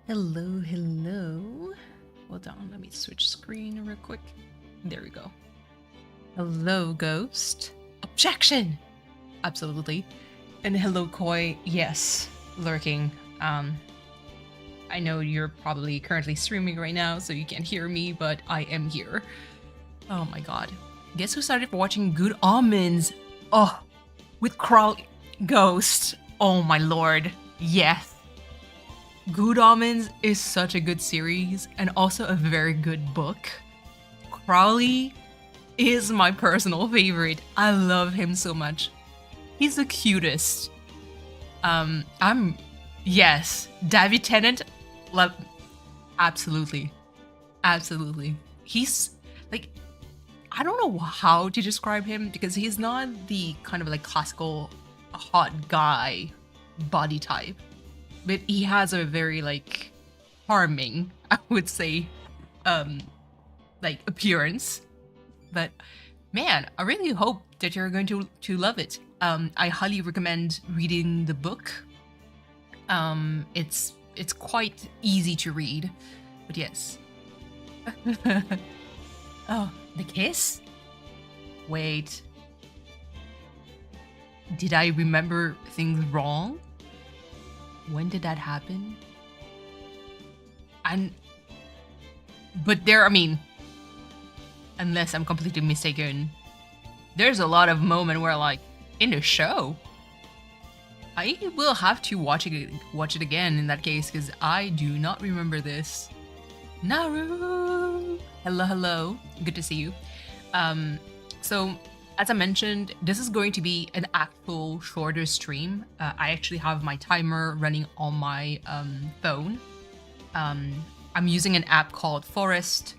Hello, hello. Hold on, let me switch screen real quick. There we go. Hello, Ghost. Objection! Absolutely. And hello, Koi. Yes, lurking. I know you're probably currently streaming right now, so you can't hear me, but I am here. Oh my god. Guess who started watching Good Omens? Oh, with Crowley Ghost. Oh my lord. Yes. Good Omens is such a good series and also a very good book. Crowley is my personal favorite. I love him so much. He's the cutest. Yes, David Tennant, love, absolutely, absolutely. He's like, I don't know how to describe him because he's not the kind of like classical hot guy body type, but he has a very like harming, I would say, like appearance. But man, I really hope that you're going to love it. I highly recommend reading the book. It's quite easy to read, but yes. Oh, the kiss? Wait. Did I remember things wrong? When did that happen? But there, I mean, unless I'm completely mistaken, there's a lot of moment where like in the show, I will have to watch it again in that case because I do not remember this. Naru, hello, hello, good to see you. So as I mentioned, this is going to be an actual shorter stream. I actually have my timer running on my phone. I'm using an app called Forest,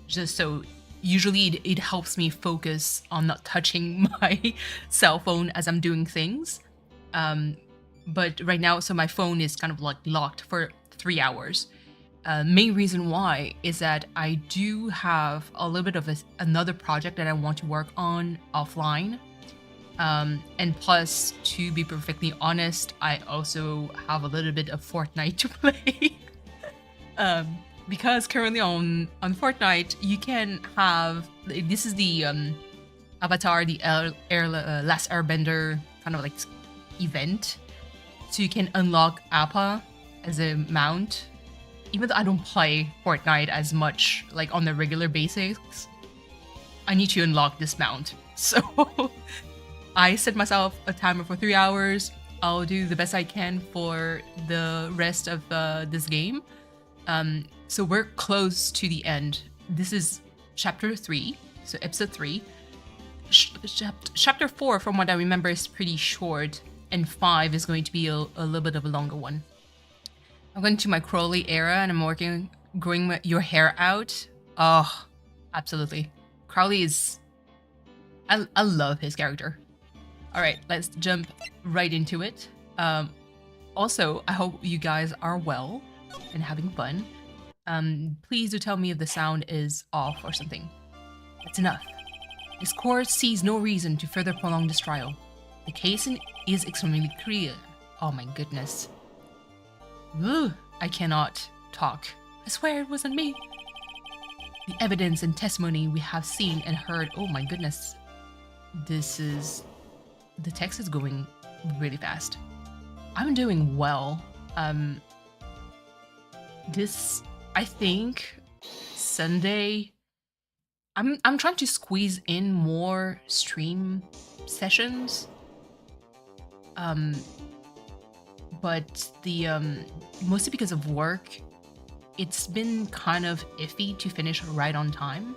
just so usually it helps me focus on not touching my cell phone as I'm doing things. But right now, so my phone is kind of like locked for 3 hours. Main reason why is that I do have a little bit of another project that I want to work on offline. And plus, to be perfectly honest, I also have a little bit of Fortnite to play. Because currently on Fortnite, you can have, this is the Avatar, the Last Airbender kind of like event. So you can unlock Appa as a mount. Even though I don't play Fortnite as much, like on the regular basis, I need to unlock this mount. So I set myself a timer for 3 hours. I'll do the best I can for the rest of this game. So we're close to the end. This is chapter 3, so episode 3. Chapter 4, from what I remember, is pretty short, and 5 is going to be a little bit of a longer one. I'm going to my Crowley era and I'm growing your hair out. Oh, absolutely. Crowley is, I love his character. All right, let's jump right into it. Also, I hope you guys are well and having fun. Please do tell me if the sound is off or something. That's enough. This court sees no reason to further prolong this trial. The case is extremely clear. Oh my goodness. Ugh, I cannot talk. I swear it wasn't me. The evidence and testimony we have seen and heard. Oh my goodness. The text is going really fast. I'm doing well. I think Sunday, I'm trying to squeeze in more stream sessions. But the mostly because of work, it's been kind of iffy to finish right on time.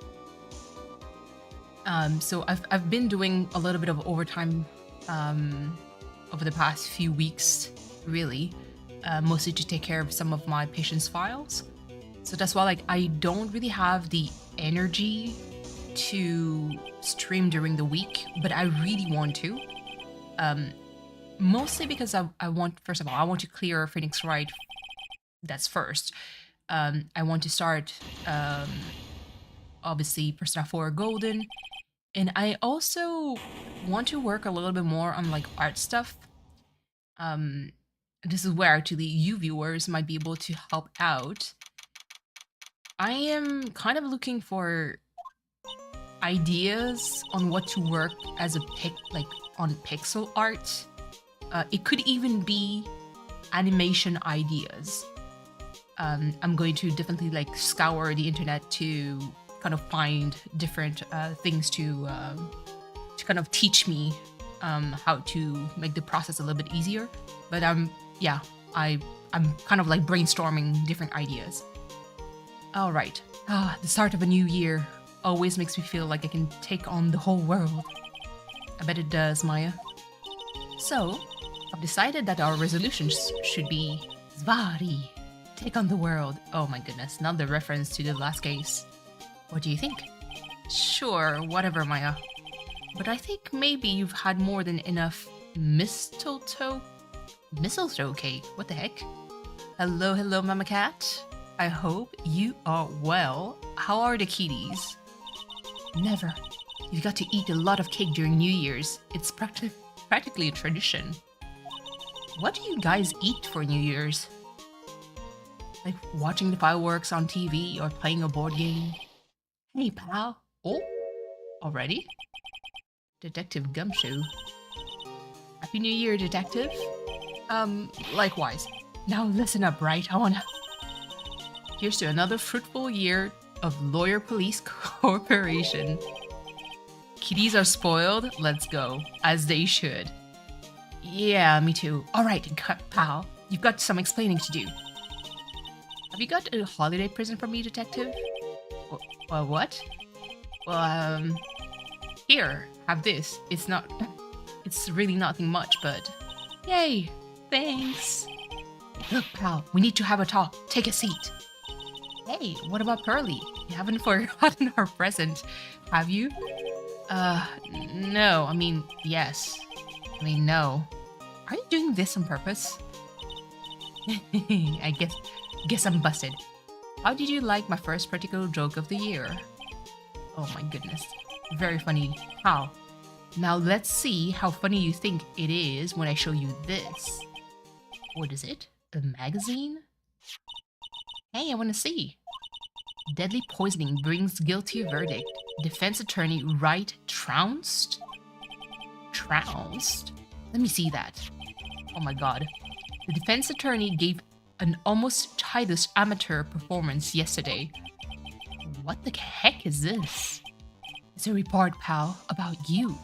So I've been doing a little bit of overtime over the past few weeks, really, mostly to take care of some of my patients' files. So that's why like I don't really have the energy to stream during the week, but I really want to. Mostly because I want, first of all, I want to clear Phoenix Wright. That's first. I want to start, obviously, Persona 4 Golden. And I also want to work a little bit more on like art stuff. this is where actually you viewers might be able to help out. I am kind of looking for ideas on what to work as a on pixel art. It could even be animation ideas. I'm going to definitely like scour the internet to kind of find different things to kind of teach me how to make the process a little bit easier. But I'm kind of like brainstorming different ideas. All right, the start of a new year always makes me feel like I can take on the whole world. I bet it does, Maya. So, I've decided that our resolutions should be Zvari, take on the world. Oh my goodness, not the reference to the last case. What do you think? Sure, whatever, Maya. But I think maybe you've had more than enough mistletoe cake. What the heck? Hello, Mama Cat. I hope you are well. How are the kitties? Never. You've got to eat a lot of cake during New Year's. It's practically a tradition. What do you guys eat for New Year's? Like watching the fireworks on TV or playing a board game? Hey, pal. Oh, already? Detective Gumshoe. Happy New Year, Detective. Likewise. Now listen up, Wright. Here's to another fruitful year of Lawyer Police Corporation. Kitties are spoiled. Let's go. As they should. Yeah, me too. Alright, pal. You've got some explaining to do. Have you got a holiday present for me, Detective? What? Well, here, have this. It's really nothing much, but... Yay! Thanks! Look, pal, we need to have a talk. Take a seat. Hey, what about Pearly? You haven't forgotten our present, have you? No, I mean, yes. I mean, no. Are you doing this on purpose? I guess I'm busted. How did you like my first practical joke of the year? Oh my goodness. Very funny. How? Now let's see how funny you think it is when I show you this. What is it? A magazine? Hey, I want to see. Deadly poisoning brings guilty verdict. Defense attorney Wright trounced? Trounced? Let me see that. Oh my god. The defense attorney gave an almost childish amateur performance yesterday. What the heck is this? It's a report, pal, about you.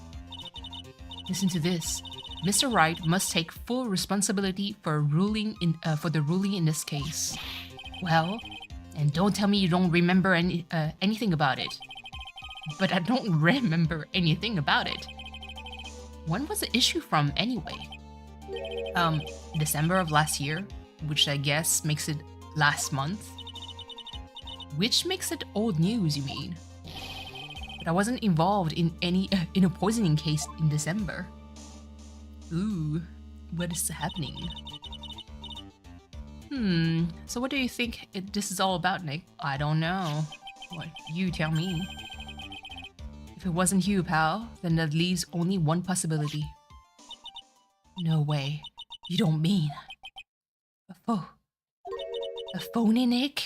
Listen to this. Mr. Wright must take full responsibility for the ruling in this case. Well, and don't tell me you don't remember anything about it. But I don't remember anything about it. When was the issue from anyway? December of last year, which I guess makes it last month. Which makes it old news, you mean? But I wasn't involved in a poisoning case in December. Ooh, what is happening? So what do you think this is all about, Nick? I don't know. What, you tell me. If it wasn't you, pal, then that leaves only one possibility. No way. You don't mean... A phony, Nick?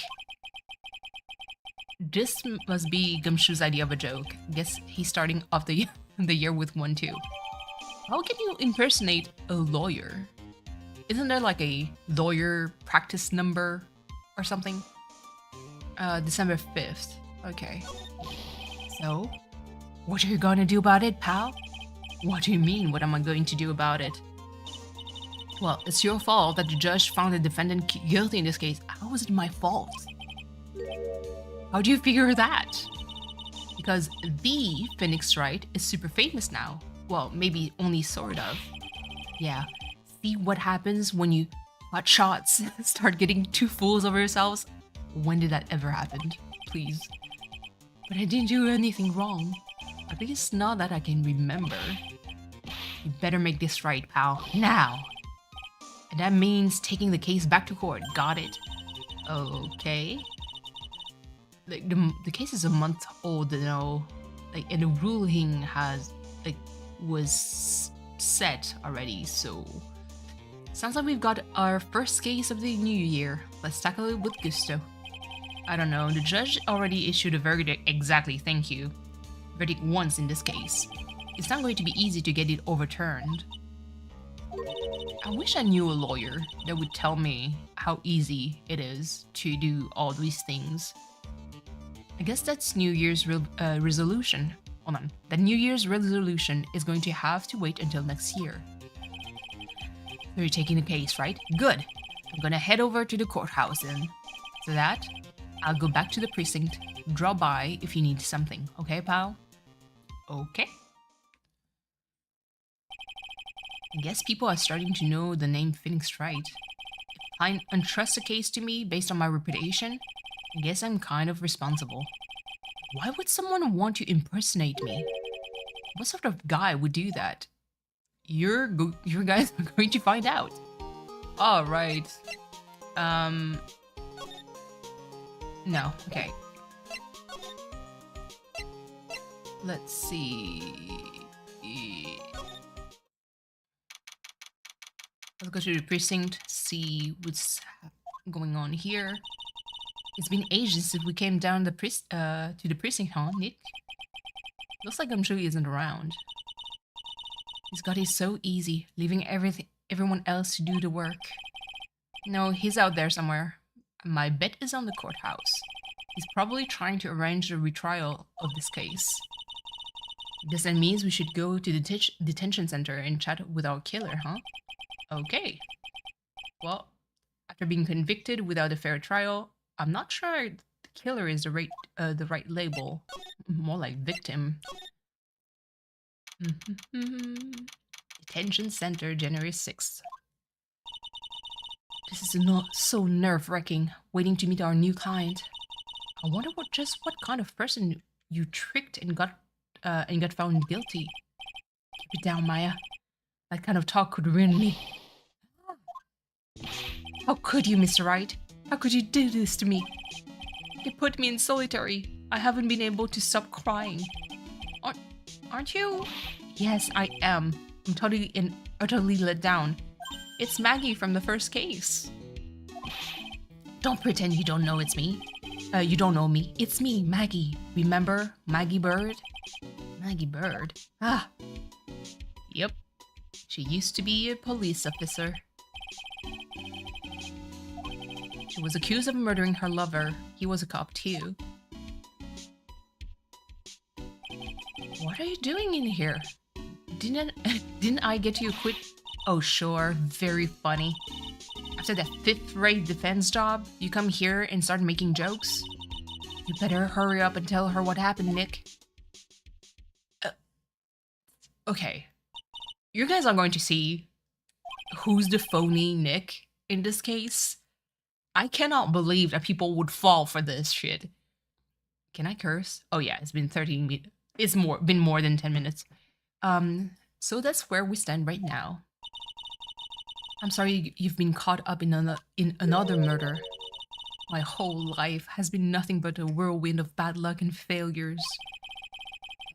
This must be Gumshoe's idea of a joke. Guess he's starting off the year with one too. How can you impersonate a lawyer? Isn't there like a lawyer practice number or something? December 5th. Okay. So, what are you gonna do about it, pal? What do you mean, what am I going to do about it? Well, it's your fault that the judge found the defendant guilty in this case. How is it my fault? How do you figure that? Because the Phoenix Wright is super famous now. Well, maybe only sort of. Yeah. See what happens when you hot shots start getting too fools over yourselves? When did that ever happen? Please. But I didn't do anything wrong. At least not that I can remember. You better make this right, pal. Now! And that means taking the case back to court. Got it? Okay. Like, the case is a month old, you know. Like, and the ruling was set already, so Sounds like we've got our first case of the new year. Let's tackle it with gusto. I don't know, the judge already issued a verdict. Exactly, thank you. Verdict once in this case. It's not going to be easy to get it overturned. I wish I knew a lawyer that would tell me how easy it is to do all these things. I guess that's New Year's resolution. Hold on. That New Year's resolution is going to have to wait until next year. So you're taking the case, right? Good. I'm gonna head over to the courthouse and for that, I'll go back to the precinct. Drop by if you need something. Okay, pal? Okay. I guess people are starting to know the name Phoenix Wright. If I entrust a case to me based on my reputation, I guess I'm kind of responsible. Why would someone want to impersonate me? What sort of guy would do that? You guys are going to find out. All right. No. Okay. Let's see. Let's go to the precinct, see what's going on here. It's been ages since we came down to the precinct, huh, Nick? Looks like I'm sure he isn't around. He's got it so easy, leaving everyone else to do the work. No, he's out there somewhere. My bet is on the courthouse. He's probably trying to arrange a retrial of this case. Guess that means we should go to the detention center and chat with our killer, huh? Okay. Well, after being convicted without a fair trial, I'm not sure the killer is the right label. More like victim. Detention center, January 6th. This is not so nerve-wracking, waiting to meet our new client. I wonder what kind of person you tricked and got found guilty. Keep it down, Maya. That kind of talk could ruin me. How could you, Mr. Wright? How could you do this to me? You put me in solitary. I haven't been able to stop crying. Aren't you? Yes, I am. I'm totally and utterly let down. It's Maggie from the first case. Don't pretend you don't know it's me. You don't know me. It's me, Maggie. Remember Maggie Bird? Maggie Bird? Ah. Yep. She used to be a police officer. She was accused of murdering her lover. He was a cop too. What are you doing in here? Didn't I get you quit? Oh sure, very funny. After that 5th-rate defense job, you come here and start making jokes? You better hurry up and tell her what happened, Nick. Okay. You guys are going to see who's the phony Nick in this case. I cannot believe that people would fall for this shit. Can I curse? Oh yeah, it's been 13 minutes. It's been more than 10 minutes. So that's where we stand right now. I'm sorry you've been caught up in another murder. My whole life has been nothing but a whirlwind of bad luck and failures.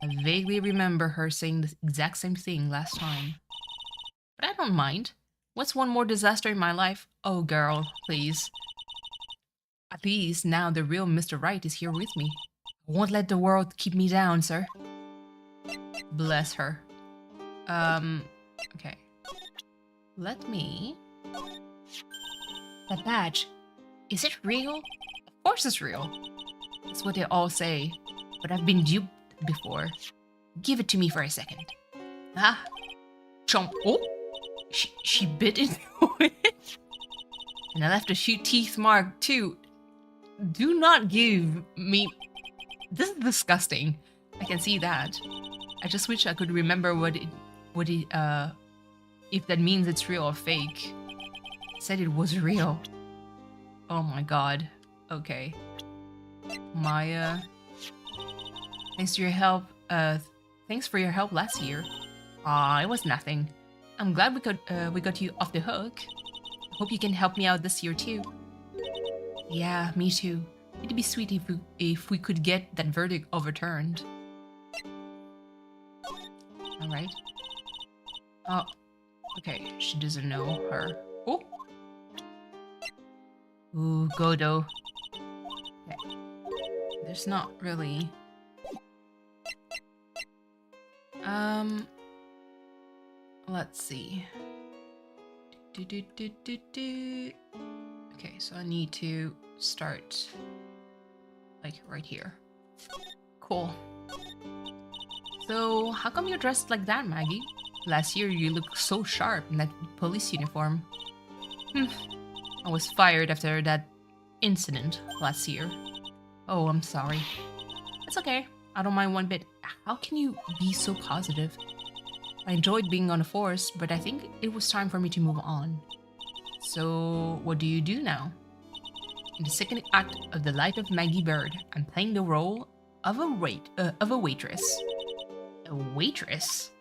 I vaguely remember her saying the exact same thing last time. But I don't mind. What's one more disaster in my life? Oh girl, please. At least now the real Mr. Wright is here with me. I won't let the world keep me down, sir. Bless her. Okay. Let me... That badge. Is it real? Of course it's real. That's what they all say. But I've been duped before. Give it to me for a second. Ah. Chomp. Oh! She bit into it. And I left a teeth mark too. Do not give me... This is disgusting. I can see that. I just wish I could remember if that means it's real or fake. It said it was real. Oh my god. Okay. Maya. Thanks for your help. Thanks for your help last year. It was nothing. I'm glad we got you off the hook. Hope you can help me out this year too. Yeah, me too. It'd be sweet if we could get that verdict overturned. Alright. Oh, okay. She doesn't know her. Oh. Ooh, Godo. Okay. There's not really... Let's see. Okay, so I need to start like right here. Cool. So how come you're dressed like that, Maggie? Last year you looked so sharp in that police uniform. I was fired after that incident last year. Oh, I'm sorry. It's okay. I don't mind one bit. How can you be so positive? I enjoyed being on the force, but I think it was time for me to move on. So, what do you do now? In the second act of The Life of Maggie Bird, I'm playing the role of a waitress. A waitress?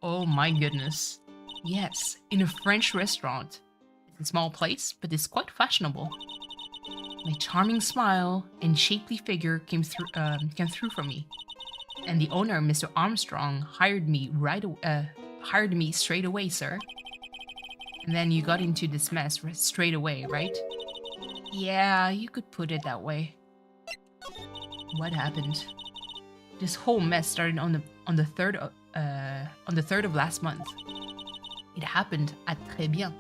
Oh my goodness. Yes, in a French restaurant. It's a small place, but it's quite fashionable. My charming smile and shapely figure came through for me. And the owner, Mr. Armstrong, hired me straight away, sir. And then you got into this mess straight away, right? Yeah, you could put it that way. What happened? This whole mess started on the third of last month. It happened at Très Bien.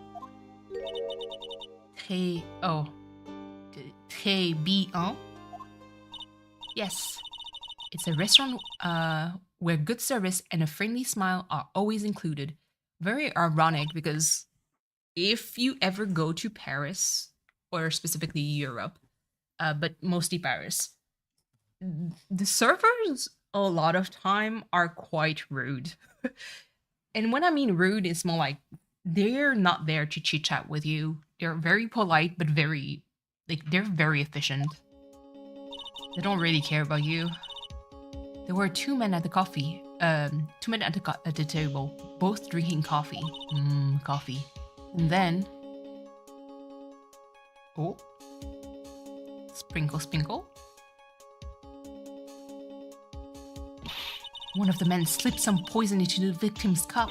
Très Bien? Yes. It's a restaurant where good service and a friendly smile are always included. Very ironic because if you ever go to Paris, or specifically Europe, but mostly Paris, the servers a lot of time are quite rude. And when I mean rude, it's more like they're not there to chit chat with you. They're very polite, but they're very efficient. They don't really care about you. There were two men at the table, both drinking coffee. Coffee. And then... Oh. Sprinkle, sprinkle. One of the men slipped some poison into the victim's cup.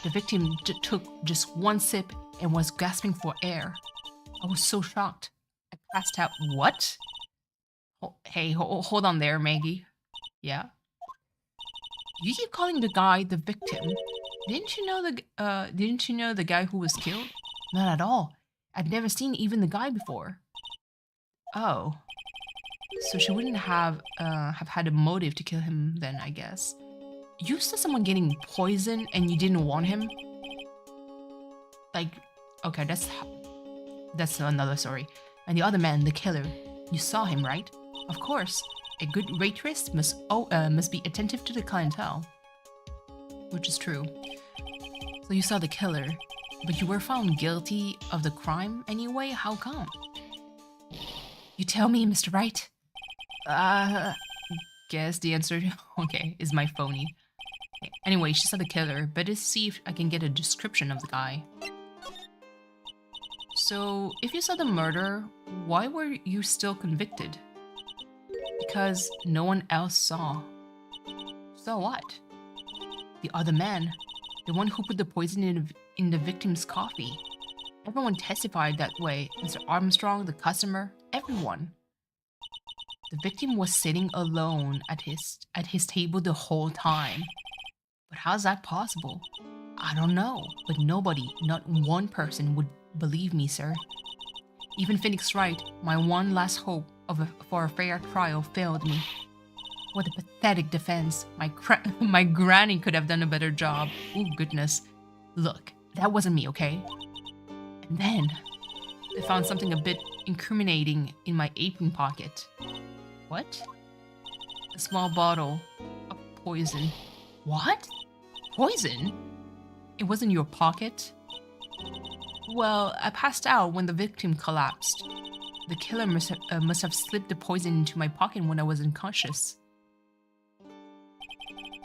The victim took just one sip and was gasping for air. I was so shocked. I passed out. What? Oh, hey, hold on there, Maggie. Yeah? You keep calling the guy the victim. Didn't you know the guy who was killed? Not at all. I'd never seen even the guy before. Oh. So she wouldn't have had a motive to kill him then, I guess. You saw someone getting poisoned and you didn't want him? Like, okay, that's another story. And the other man, the killer, you saw him, right? Of course. A good waitress must be attentive to the clientele. Which is true. So you saw the killer, but you were found guilty of the crime anyway? How come? You tell me, Mr. Wright. Guess the answer, okay, is my phony. Okay. Anyway, she saw the killer. Better see if I can get a description of the guy. So, if you saw the murder, why were you still convicted? Because no one else saw. Saw what? The other man. The one who put the poison in the victim's coffee. Everyone testified that way. Mr. Armstrong, the customer, everyone. The victim was sitting alone at his table the whole time. But how's that possible? I don't know, but nobody, not one person would believe me, sir. Even Phoenix Wright, my one last hope for a fair trial, failed me. What a pathetic defense. My granny could have done a better job. Oh, goodness. Look, that wasn't me, okay? And then, they found something a bit incriminating in my apron pocket. What? A small bottle of poison. What? Poison? It was in your pocket? Well, I passed out when the victim collapsed. The killer must have slipped the poison into my pocket when I was unconscious.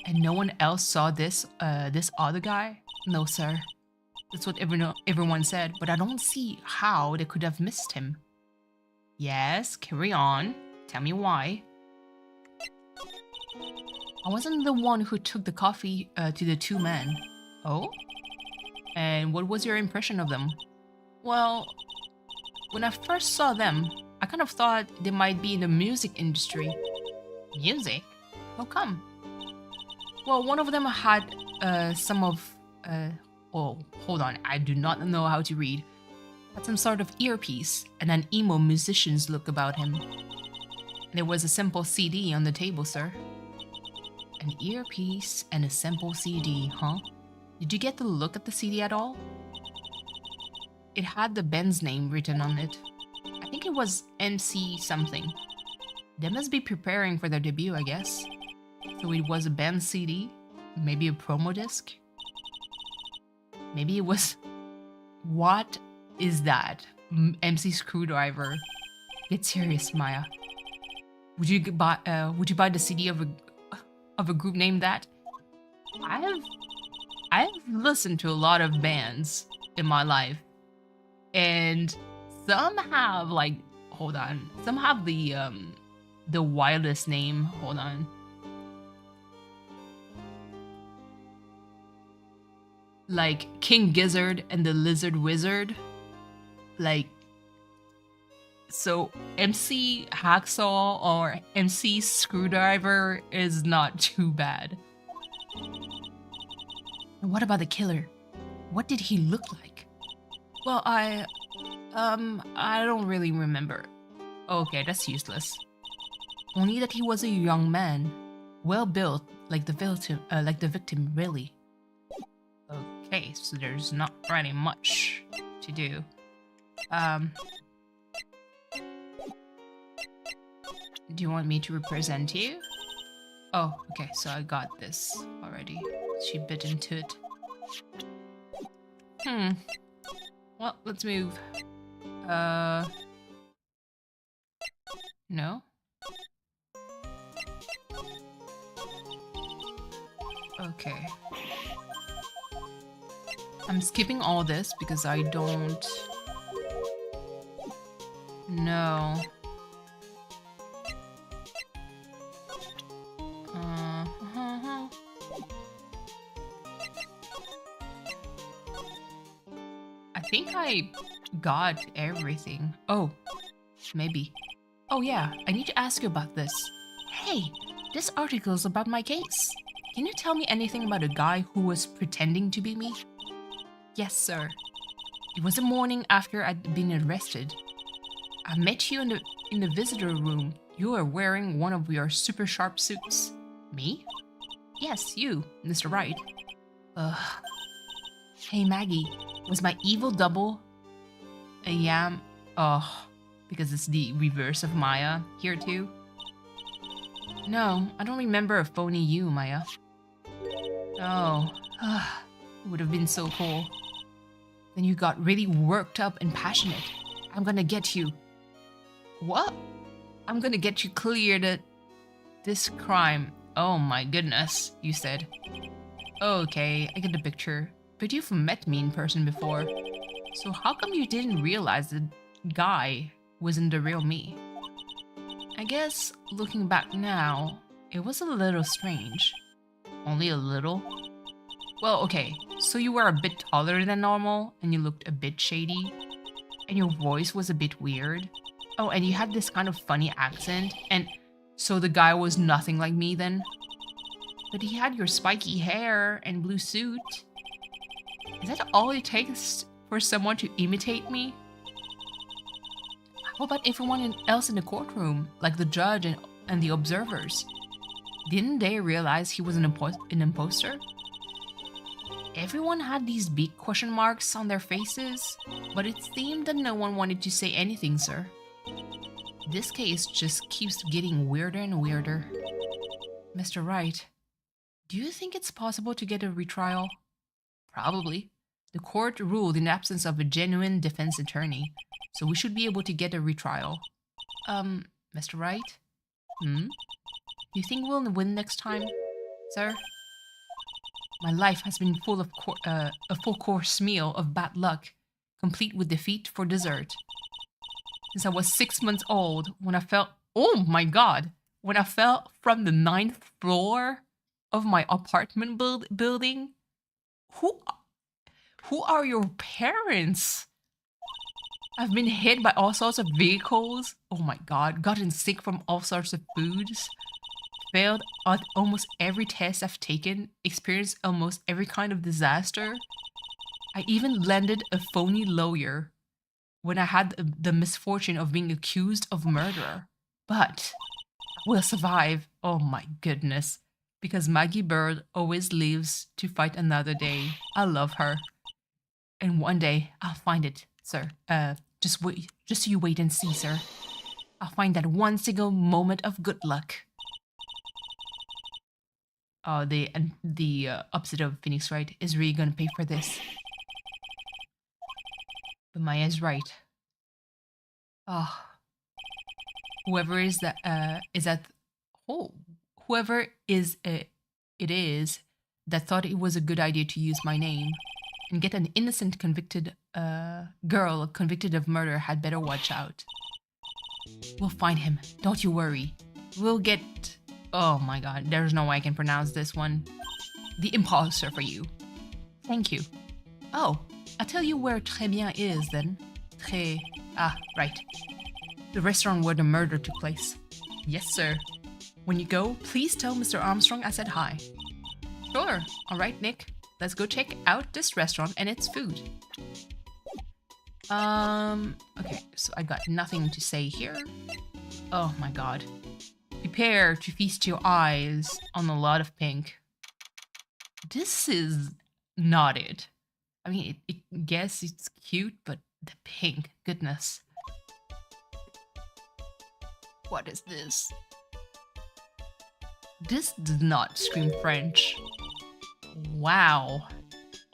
And no one else saw this other guy? No, sir. That's what everyone said, but I don't see how they could have missed him. Yes, carry on. Tell me why. I wasn't the one who took the coffee to the two men. Oh? And what was your impression of them? Well, when I first saw them, I kind of thought they might be in the music industry. Music? How come? Well, one of them had some of... oh, hold on, I do not know how to read. Had some sort of earpiece and an emo musician's look about him. There was a simple CD on the table, sir. An earpiece and a simple CD, huh? Did you get to look at the CD at all? It had the band's name written on it. I think it was MC something. They must be preparing for their debut, I guess. So it was a band CD? Maybe a promo disc? Maybe it was... What is that? MC Screwdriver. Get serious, Maya. Would you buy the CD of a group named that? I've listened to a lot of bands in my life, and some have like, hold on, some have the wildest name. Hold on. Like King Gizzard and the Lizard Wizard. Like, so MC Hacksaw or MC Screwdriver is not too bad. And what about the killer? What did he look like? Well, I don't really remember. Okay, that's useless. Only that he was a young man, well built, like the victim, really. Okay, so there's not really much to do. Do you want me to represent you? Oh, okay, so I got this already. She bit into it. Well, let's move. No? Okay. I'm skipping all this because I don't know. I think I got everything. Oh, maybe. Oh yeah, I need to ask you about this. Hey, this article's about my case. Can you tell me anything about a guy who was pretending to be me? Yes, sir. It was the morning after I'd been arrested. I met you in the visitor room. You were wearing one of your super sharp suits. Me? Yes, you, Mr. Wright. Hey, Maggie. Was my evil double a yam? Oh, because it's the reverse of Maya here too? No, I don't remember a phony you, Maya. Oh, it would have been so cool. Then you got really worked up and passionate. I'm gonna get you. What? I'm gonna get you cleared of this crime. Oh my goodness, you said. Okay, I get the picture. But you've met me in person before. So how come you didn't realize the guy wasn't the real me? I guess, looking back now, it was a little strange. Only a little? Well, okay, so you were a bit taller than normal, and you looked a bit shady, and your voice was a bit weird. Oh, and you had this kind of funny accent, and so the guy was nothing like me then? But he had your spiky hair and blue suit. Is that all it takes for someone to imitate me? How about everyone else in the courtroom, like the judge and the observers? Didn't they realize he was an imposter? Everyone had these big question marks on their faces, but it seemed that no one wanted to say anything, sir. This case just keeps getting weirder and weirder. Mr. Wright, do you think it's possible to get a retrial? Probably. The court ruled in absence of a genuine defense attorney, so we should be able to get a retrial. Mr. Wright? Do you think we'll win next time, sir? My life has been full of a full-course meal of bad luck, complete with defeat for dessert. Since I was 6 months old, when I fell... Oh my god! When I fell from the 9th floor of my apartment building? Who are your parents? I've been hit by all sorts of vehicles. Oh my god, gotten sick from all sorts of foods. Failed at almost every test I've taken. Experienced almost every kind of disaster. I even landed a phony lawyer when I had the misfortune of being accused of murder. But we'll survive. Oh my goodness. Because Maggie Bird always lives to fight another day. I love her. And one day I'll find it, sir. Just wait. Just you wait and see, sir. I'll find that one single moment of good luck. Oh, the opposite of Phoenix Wright is really gonna pay for this. But Maya's right. Oh, whoever is that whoever is it is that thought it was a good idea to use my name and get an innocent convicted girl convicted of murder had better watch out. We'll find him. Don't you worry. We'll get... Oh my god, there's no way I can pronounce this one. The imposter for you. Thank you. Oh, I'll tell you where Très Bien is then. Right. The restaurant where the murder took place. Yes, sir. When you go, please tell Mr. Armstrong I said hi. Sure. Alright, Nick. Let's go check out this restaurant and its food. Okay, so I got nothing to say here. Oh my god. Prepare to feast your eyes on a lot of pink. This is not it. I mean, guess it's cute, but the pink, goodness. What is this? This does not scream French. Wow.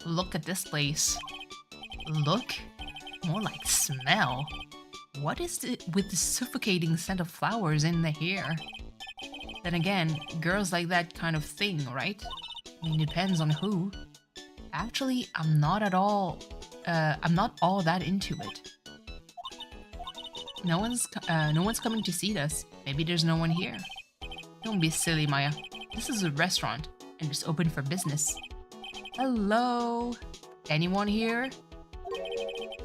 Look at this place. Look. More like smell. What is it with the suffocating scent of flowers in the hair? Then again, girls like that kind of thing, right? I mean, depends on who. Actually, I'm not all that into it. No one's coming to see us. Maybe there's no one here. Don't be silly, Maya. This is a restaurant, and it's open for business. Hello? Anyone here?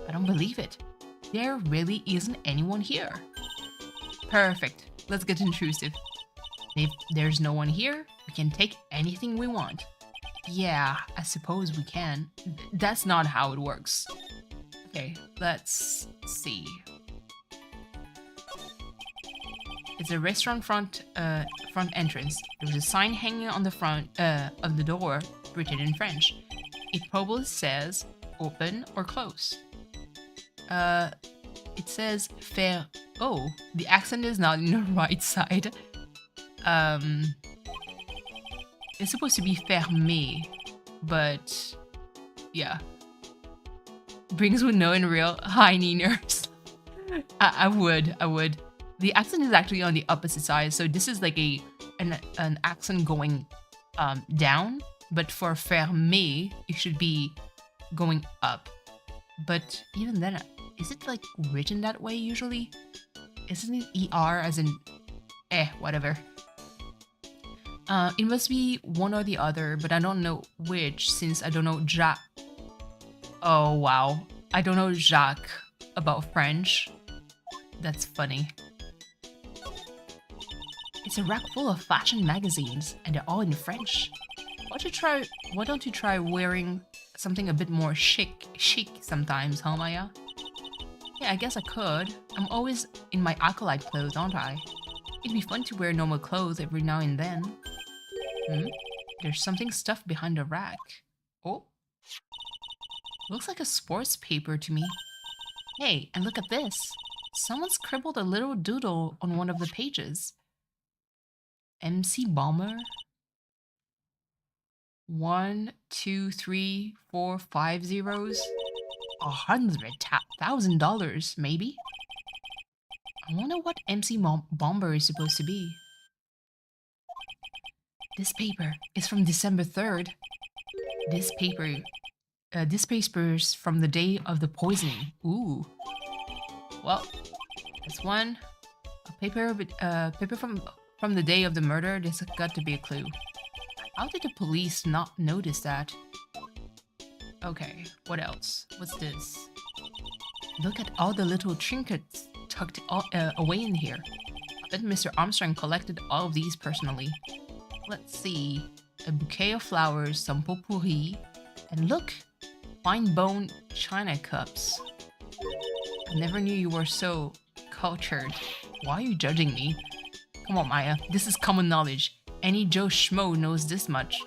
I don't believe it. There really isn't anyone here. Perfect. Let's get intrusive. If there's no one here, we can take anything we want. Yeah, I suppose we can. That's not how it works. Okay, let's see. It's a restaurant front entrance. There's a sign hanging on the front of the door, written in French. It probably says open or close. It says faire. Oh, the accent is not in the right side. It's supposed to be fermé, but yeah. Brings would know in real. Hi, Niners. I would. The accent is actually on the opposite side, so this is like an accent going down, but for fermé, it should be going up. But even then, is it like written that way usually? Isn't it ER as in whatever? It must be one or the other, but I don't know which since I don't know Jacques. Oh wow, I don't know Jacques about French. That's funny. It's a rack full of fashion magazines, and they're all in French. Why don't you try wearing something a bit more chic sometimes, huh, Maya? Yeah, I guess I could. I'm always in my acolyte clothes, aren't I? It'd be fun to wear normal clothes every now and then. There's something stuffed behind the rack. Oh. Looks like a sports paper to me. Hey, and look at this. Someone scribbled a little doodle on one of the pages. MC Bomber? 1, 2, 3, 4, 5 zeros? $100,000, maybe? I wonder what MC Bomber is supposed to be. This paper is from December 3rd. This paper's from the day of the poisoning. Ooh. Well, that's one. A paper from the day of the murder. This has got to be a clue. How did the police not notice that? Okay, what else? What's this? Look at all the little trinkets tucked away in here. I bet Mr. Armstrong collected all of these personally. Let's see. A bouquet of flowers, some potpourri, and look! Fine bone china cups. I never knew you were so cultured. Why are you judging me? Come on, Maya. This is common knowledge. Any Joe Schmo knows this much.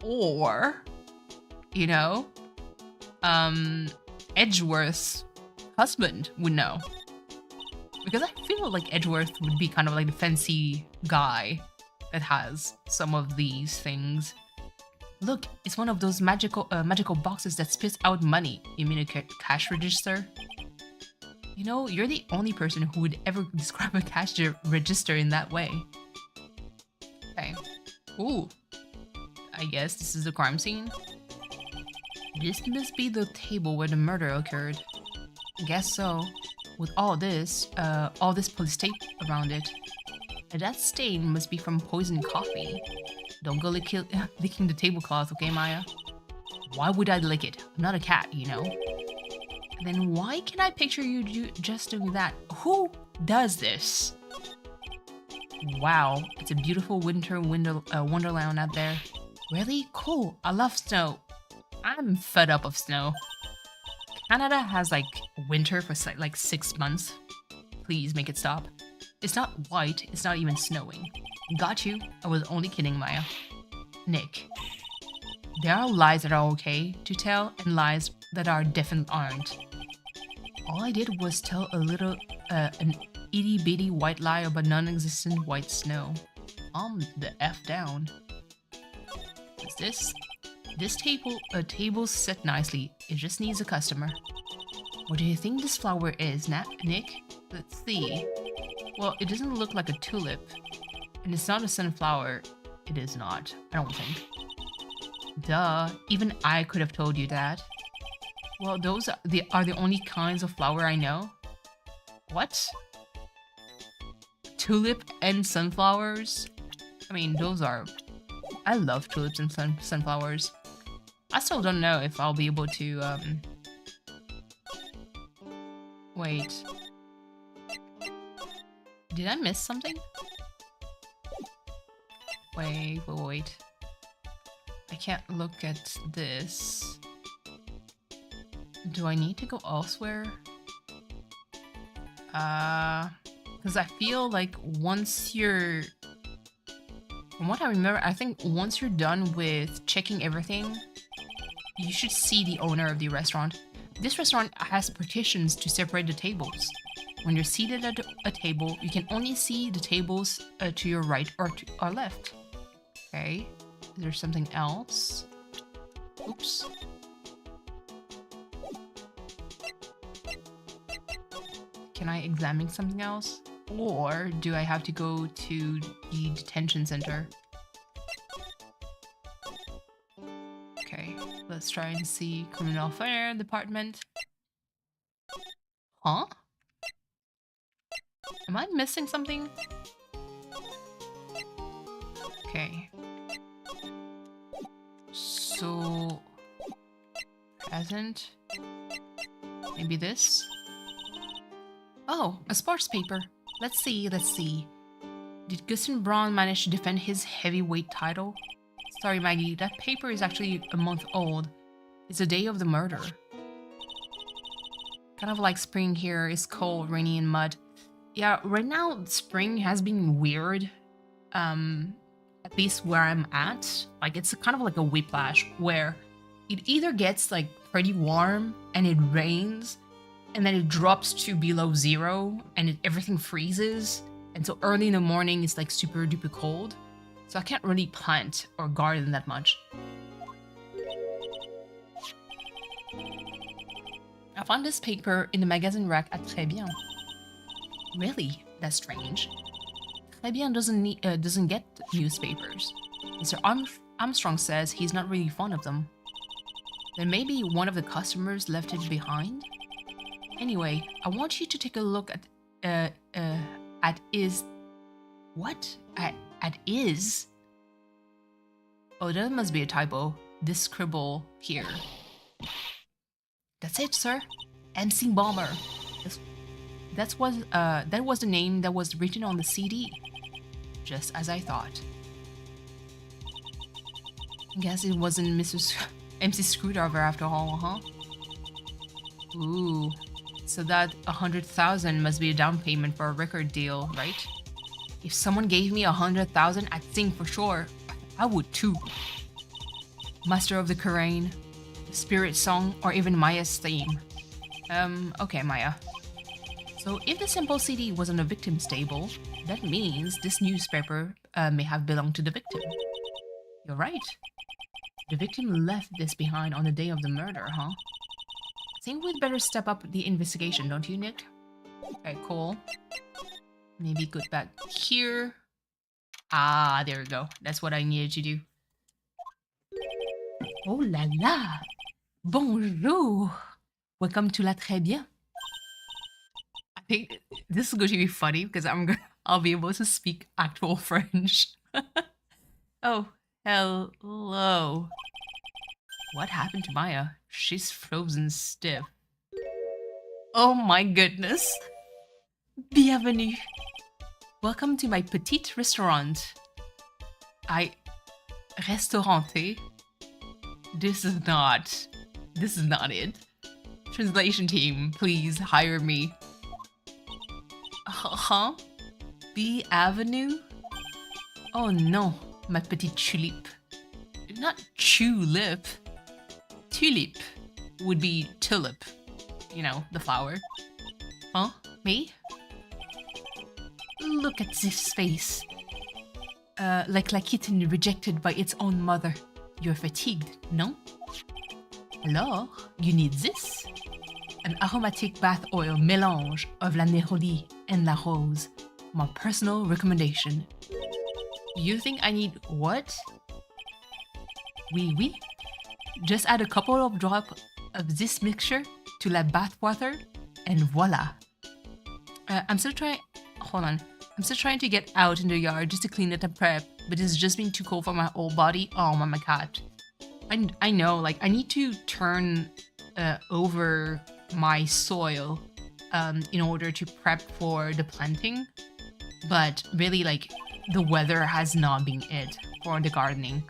Or, you know, Edgeworth's husband would know. Because I feel like Edgeworth would be kind of like the fancy guy that has some of these things. Look, it's one of those magical boxes that spits out money. You mean a cash register? You know, you're the only person who would ever describe a cash register in that way. Okay. Ooh. I guess this is the crime scene. This must be the table where the murder occurred. I guess so. With all this police tape around it. And that stain must be from poisoned coffee. Don't go licking the tablecloth, okay, Maya? Why would I lick it? I'm not a cat, you know? And then why can I picture you just doing that? Who does this? Wow, it's a beautiful winter wonderland out there. Really? Cool. I love snow. I'm fed up of snow. Canada has like winter for like 6 months. Please make it stop. It's not white. It's not even snowing. Got you. I was only kidding, Maya. Nick. There are lies that are okay to tell and lies that are definitely aren't. All I did was tell a little, an itty-bitty white lie about non-existent white snow. Calm the F down. What's this? This table's set nicely. It just needs a customer. What do you think this flower is, Nick? Let's see. Well, it doesn't look like a tulip. And it's not a sunflower. It is not, I don't think. Duh, even I could have told you that. Well, those are the only kinds of flower I know. What? Tulip and sunflowers? I mean, those are... I love tulips and sunflowers. I still don't know if I'll be able to, Wait. Did I miss something? Wait. I can't look at this. Do I need to go elsewhere? Because I feel like once you're... From what I remember, I think once you're done with checking everything, you should see the owner of the restaurant. This restaurant has partitions to separate the tables. When you're seated at a table, you can only see the tables to your right or to our left. Okay, is there something else? Oops. Can I examine something else? Or do I have to go to the detention center? Okay, let's try and see criminal affairs department. Huh? Am I missing something? Okay. So... Present? Maybe this? Oh, a sports paper. Let's see. Did Gustin Braun manage to defend his heavyweight title? Sorry, Maggie, that paper is actually a month old. It's the day of the murder. Kind of like spring here. It's cold, rainy, and mud. Yeah, right now, spring has been weird. At least where I'm at. Like, it's kind of like a whiplash where it either gets like pretty warm and it rains, and then it drops to below 0 and everything freezes. And so early in the morning, it's like super duper cold. So I can't really plant or garden that much. I found this paper in the magazine rack at Très Bien. Really? That's strange. Très Bien doesn't get newspapers. Mr. Armstrong says he's not really fond of them. Then maybe one of the customers left it behind? Anyway, I want you to take a look at is... What? At is? Oh, that must be a typo. This scribble here. That's it, sir. MC Bomber. That was the name that was written on the CD. Just as I thought. Guess it wasn't Mrs. MC Screwdriver after all, huh? Ooh. So that 100,000 must be a down payment for a record deal, right? If someone gave me 100,000, I'd sing for sure. I would too. Master of the Karain, Spirit Song, or even Maya's theme. Okay, Maya. So if the simple CD was on a victim's table, that means this newspaper may have belonged to the victim. You're right. The victim left this behind on the day of the murder, huh? I think we'd better step up the investigation, don't you, Nick? Okay, cool. Maybe go back here. Ah, there we go. That's what I needed to do. Oh la la! Bonjour! Welcome to La Très Bien. I think this is going to be funny because I'll be able to speak actual French. Oh, hello. What happened to Maya? She's frozen stiff. Oh my goodness. Bienvenue. Welcome to my petite restaurant. Restaurante? This is not it. Translation team, please hire me. Huh? B Avenue? Oh no, ma petite tulipe. Not tulip. Tulip would be tulip. You know, the flower. Huh? Me? Look at this face. Like a kitten rejected by its own mother. You're fatigued, no? Alors, you need this? An aromatic bath oil mélange of la néroli and la rose. My personal recommendation. You think I need what? Oui. Just add a couple of drops of this mixture to la bath water and voila. I'm still trying to get out in the yard just to clean it and prep, but it's just been too cold for my whole body. Oh my god. I know, like, I need to turn over my soil in order to prep for the planting, but really, like, the weather has not been it for the gardening.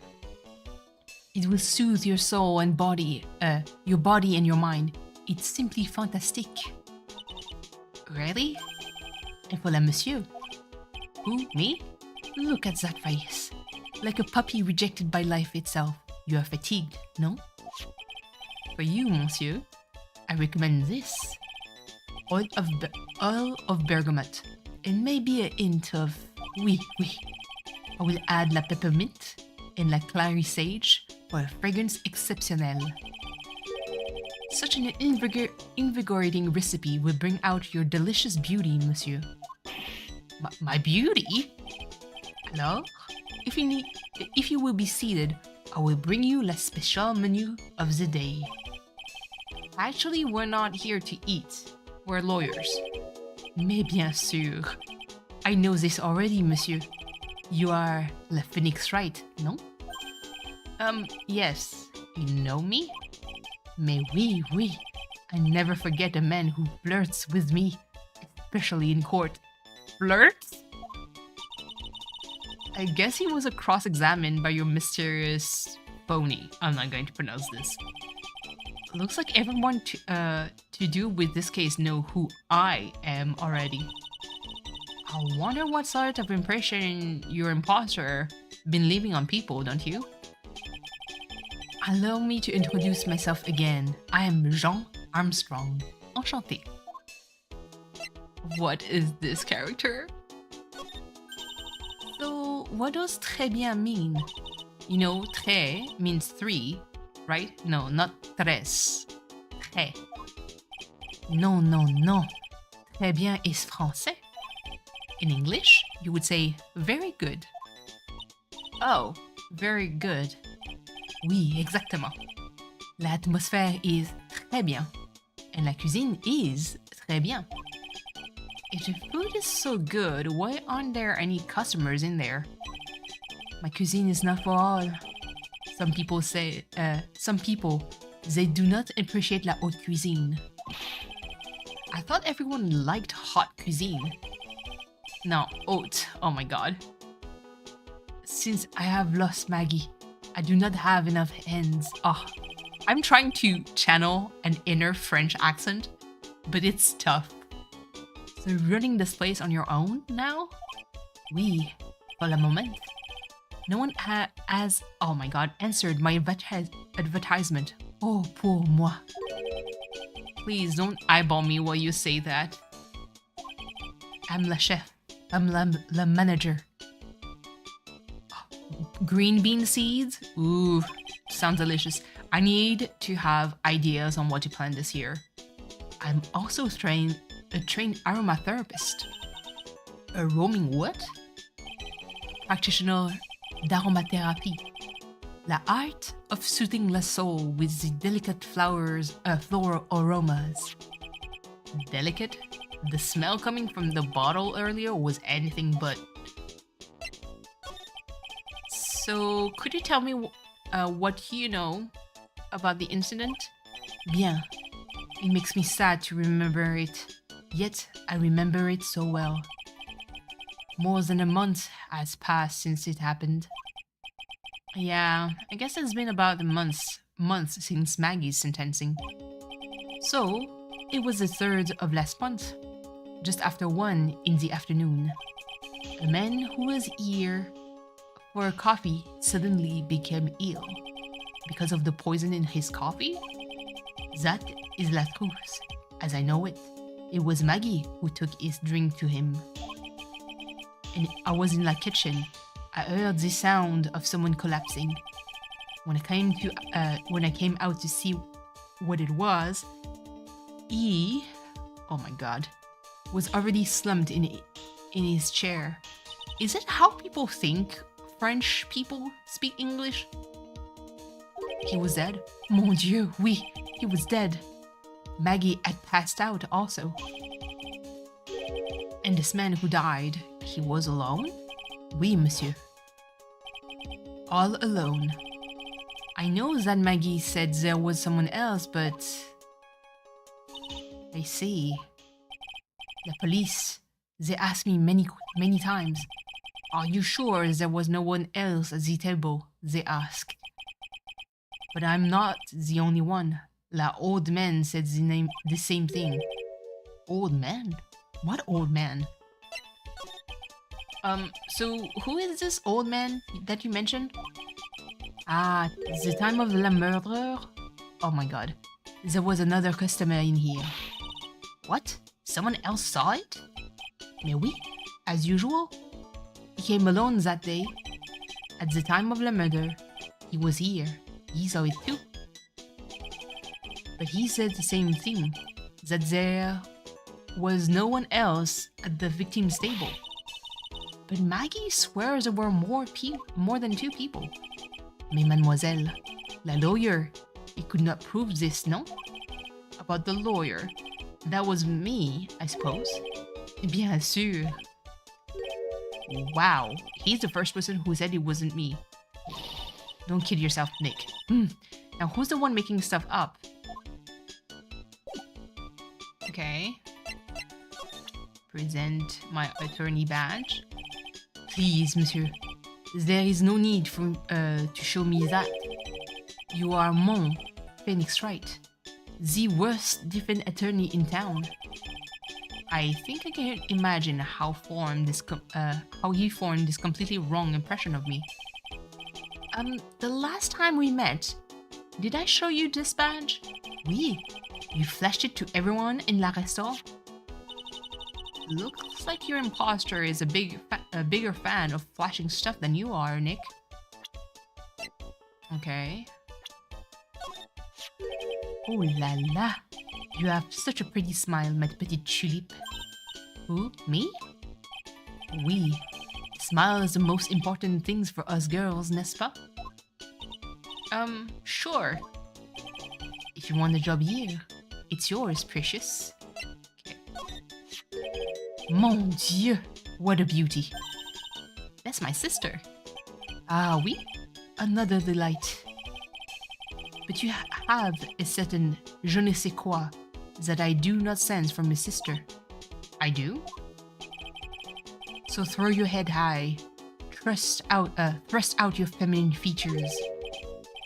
It will soothe your soul and body, your body and your mind. It's simply fantastique. Really? Et voilà, monsieur. Who, me? Look at that face. Like a puppy rejected by life itself. You are fatigued, no? For you, monsieur, I recommend this. Oil of bergamot. And maybe a hint of... Oui. I will add la peppermint and la clary sage for a fragrance exceptionnel. Such an invigorating recipe will bring out your delicious beauty, monsieur. My beauty? Alors, if you will be seated, I will bring you la special menu of the day. Actually, we're not here to eat. We're lawyers. Mais bien sûr. I know this already, monsieur. You are la Phoenix Wright, no? Yes. You know me? Mais oui. I never forget a man who flirts with me, especially in court. Flirts? I guess he was cross-examined by your mysterious phony. I'm not going to pronounce this. Looks like everyone to do with this case know who I am already. I wonder what sort of impression your imposter been leaving on people, don't you? Allow me to introduce myself again. I am Jean Armstrong. Enchanté. What is this character? So, what does très bien mean? You know, très means three, right? No, not tres. Très. Non. Très bien is français. In English, you would say very good. Oh, very good. Oui, exactement. L'atmosphère is très bien. And la cuisine is très bien. If the food is so good, why aren't there any customers in there? My cuisine is not for all. Some people They do not appreciate la haute cuisine. I thought everyone liked hot cuisine. Now, haute, oh my god. Since I have lost Maggie, I do not have enough hands. Oh, I'm trying to channel an inner French accent, but it's tough. So running this place on your own now? Oui, pour le moment. No one has, oh my god, answered my advertisement. Oh, pour moi. Please don't eyeball me while you say that. I'm la chef. I'm la manager. Green bean seeds? Ooh, sounds delicious. I need to have ideas on what to plan this year. I'm also a trained aromatherapist. A roaming what? Practitioner d'aromatherapy. The art of soothing the soul with the delicate floral aromas. Delicate? The smell coming from the bottle earlier was anything but. So, could you tell me what you know about the incident? Bien. It makes me sad to remember it, yet I remember it so well. More than a month has passed since it happened. Yeah, I guess it's been about a month since Maggie's sentencing. So, it was the 3rd of last month, just after 1 in the afternoon. A man who was here for a coffee suddenly became ill. Because of the poison in his coffee? That is la truth, as I know it. It was Maggie who took his drink to him. And I was in the kitchen. I heard the sound of someone collapsing. When I came out to see what it was, he, oh my god, was already slumped in his chair. Is it how people think French people speak English? He was dead? Mon Dieu, oui, he was dead. Maggie had passed out also. And this man who died, he was alone? Oui, monsieur. All alone. I know that Maggie said there was someone else, but... I see. The police, they asked me many times. Are you sure there was no one else at the table? They asked. But I'm not the only one. La old man said the same thing. Old man? What old man? So who is this old man that you mentioned? Ah, the time of the murder? Oh my god. There was another customer in here. What? Someone else saw it? Mais oui, as usual. He came alone that day. At the time of the murder, he was here. He saw it too. But he said the same thing, that there was no one else at the victim's table. But Maggie swears there were more than 2 people. Mais mademoiselle, la lawyer, he could not prove this, no? About the lawyer, that was me, I suppose. Bien sûr. Wow, he's the first person who said it wasn't me. Don't kid yourself, Nick. Now who's the one making stuff up? Okay. Present my attorney badge. Please, monsieur. There is no need for to show me that. You are mon Phoenix Wright, the worst defense attorney in town. I think I can imagine how he formed this completely wrong impression of me. The last time we met, did I show you this badge? Oui. You flashed it to everyone in la restaurant? Looks like your imposter is a bigger fan of flashing stuff than you are, Nick. Okay. Oh la la. You have such a pretty smile, ma petite tulipe. Who? Me? Oui. Smile is the most important things for us girls, n'est-ce pas? Sure. If you want the job here, it's yours, precious. Okay. Mon Dieu, what a beauty. That's my sister. Ah oui, another delight. but you have a certain je ne sais quoi that I do not sense from your sister. I do? So throw your head high, thrust out your feminine features.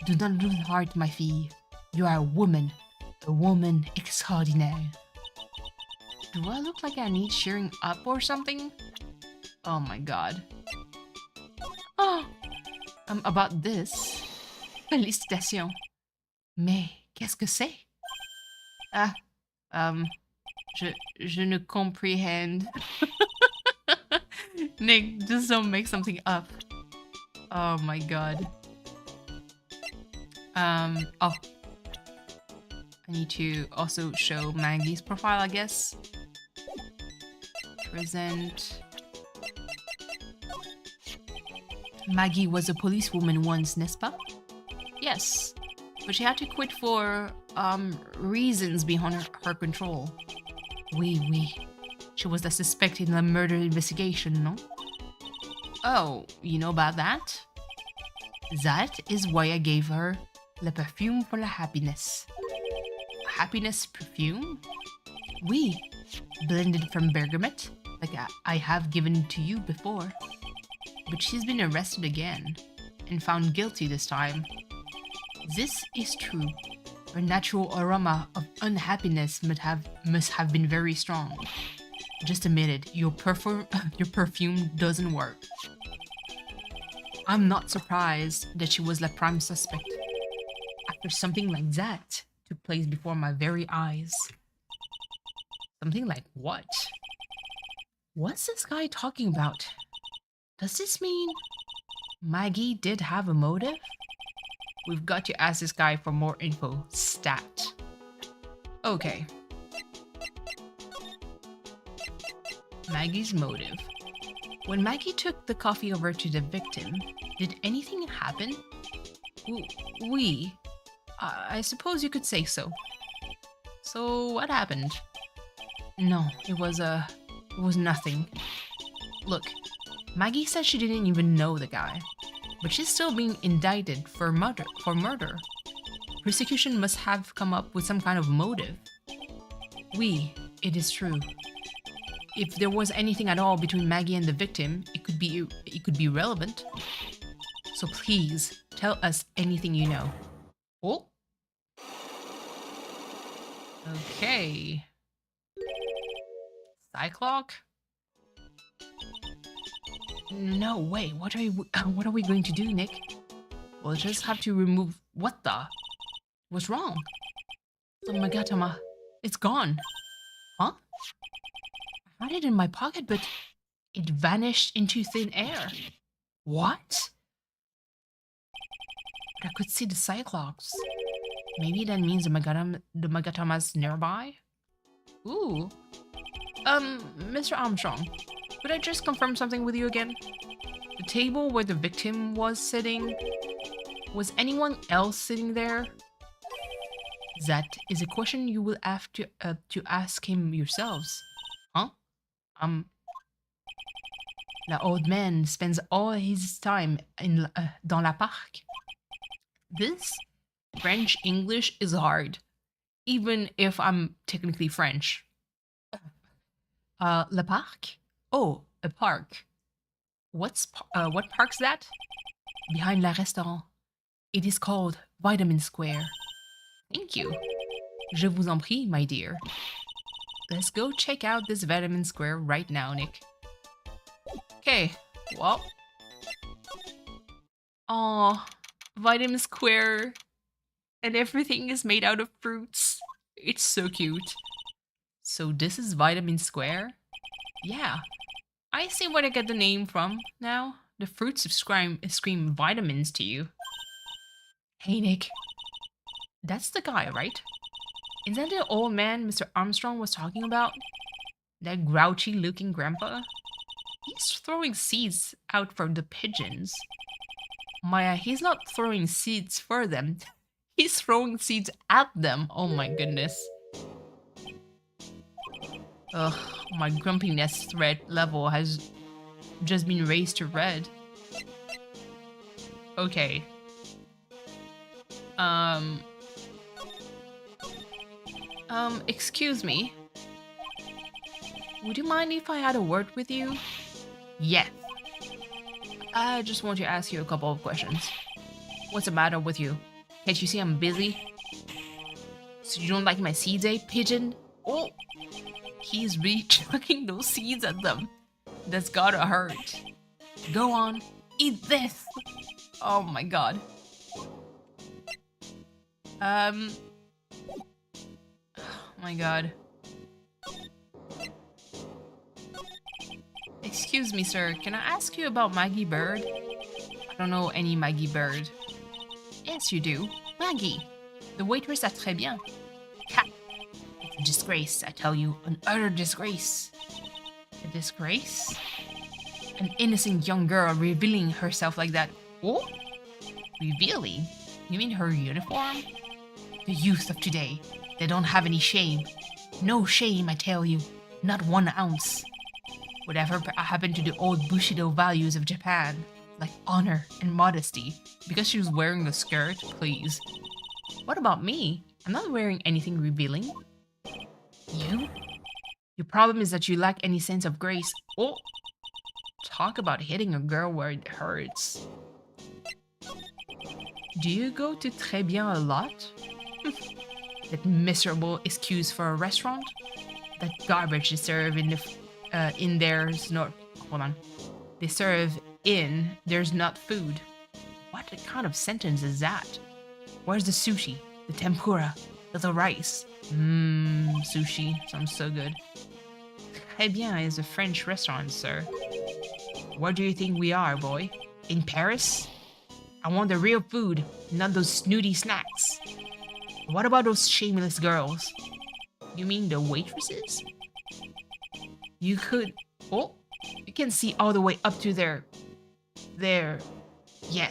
Do not lose heart, my fille. You are a woman extraordinaire. Do I look like I need cheering up or something? Oh my god. Oh, about this. Félicitations. Mais qu'est-ce que c'est? Ah, je ne comprehend. Nick, just don't make something up. Oh my god. Oh. I need to also show Maggie's profile, I guess. Present. Maggie was a policewoman once, n'est-ce pas? Yes, but she had to quit for, reasons beyond her control. Oui. She was the suspect in the murder investigation, no? Oh, you know about that? That is why I gave her le perfume pour la happiness. Happiness perfume? Oui, blended from bergamot, like I have given to you before. But she's been arrested again, and found guilty this time. This is true. Her natural aroma of unhappiness must have been very strong. Just admit it, your perfume doesn't work. I'm not surprised that she was the prime suspect. After something like that took place before my very eyes. Something like what? What's this guy talking about? Does this mean Maggie did have a motive? We've got to ask this guy for more info. Stat. Okay. Maggie's motive. When Maggie took the coffee over to the victim, did anything happen? I suppose you could say so. So what happened? No, it was nothing. Look, Maggie said she didn't even know the guy, but she's still being indicted for murder. Prosecution must have come up with some kind of motive. Oui, it is true. If there was anything at all between Maggie and the victim, it could be relevant. So please tell us anything you know. Oh. Okay. Cyclock? No way. What are we going to do, Nick? We'll just have to remove. What the? What's wrong? Oh my god, Tama. It's gone. Huh? I had it in my pocket, but it vanished into thin air. What? But I could see the Cyclops. Maybe that means the Magatama's nearby? Ooh. Mr. Armstrong, could I just confirm something with you again? The table where the victim was sitting, was anyone else sitting there? That is a question you will have to ask him yourselves. Huh? The old man spends all his time in dans la parc. This French English is hard, even if I'm technically French. Le parc? Oh, a park. What park's that? Behind la restaurant. It is called Vitamin Square. Thank you. Je vous en prie, my dear. Let's go check out this Vitamin Square right now, Nick. Okay, well. Aw, Vitamin Square. And everything is made out of fruits. It's so cute. So this is Vitamin Square? Yeah. I see where I get the name from now. The fruits scream vitamins to you. Hey, Nick. That's the guy, right? Is that the old man Mr. Armstrong was talking about? That grouchy-looking grandpa? He's throwing seeds out for the pigeons. Maya, he's not throwing seeds for them. He's throwing seeds at them. Oh my goodness. Ugh, my grumpiness threat level has just been raised to red. Okay. Excuse me. Would you mind if I had a word with you? Yes. I just want to ask you a couple of questions. What's the matter with you? Can't you see I'm busy? So you don't like my seeds, eh, pigeon? Oh, he's chucking those seeds at them. That's gotta hurt. Go on, eat this. Oh my god. Oh my god. Excuse me, sir. Can I ask you about Maggie Bird? I don't know any Maggie Bird. Yes, you do. Maggie. The waitress at Très Bien. Ha! It's a disgrace, I tell you. An utter disgrace. A disgrace? An innocent young girl revealing herself like that. Oh? Revealing? You mean her uniform? The youth of today. They don't have any shame. No shame, I tell you. Not 1 ounce. Whatever happened to the old Bushido values of Japan? Like honor and modesty. Because she was wearing a skirt, please. What about me? I'm not wearing anything revealing. You? Your problem is that you lack any sense of grace. Oh! Talk about hitting a girl where it hurts. Do you go to Très Bien a lot? That miserable excuse for a restaurant? That garbage they serve in there's not... Hold on. They serve in there's not food. What kind of sentence is that? Where's the sushi? The tempura? The rice? Sushi. Sounds so good. Très Bien is a French restaurant, sir. Where do you think we are, boy? In Paris? I want the real food, not those snooty snacks. What about those shameless girls? You mean the waitresses? You could... Oh, you can see all the way up to their... Yeah,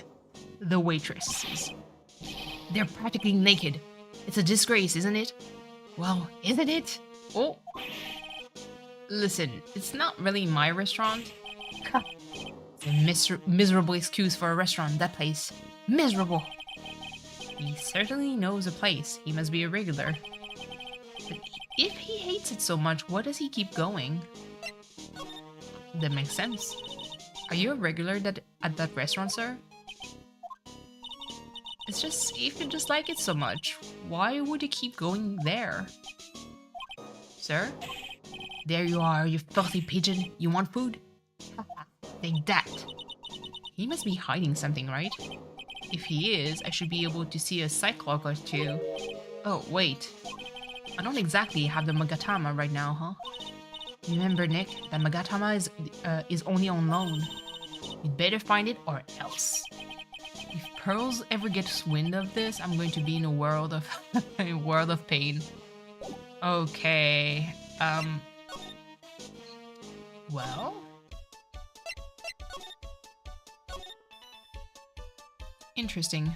the waitresses. They're practically naked. It's a disgrace, isn't it? Well, isn't it? Oh. Listen, it's not really my restaurant. It's a miserable excuse for a restaurant, that place. Miserable. He certainly knows a place. He must be a regular. But if he hates it so much, why does he keep going? That makes sense. Are you a regular at that restaurant, sir? It's just, if you just like it so much, why would you keep going there? Sir? There you are, you filthy pigeon. You want food? Take that. He must be hiding something, right? If he is, I should be able to see a cyclope or two. Oh, wait. I don't exactly have the Magatama right now, huh? Remember, Nick, that Magatama is only on loan. You'd better find it or else. If Pearls ever gets wind of this, I'm going to be in a world of a world of pain. Okay. Well. Interesting.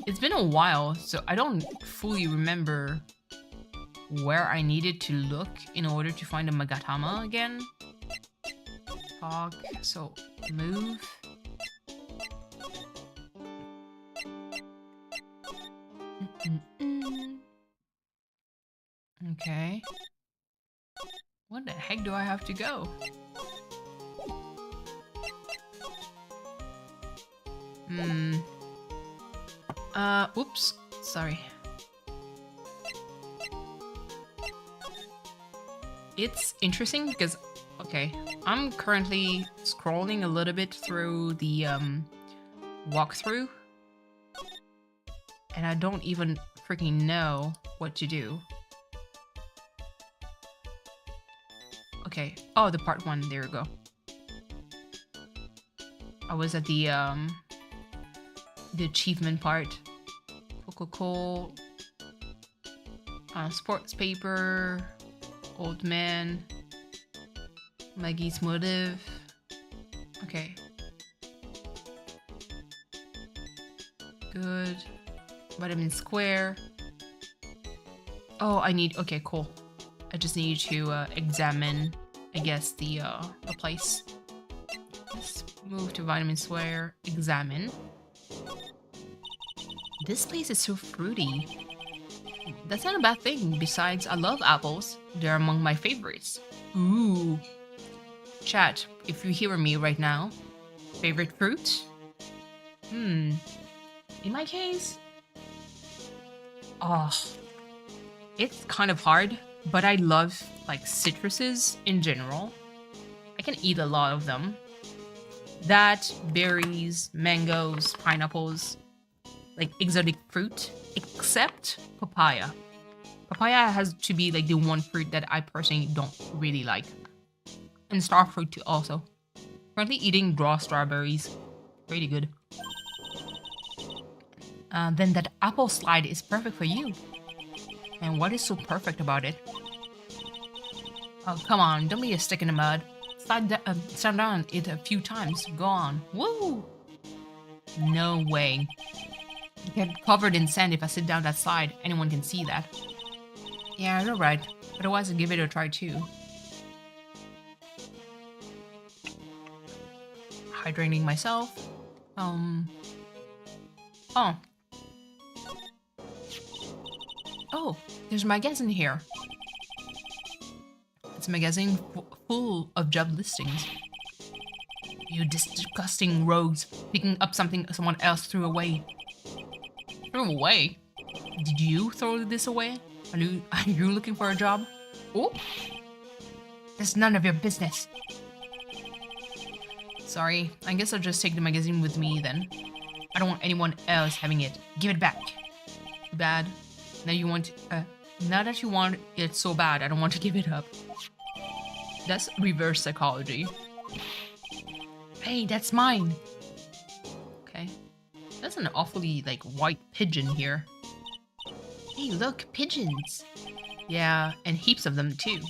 It's been a while, so I don't fully remember where I needed to look in order to find a Magatama again. Talk, so move. Okay. What the heck do I have to go? Oops. Sorry. It's interesting because, okay, I'm currently scrolling a little bit through the walkthrough, and I don't even freaking know what to do. Okay. Oh, the part 1. There we go. I was at the achievement part. Coca-Cola. Sports paper. Old man. Maggie's motive. Okay. Good. Vitamin square. Oh, I need... Okay, cool. I just need to examine, I guess, the place. Let's move to vitamin square. Examine. This place is so fruity. That's not a bad thing. Besides, I love apples. They're among my favorites. Ooh. Chat, if you hear me right now, favorite fruit? In my case, oh, it's kind of hard, but I love like citruses in general. I can eat a lot of them. That, berries, mangoes, pineapples, like exotic fruit, except papaya. Papaya has to be like the one fruit that I personally don't really like. And star fruit too also. Currently eating raw strawberries. Pretty good. Then that apple slide is perfect for you. And what is so perfect about it? Oh, come on, don't be a stick in the mud. Stand down it a few times. Go on. Woo! No way. I get covered in sand if I sit down that slide. Anyone can see that. Yeah, you're right. Otherwise, I'll give it a try too. Hydrating myself. Oh. Oh, there's a magazine here. It's a magazine full of job listings. You disgusting rogues, picking up something someone else threw away. Threw away? Did you throw this away? Are you looking for a job? Oh, that's none of your business. Sorry, I guess I'll just take the magazine with me then. I don't want anyone else having it. Give it back. Too bad. Now that you want it so bad, I don't want to give it up. That's reverse psychology. Hey, that's mine. Okay. That's an awfully, like, white pigeon here. Hey, look, pigeons. Yeah, and heaps of them, too.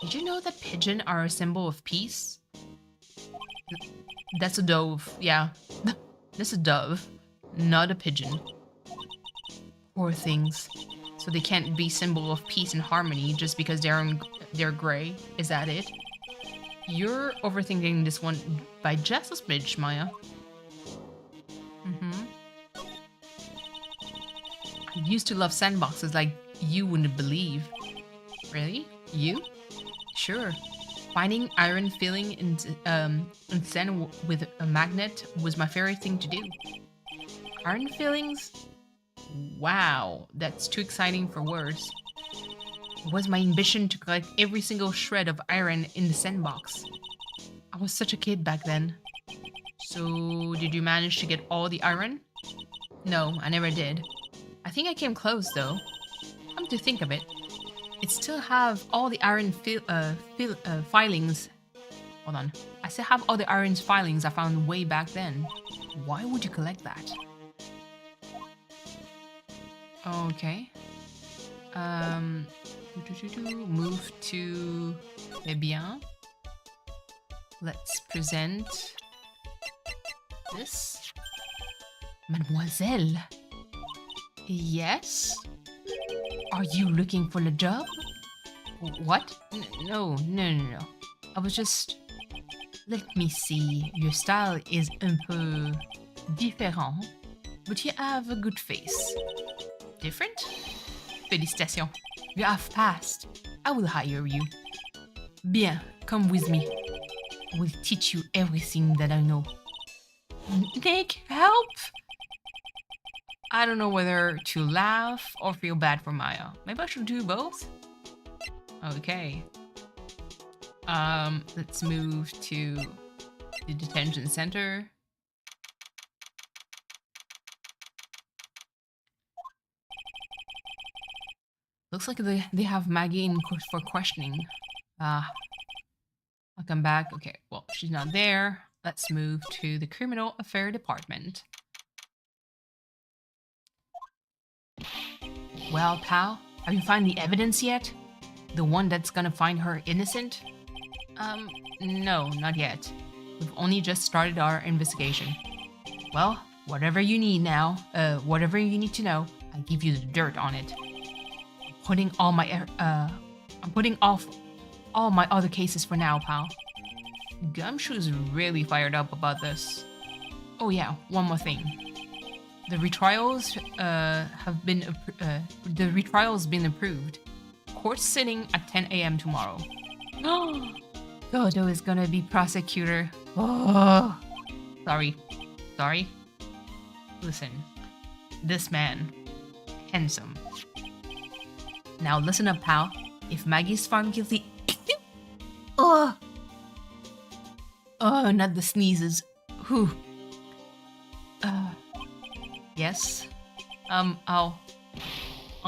Did you know that pigeons are a symbol of peace? That's a dove. Yeah. That's a dove, not a pigeon. Poor things. So they can't be symbol of peace and harmony just because they're gray. Is that it? You're overthinking this one by just a smidge, Maya. I used to love sandboxes like you wouldn't believe. Really? You? Sure. Finding iron filling in sand with a magnet was my favorite thing to do. Iron fillings? Wow, that's too exciting for words. It was my ambition to collect every single shred of iron in the sandbox. I was such a kid back then. So, did you manage to get all the iron? No, I never did. I think I came close though. Come to think of it, it still have all the iron filings. Hold on. I still have all the iron filings I found way back then. Why would you collect that? Okay. Move to Eh bien. Let's present this. Mademoiselle. Yes? Are you looking for a job? What? No. I was just... Let me see. Your style is un peu différent, but you have a good face. Different? Félicitations. You have passed. I will hire you. Bien, come with me. I will teach you everything that I know. Nick, help! I don't know whether to laugh or feel bad for Maya. Maybe I should do both? Okay. Let's move to the detention center. Looks like they have Maggie in for questioning. I'll come back. Okay, well, she's not there. Let's move to the criminal affair department. Well, pal, have you found the evidence yet? The one that's gonna find her innocent? No, not yet. We've only just started our investigation. Well, whatever you need now, whatever you need to know, I'll give you the dirt on it. I'm putting off all my other cases for now, pal. Gumshoe's really fired up about this. Oh yeah, one more thing. The retrials have been approved. Court sitting at 10 a.m. tomorrow. Dodo is gonna be prosecutor. Oh, sorry. Listen, this man, handsome. Now listen up, pal. If Maggie's found guilty, oh, not the sneezes. Whew. Yes. I'll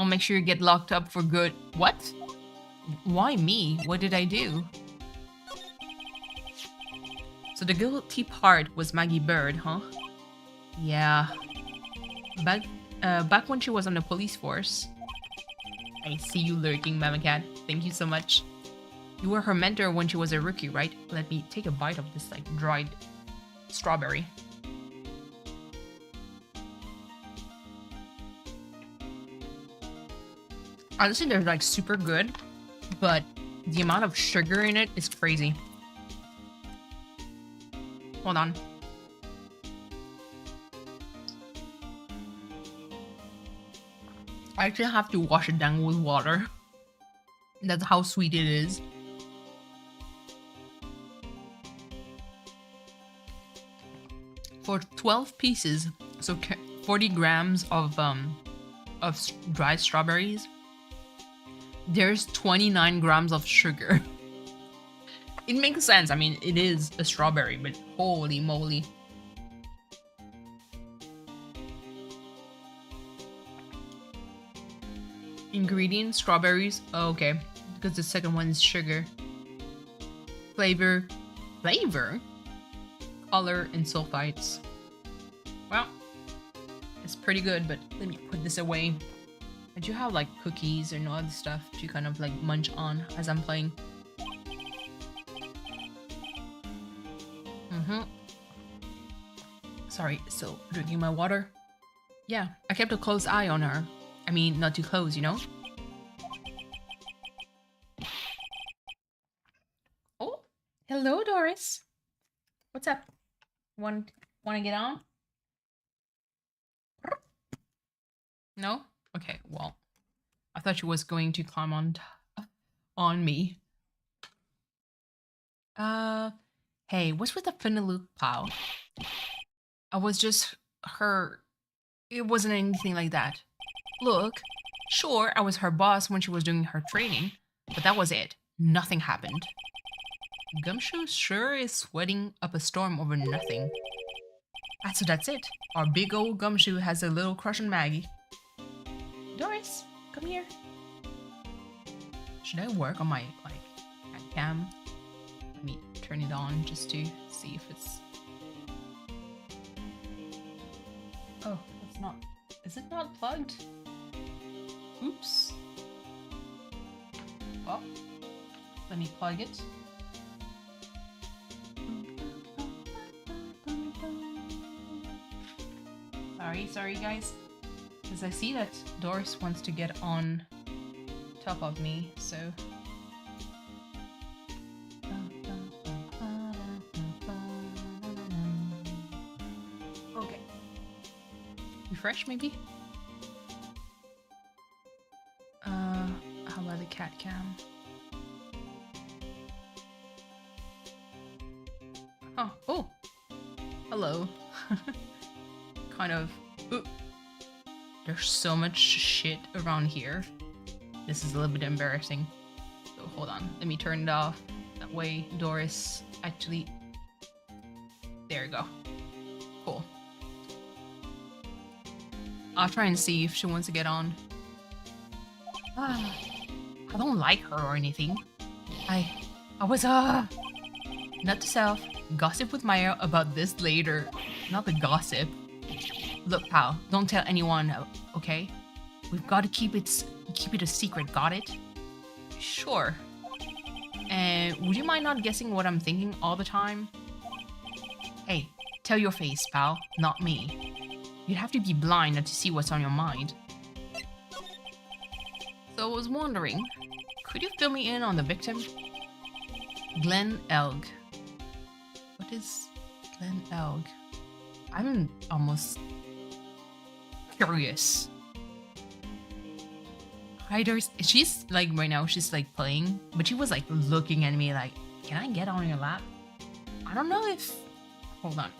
make sure you get locked up for good. What? Why me? What did I do? So the guilty part was Maggie Bird, huh? Yeah. Back when she was on the police force. I see you lurking, Mama Cat. Thank you so much. You were her mentor when she was a rookie, right? Let me take a bite of this, like, dried strawberry. Honestly, they're like super good, but the amount of sugar in it is crazy. Hold on. I actually have to wash it down with water. That's how sweet it is. For 12 pieces, so 40 grams of dried strawberries, there's 29 grams of sugar. It makes sense. I mean, it is a strawberry, but holy moly. Ingredients, strawberries. Oh, okay, because the second one is sugar. Flavor, color, and sulfites. Well, it's pretty good, but let me put this away. I do have like cookies and other stuff to kind of like munch on as I'm playing. Sorry, still drinking my water. Yeah, I kept a close eye on her. I mean, not too close, you know? Oh, hello, Doris. What's up? Want to get on? No? Okay, well, I thought she was going to climb on me. Hey, what's with the Finalook pal? I was just her. It wasn't anything like that. Look, sure, I was her boss when she was doing her training, but that was it. Nothing happened. Gumshoe sure is sweating up a storm over nothing. So that's it. Our big old Gumshoe has a little crush on Maggie. Doris, come here. Should I work on my, like, cam? Let me turn it on just to see if it's... Oh, it's not... Is it not plugged? Oops. Well, let me plug it. Sorry guys. Because I see that Doris wants to get on top of me, so... Okay. Refresh, maybe? How about the cat cam? Oh, oh! Hello. Kind of... Ooh. There's so much shit around here. This is a little bit embarrassing. So hold on, let me turn it off. That way Doris actually... There we go. Cool. I'll try and see if she wants to get on. I don't like her or anything. I was, not to self. Gossip with Maya about this later. Not the gossip. Look, pal, don't tell anyone, okay? We've got to keep it a secret, got it? Sure. And would you mind not guessing what I'm thinking all the time? Hey, tell your face, pal, not me. You'd have to be blind not to see what's on your mind. So I was wondering, could you fill me in on the victim? Glenn Elg. What is Glenn Elg? I'm almost... curious. Hiders, she's like right now, she's like playing, but she was like looking at me like, can I get on your lap? I don't know if, hold on.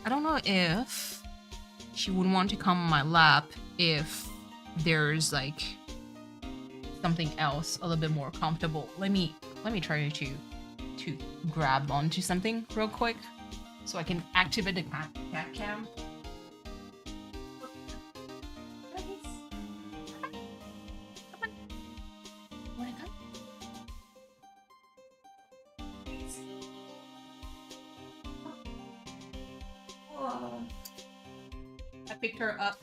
I don't know if she would want to come on my lap if there's like something else a little bit more comfortable. Let me try to grab onto something real quick so I can activate the cat cam. I picked her up.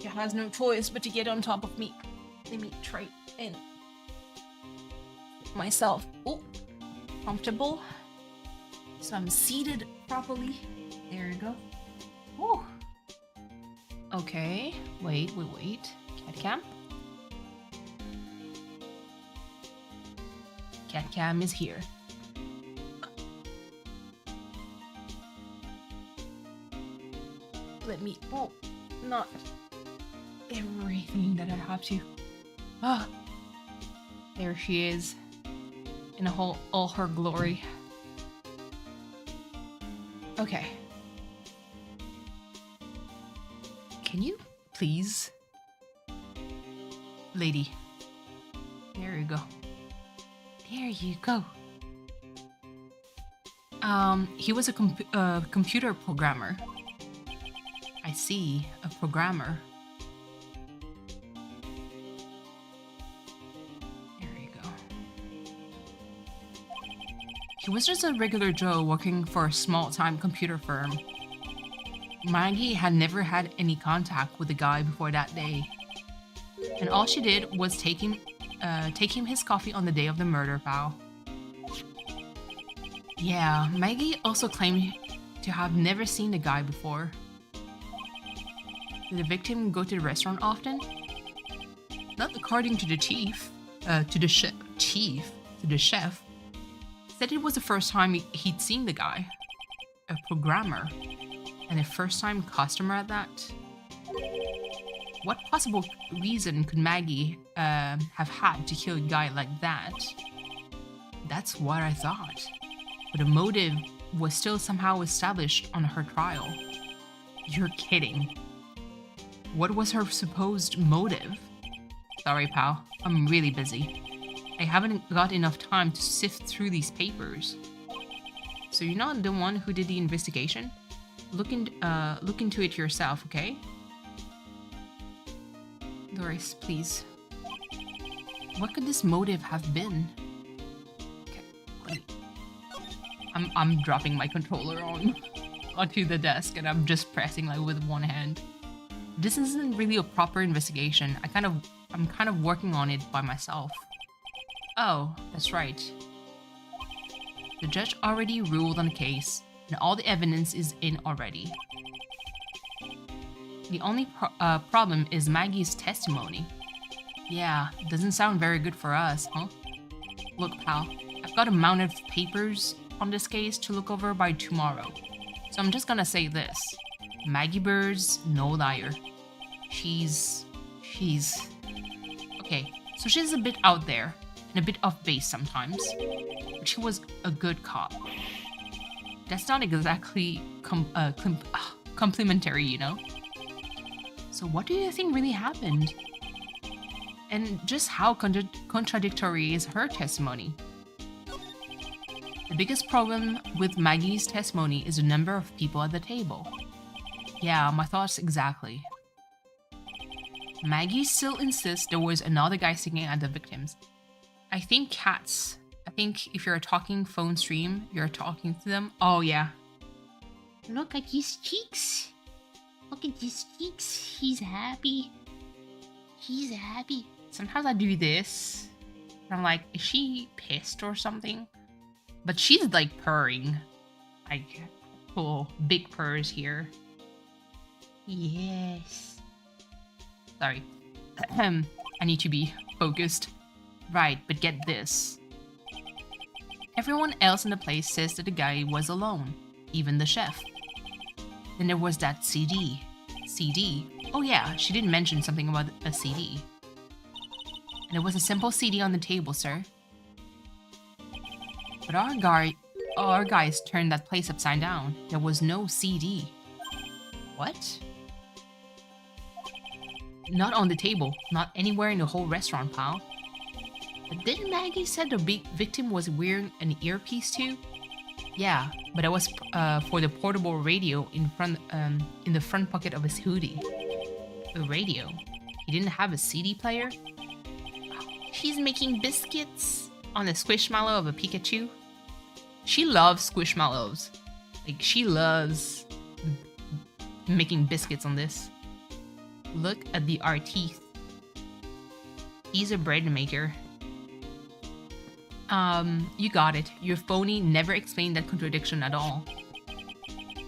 She has no choice but to get on top of me. Let me try and myself. Oh, comfortable. So I'm seated properly. There you go. Oh. Okay. Wait. Cat cam. Cat cam is here. Let me. Oh, not everything that I have to. Ah. There she is. In all her glory. Okay. Can you please? Lady. There you go. There you go. He was a computer programmer. I see, a programmer. There you go. He was just a regular Joe working for a small-time computer firm. Maggie had never had any contact with the guy before that day. And all she did was take him his coffee on the day of the murder, pal. Yeah, Maggie also claimed to have never seen the guy before. Did the victim go to the restaurant often? Not according to the chef. Said it was the first time he'd seen the guy. A programmer. And a first-time customer at that. What possible reason could Maggie have had to kill a guy like that? That's what I thought. But a motive was still somehow established on her trial. You're kidding. What was her supposed motive? Sorry, pal. I'm really busy. I haven't got enough time to sift through these papers. So you're not the one who did the investigation? Look into it yourself, okay? Doris, please. What could this motive have been? Okay, I'm dropping my controller onto the desk and I'm just pressing like with one hand. This isn't really a proper investigation. I'm kind of working on it by myself. Oh, that's right. The judge already ruled on the case, and all the evidence is in already. The only problem is Maggie's testimony. Yeah, doesn't sound very good for us, huh? Look, pal, I've got a amount of papers on this case to look over by tomorrow. So I'm just gonna say this. Maggie Bird's no liar. She's... Okay, so she's a bit out there, and a bit off base sometimes. But she was a good cop. That's not exactly complimentary, you know? So what do you think really happened? And just how contradictory is her testimony? The biggest problem with Maggie's testimony is the number of people at the table. Yeah, my thoughts exactly. Maggie still insists there was another guy singing at the victims. I think cats. I think if you're a talking phone stream, you're talking to them. Oh yeah. Look at his cheeks. Look at his cheeks. He's happy. He's happy. Sometimes I do this. And I'm like, is she pissed or something? But she's like purring. Like, cool, big purrs here. Yes. Sorry. I need to be focused. Right, but get this. Everyone else in the place says that the guy was alone. Even the chef. Then there was that CD. CD. Oh yeah, she did mention something about a CD. And it was a simple CD on the table, sir. But our guys turned that place upside down. There was no CD. What? Not on the table. Not anywhere in the whole restaurant, pal. But didn't Maggie said the victim was wearing an earpiece too? Yeah, but it was for the portable radio in the front pocket of his hoodie. A radio? He didn't have a CD player? She's making biscuits on the squishmallow of a Pikachu. She loves squishmallows. Like, she loves making biscuits on this. Look at the artiste. He's a bread maker. You got it. Your phony never explained that contradiction at all.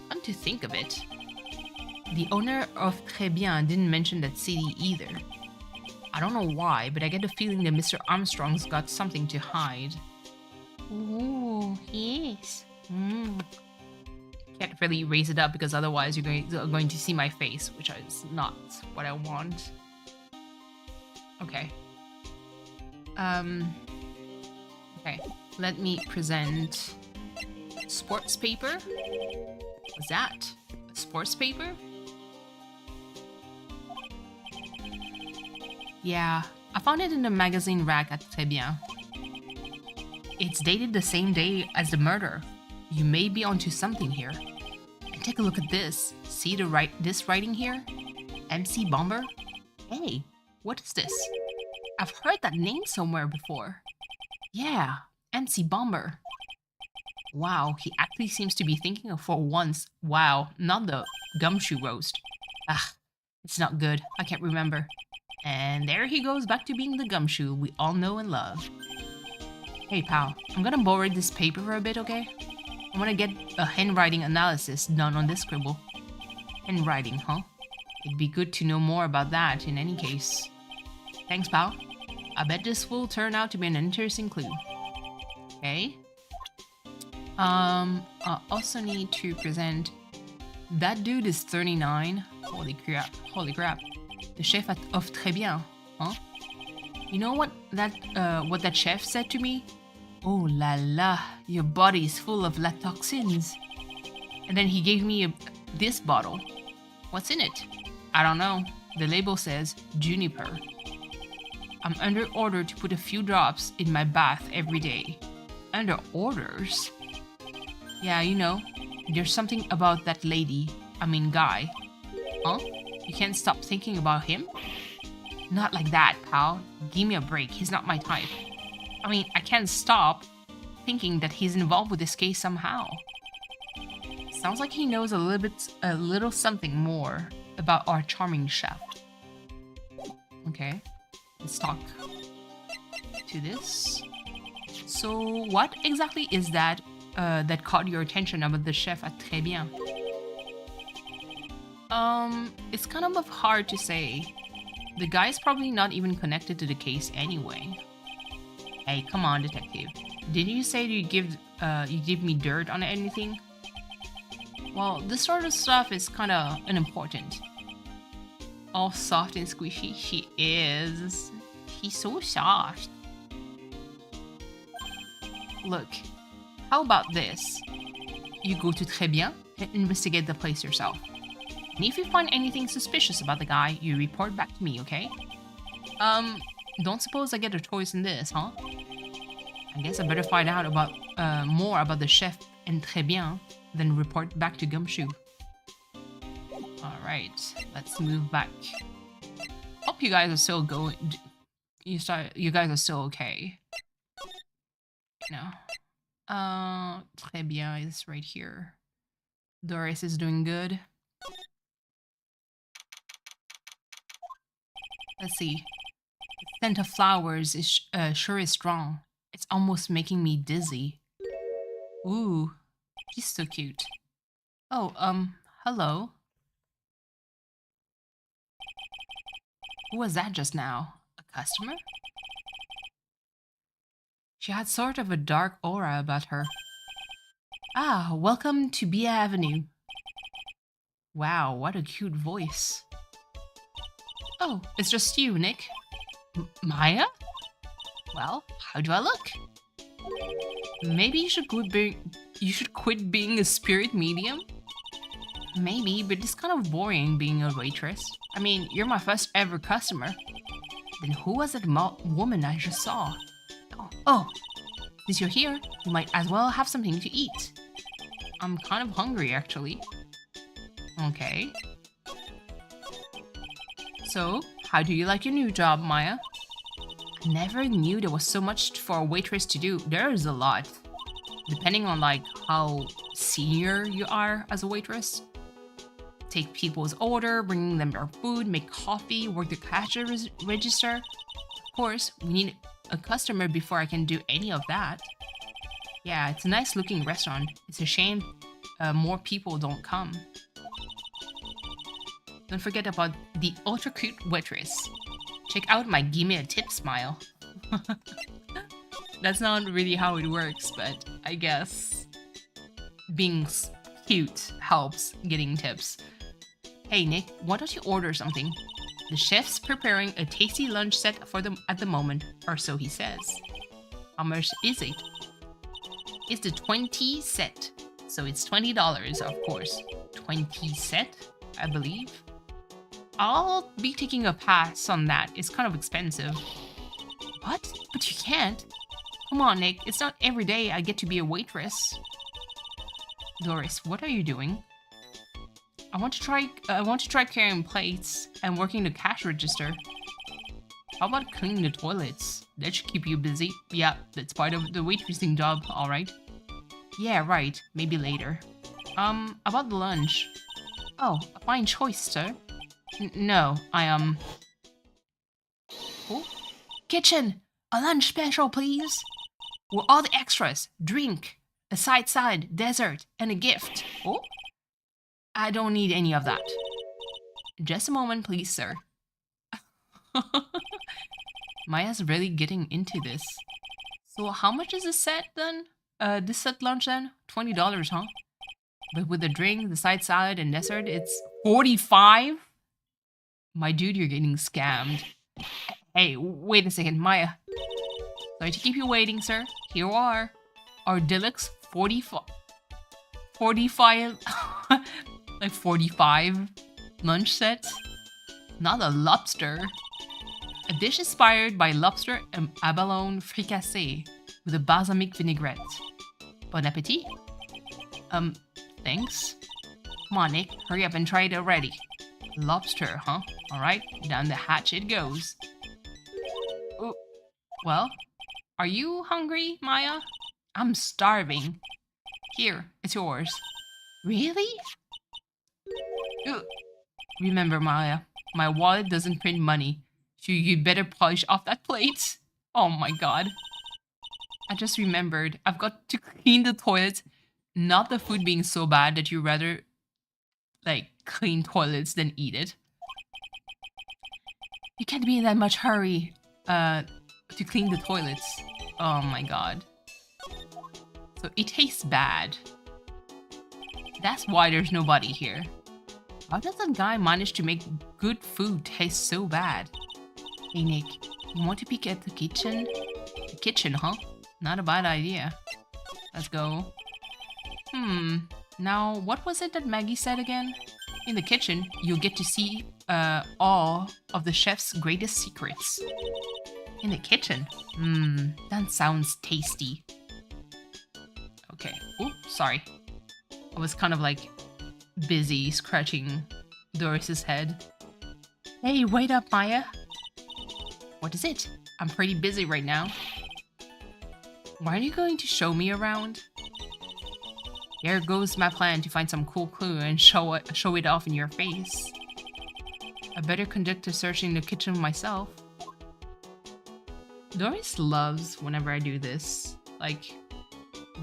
Come to think of it, the owner of Très Bien didn't mention that CD either. I don't know why, but I get the feeling that Mr. Armstrong's got something to hide. Ooh, yes. Can't really raise it up because otherwise you're going to see my face, which is not what I want. Okay. Okay, let me present sports paper. What's that? A sports paper? Yeah, I found it in the magazine rack at Très Bien. It's dated the same day as the murder. You may be onto something here. And take a look at this. See this writing here? MC Bomber? Hey, what is this? I've heard that name somewhere before. Yeah, MC Bomber. Wow, he actually seems to be thinking of for once. Wow, not the gumshoe roast. Ah, it's not good. I can't remember. And there he goes back to being the gumshoe we all know and love. Hey pal, I'm gonna borrow this paper for a bit, okay? I wanna get a handwriting analysis done on this scribble. Handwriting, huh? It'd be good to know more about that in any case. Thanks, pal. I bet this will turn out to be an interesting clue. Okay. I also need to present... That dude is 39. Holy crap. Holy crap. The chef of Très Bien, huh? You know what that chef said to me? Oh la la, your body is full of la toxins. And then he gave me this bottle. What's in it? I don't know. The label says juniper. I'm under order to put a few drops in my bath every day. Under orders? Yeah, you know, there's something about that guy. Huh? You can't stop thinking about him? Not like that, pal. Give me a break. He's not my type. I mean, I can't stop thinking that he's involved with this case somehow. Sounds like he knows a little something more about our charming chef. Okay, let's talk to this. So, what exactly is that that caught your attention about the chef at Très Bien? It's kind of hard to say. The guy's probably not even connected to the case anyway. Hey, come on, detective. Didn't you say you give me dirt on anything? Well, this sort of stuff is kind of unimportant. All soft and squishy, she is. She's so soft. Look, how about this? You go to Très Bien and investigate the place yourself. And if you find anything suspicious about the guy, you report back to me, okay? Don't suppose I get a choice in this, huh? I guess I better find out about more about the chef and Très Bien, then report back to Gumshoe. Alright, let's move back. Hope you guys are still going... You guys are still okay. No. Très Bien is right here. Doris is doing good. Let's see. The scent of flowers is sure is strong. It's almost making me dizzy. Ooh, she's so cute. Oh, hello. Who was that just now? A customer? She had sort of a dark aura about her. Ah, welcome to Bia Avenue. Wow, what a cute voice. Oh, it's just you, Nick. Maya? Well, how do I look? Maybe you should quit being a spirit medium? Maybe, but it's kind of boring being a waitress. I mean, you're my first ever customer. Then who was that woman I just saw? Oh, since you're here, you might as well have something to eat. I'm kind of hungry, actually. Okay. So, how do you like your new job, Maya? I never knew there was so much for a waitress to do. There is a lot. Depending on like how senior you are as a waitress. Take people's order, bringing them their food, make coffee, work the cash register. Of course, we need a customer before I can do any of that. Yeah, it's a nice looking restaurant. It's a shame more people don't come. Don't forget about the ultra cute waitress. Check out my gimme a tip smile. That's not really how it works, but I guess being cute helps getting tips. Hey Nick, why don't you order something? The chef's preparing a tasty lunch set for them at the moment, or so he says. How much is it? It's the 20 set, so it's $20, of course. 20 set, I believe. I'll be taking a pass on that. It's kind of expensive. What? But you can't. Come on, Nick. It's not every day I get to be a waitress. Doris, what are you doing? I want to try carrying plates and working the cash register. How about cleaning the toilets? That should keep you busy. Yeah, that's part of the waitressing job, alright. Yeah, right. Maybe later. About the lunch. Oh, a fine choice, sir. No, Oh? Kitchen! A lunch special, please! With all the extras. Drink, a side salad, dessert, and a gift. Oh? I don't need any of that. Just a moment, please, sir. Maya's really getting into this. So how much is this set then? This set lunch then? $20, huh? But with the drink, the side salad, and dessert, it's $45? My dude, you're getting scammed. Hey, wait a second, Maya. Sorry to keep you waiting, sir. Here you are. Our deluxe 45 like 45 lunch set. Not a lobster. A dish inspired by lobster and abalone fricassee with a balsamic vinaigrette. Bon appetit. Thanks. Come on, Nick. Hurry up and try it already. Lobster, huh? Alright, down the hatch it goes. Ooh. Well, are you hungry, Maya? I'm starving. Here, it's yours. Really? Ugh. Remember, Maya, my wallet doesn't print money, so you'd better polish off that plate. Oh my god. I just remembered, I've got to clean the toilets. Not the food being so bad that you rather, like, clean toilets than eat it. You can't be in that much hurry, to clean the toilets. Oh my god. So it tastes bad. That's why there's nobody here. How does that guy manage to make good food taste so bad? Hey Nick, you want to peek at the kitchen? The kitchen, huh? Not a bad idea. Let's go. Now what was it that Maggie said again? In the kitchen, you'll get to see all of the chef's greatest secrets. In the kitchen? That sounds tasty. Okay. Oh, sorry. I was kind of like busy scratching Doris's head. Hey, wait up, Maya. What is it? I'm pretty busy right now. Why are you going to show me around? Here goes my plan to find some cool clue and show it off in your face. I better conduct a search in the kitchen myself. Doris loves whenever I do this. Like,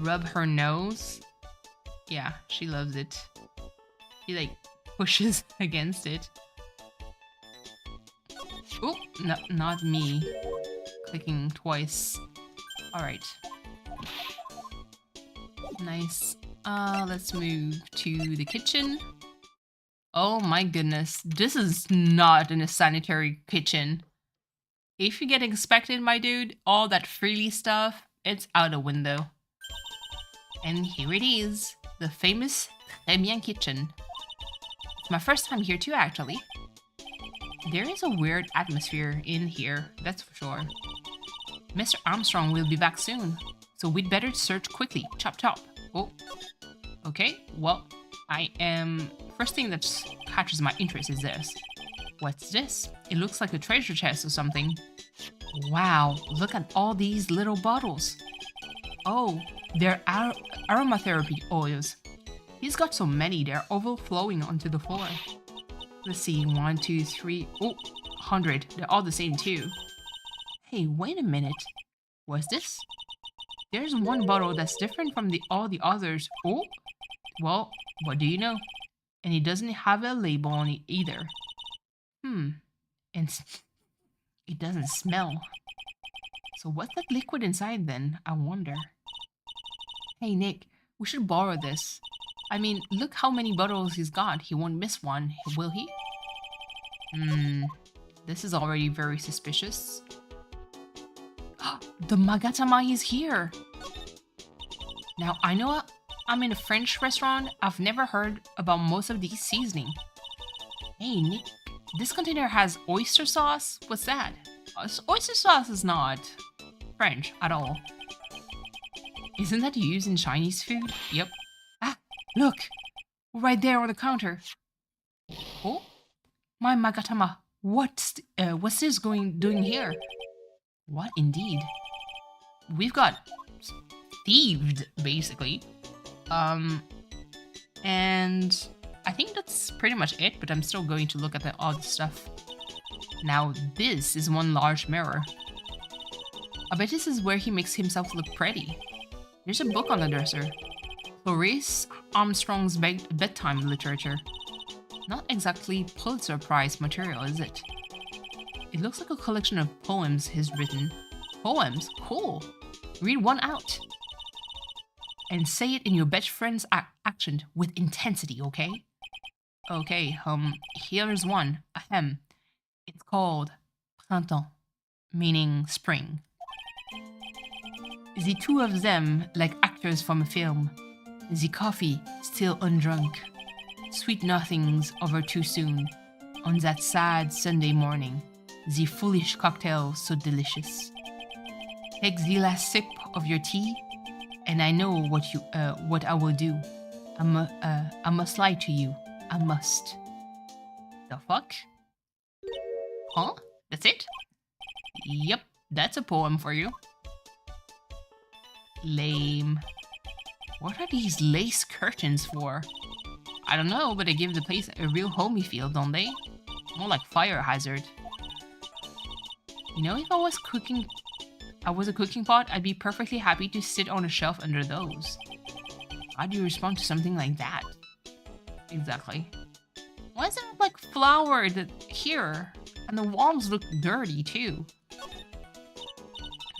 rub her nose. Yeah, she loves it. She like pushes against it. Oh, no, not me. Clicking twice. Alright. Nice. Let's move to the kitchen. Oh my goodness. This is not in a sanitary kitchen. If you get inspected, my dude, all that freely stuff, it's out the window. And here it is, the famous Très Bien kitchen. It's my first time here too, actually. There is a weird atmosphere in here, that's for sure. Mr. Armstrong will be back soon, so we'd better search quickly. Chop chop. Oh, okay, well, first thing that catches my interest is this. What's this? It looks like a treasure chest or something. Wow, look at all these little bottles. Oh, they're aromatherapy oils. He's got so many, they're overflowing onto the floor. Let's see, 1, 2, 3, oh, 100. They're all the same too. Hey, wait a minute. What's this? There's one bottle that's different from all the others. Oh, well, what do you know? And it doesn't have a label on it either. And it doesn't smell. So what's that liquid inside then? I wonder. Hey Nick, we should borrow this. I mean, look how many bottles he's got. He won't miss one, will he? This is already very suspicious. The Magatama is here! Now, I know I'm in a French restaurant. I've never heard about most of these seasoning. Hey Nick, this container has oyster sauce? What's that? Oyster sauce is not French at all. Isn't that used in Chinese food? Yep. Ah, look! Right there on the counter. Oh, my Magatama. What's this doing here? What indeed? We've got thieved, basically. And I think that's pretty much it, but I'm still going to look at the odd stuff. Now, this is one large mirror. I bet this is where he makes himself look pretty. There's a book on the dresser. Clarice Armstrong's bedtime literature. Not exactly Pulitzer Prize material, is it? It looks like a collection of poems he's written. Poems? Cool. Read one out. And say it in your best friend's accent with intensity, okay? Okay, here's one. Ahem. It's called Printemps, meaning spring. The two of them like actors from a film. The coffee still undrunk. Sweet nothings over too soon. On that sad Sunday morning. The foolish cocktail so delicious. Take the last sip of your tea, and I know what I will do. I must lie to you. I must. The fuck? Huh? That's it? Yep, that's a poem for you. Lame. What are these lace curtains for? I don't know, but they give the place a real homey feel, don't they? More like fire hazard. You know, if I was a cooking pot, I'd be perfectly happy to sit on a shelf under those. How do you respond to something like that? Exactly. Why is it like flour here? And the walls look dirty too.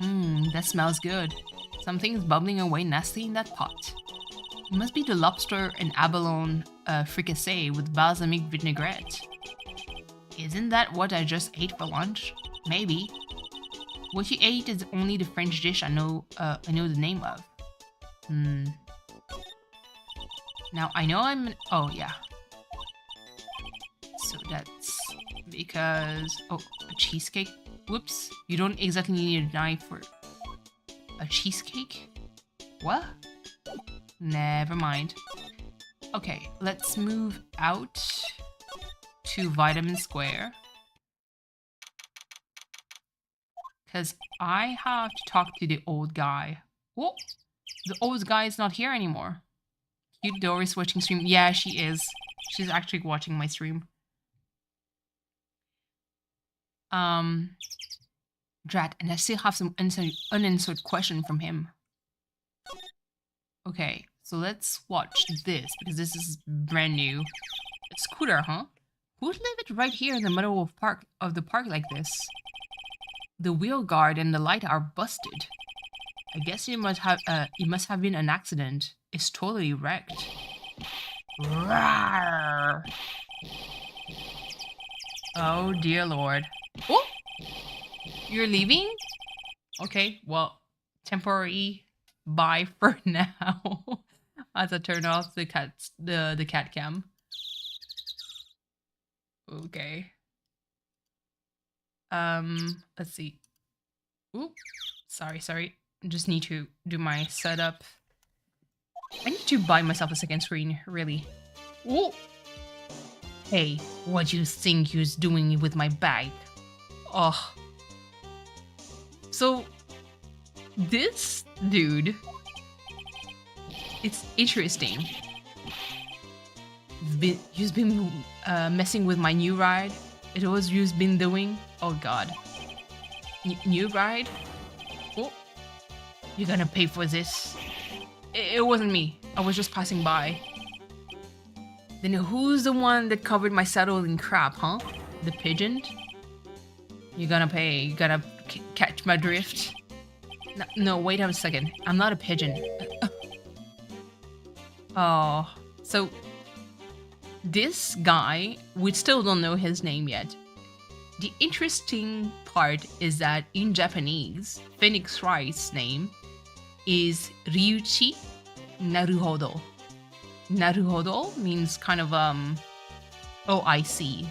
That smells good. Something's bubbling away nasty in that pot. It must be the lobster and abalone fricassee with balsamic vinaigrette. Isn't that what I just ate for lunch? Maybe. What you ate is only the French dish I know the name of. Now I know oh yeah. So that's because a cheesecake. Whoops, you don't exactly need a knife for a cheesecake? What? Never mind. Okay, let's move out to Vitamin Square. Because I have to talk to the old guy. Oh, the old guy is not here anymore. Cute Doris watching stream. Yeah, she is. She's actually watching my stream. Drat, and I still have some unanswered question from him. Okay, so let's watch this, because this is brand new. A scooter, huh? Who'd leave it right here in the middle of the park like this? The wheel guard and the light are busted. I guess it must have been an accident. It's totally wrecked. Rawr. Oh dear lord. Oh! You're leaving? Okay, well, temporary bye for now. As I turn off the cat cam. Okay. Let's see. Ooh, sorry. Just need to do my setup. I need to buy myself a second screen, really. Ooh. Hey, what you think you're doing with my bag? Oh. So, this dude, it's interesting. You've been messing with my new ride. It was you've been doing. Oh god. New ride? Oh, you're gonna pay for this. It wasn't me. I was just passing by. Then who's the one that covered my saddle in crap, huh? The pigeon? You're gonna pay. You gotta catch my drift. No, wait a second. I'm not a pigeon. Oh, so this guy, we still don't know his name yet. The interesting part is that in Japanese, Phoenix Wright's name is Ryuichi Naruhodo. Naruhodo means kind of oh, I see.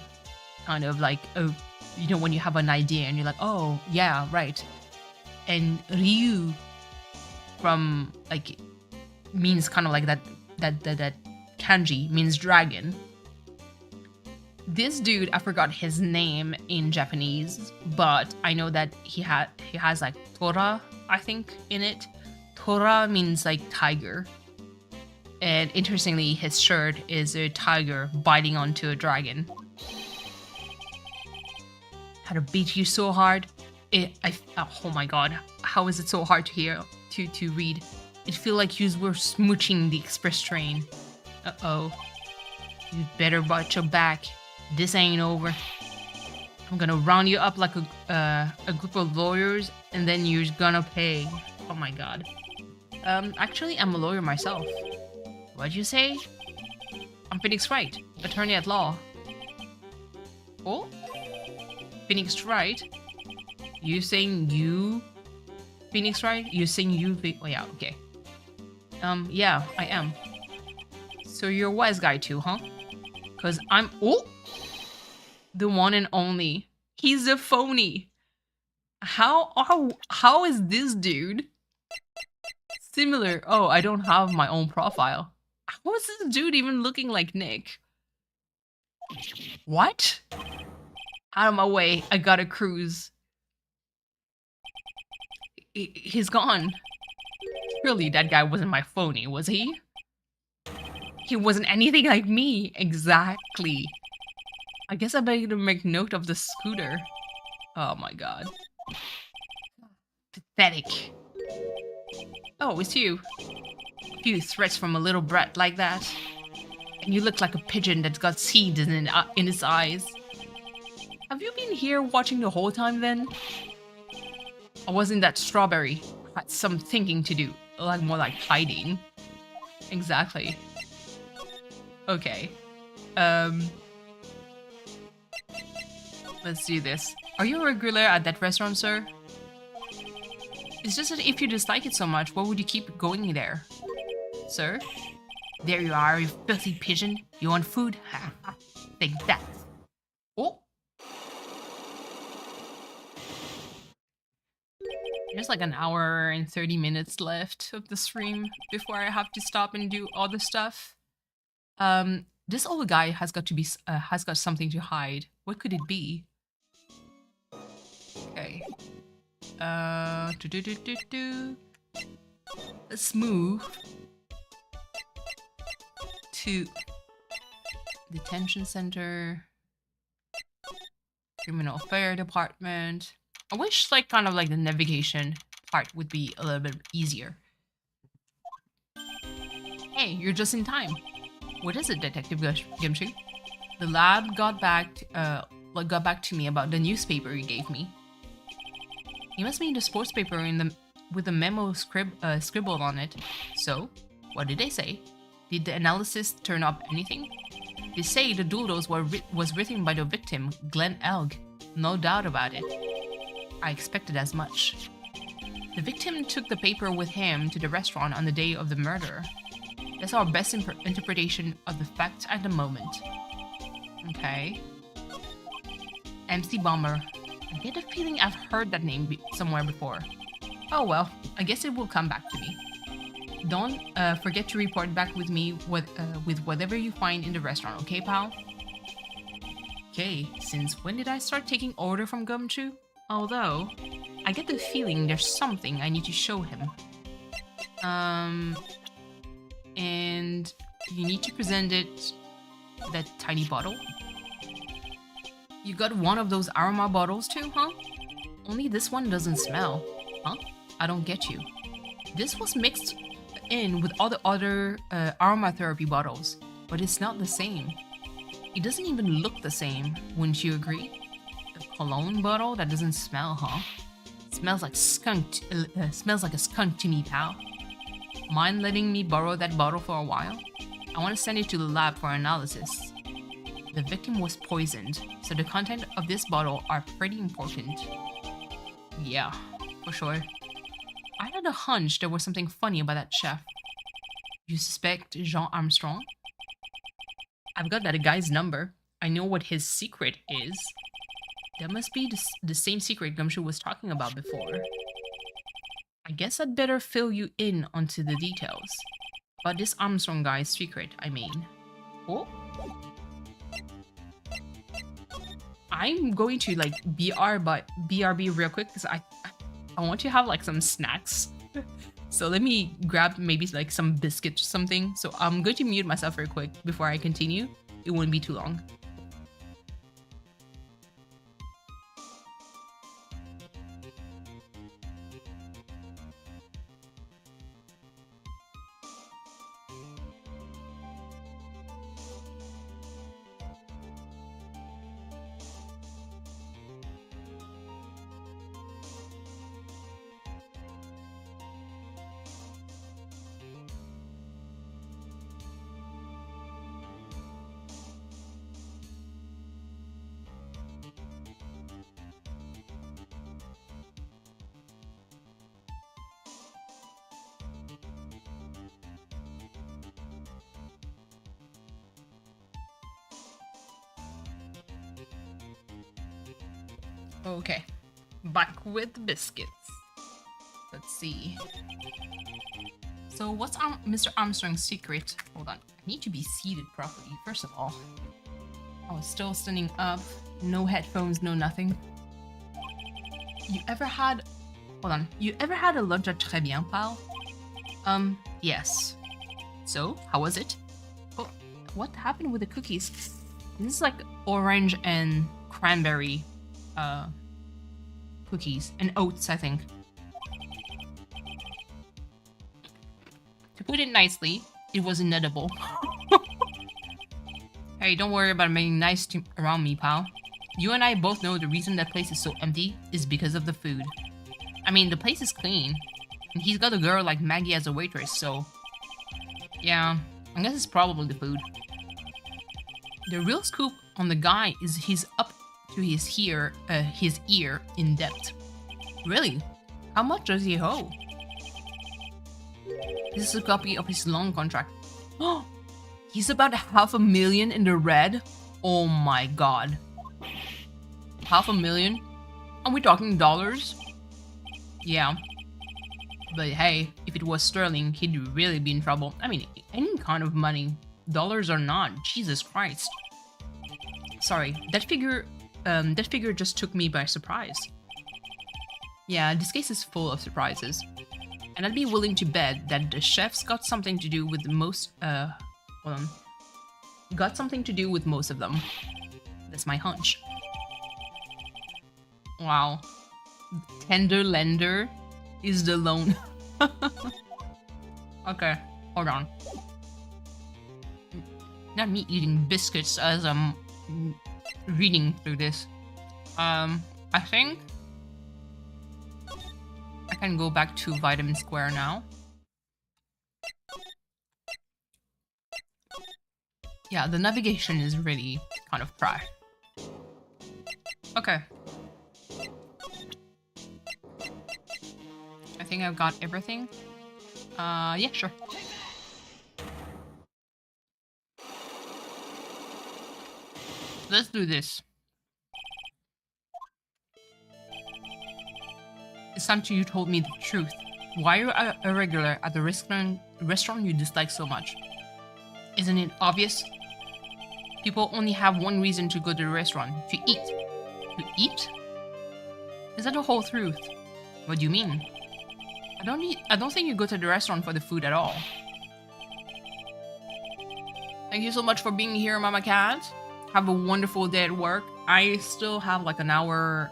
Kind of like, oh, you know, when you have an idea and you're like, oh yeah, right. And Ryu from like means kind of like that kanji means dragon. This dude, I forgot his name in Japanese, but I know that he has like Tora, I think, in it. Tora means like tiger. And interestingly, his shirt is a tiger biting onto a dragon. Had to beat you so hard. Oh my god, how is it so hard to hear, to read? It feel like you were smooching the express train. Uh-oh. You better watch your back. This ain't over. I'm gonna round you up like a group of lawyers, and then you're gonna pay. Oh my god. Actually, I'm a lawyer myself. What'd you say? I'm Phoenix Wright, attorney at law. Oh? Phoenix Wright? You saying you... Phoenix Wright? You saying you... Oh yeah, okay. Yeah, I am. So you're a wise guy too, huh? Cause I'm... Oh! The one and only. He's a phony. How is this dude similar? Oh, I don't have my own profile. How is this dude even looking like Nick? What? Out of my way, I gotta cruise. He's gone. Surely that guy wasn't my phony, was he? He wasn't anything like me. Exactly. I guess I better make note of the scooter. Oh my god. Pathetic. Oh, it's you. A few threats from a little brat like that. And you look like a pigeon that's got seeds in its eyes. Have you been here watching the whole time then? Or wasn't that strawberry? Had some thinking to do. Like more like hiding. Exactly. Okay. Let's do this. Are you a regular at that restaurant, sir? It's just that if you dislike it so much, why would you keep going there? Sir? There you are, you filthy pigeon. You want food? Take that. Oh! There's like an hour and 30 minutes left of the stream before I have to stop and do all the stuff. This old guy has got to be has got something to hide. What could it be? Okay. Let's move to detention center, criminal affair department. I wish like kind of like the navigation part would be a little bit easier. Hey, you're just in time. What is it, Detective Gimshu? The lab got back to me about the newspaper you gave me. You must mean the sports paper with the memo scribbled on it. So, what did they say? Did the analysis turn up anything? They say the doodles was written by the victim, Glenn Elg. No doubt about it. I expected as much. The victim took the paper with him to the restaurant on the day of the murder. That's our best interpretation of the fact at the moment. Okay. MC Bomber. I get a feeling I've heard that name somewhere before. Oh well, I guess it will come back to me. Don't forget to report back with me with whatever you find in the restaurant, okay, pal? Okay, since when did I start taking order from Gumshoe? Although, I get the feeling there's something I need to show him. And you need to present it that tiny bottle. You got one of those aroma bottles too, huh? Only this one doesn't smell. Huh? I don't get you. This was mixed in with all the other aromatherapy bottles, but it's not the same. It doesn't even look the same, wouldn't you agree? A cologne bottle that doesn't smell, huh? It smells like smells like a skunk to me, pal. Mind letting me borrow that bottle for a while? I want to send it to the lab for analysis. The victim was poisoned, so the content of this bottle are pretty important. Yeah, for sure. I had a hunch there was something funny about that chef. You suspect Jean Armstrong? I've got that guy's number. I know what his secret is. That must be the same secret Gumshoe was talking about before. I guess I'd better fill you in onto the details. About this Armstrong guy's secret, I mean. Oh? I'm going to like BRB real quick because I want to have like some snacks. So let me grab maybe like some biscuits or something. So I'm going to mute myself real quick before I continue. It won't be too long. Okay, back with biscuits. Let's see. So what's Mr. Armstrong's secret? Hold on, I need to be seated properly, first of all. I was still standing up, no headphones, no nothing. You ever had... Hold on, you ever had a lunch at Très Bien, pal? Yes. So, how was it? Oh, what happened with the cookies? This is like orange and cranberry cookies and oats, I think. To put it nicely, it was inedible. Hey, don't worry about being nice around me, pal. You and I both know the reason that place is so empty is because of the food. I mean, the place is clean, and he's got a girl like Maggie as a waitress, so... Yeah, I guess it's probably the food. The real scoop on the guy is he's up to his ear in debt. Really? How much does he owe? This is a copy of his loan contract. Oh, he's about $500,000 in the red? Oh my god. $500,000? Are we talking dollars? Yeah. But hey, if it was sterling, he'd really be in trouble. I mean, any kind of money. Dollars or not, Jesus Christ. Sorry, that figure just took me by surprise. Yeah, this case is full of surprises. And I'd be willing to bet that the chef's got something to do with most, got something to do with most of them. That's my hunch. Wow. Tender lender is the loan. Okay, hold on. Not me eating biscuits as I'm reading through this. I think I can go back to Vitamin Square now. Yeah, the navigation is really kind of trash. Okay. I think I've got everything. Yeah, sure. Let's do this. It's time you told me the truth. Why are you a regular at the restaurant you dislike so much? Isn't it obvious? People only have one reason to go to the restaurant, to eat. To eat? Is that the whole truth? What do you mean? I don't think you go to the restaurant for the food at all. Thank you so much for being here, Mama Cat. Have a wonderful day at work. I still have like an hour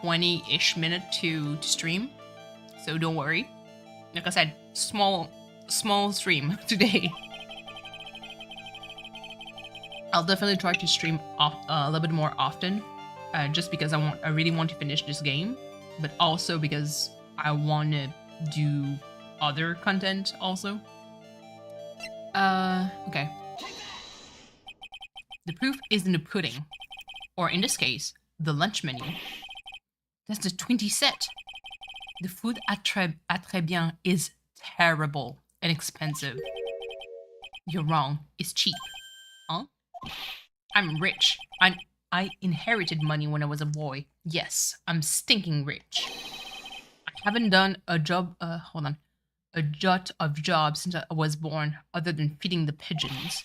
20-ish minute to stream, so don't worry. Like I said, small stream today. I'll definitely try to stream a little bit more often, just because I really want to finish this game, but also because I want to do other content also. Okay. The proof is in the pudding, or in this case, the lunch menu. That's the 20 set. The food at Très Bien is terrible and expensive. You're wrong. It's cheap. Huh? I'm rich. I inherited money when I was a boy. Yes, I'm stinking rich. I haven't done a job, a jot of job since I was born, other than feeding the pigeons.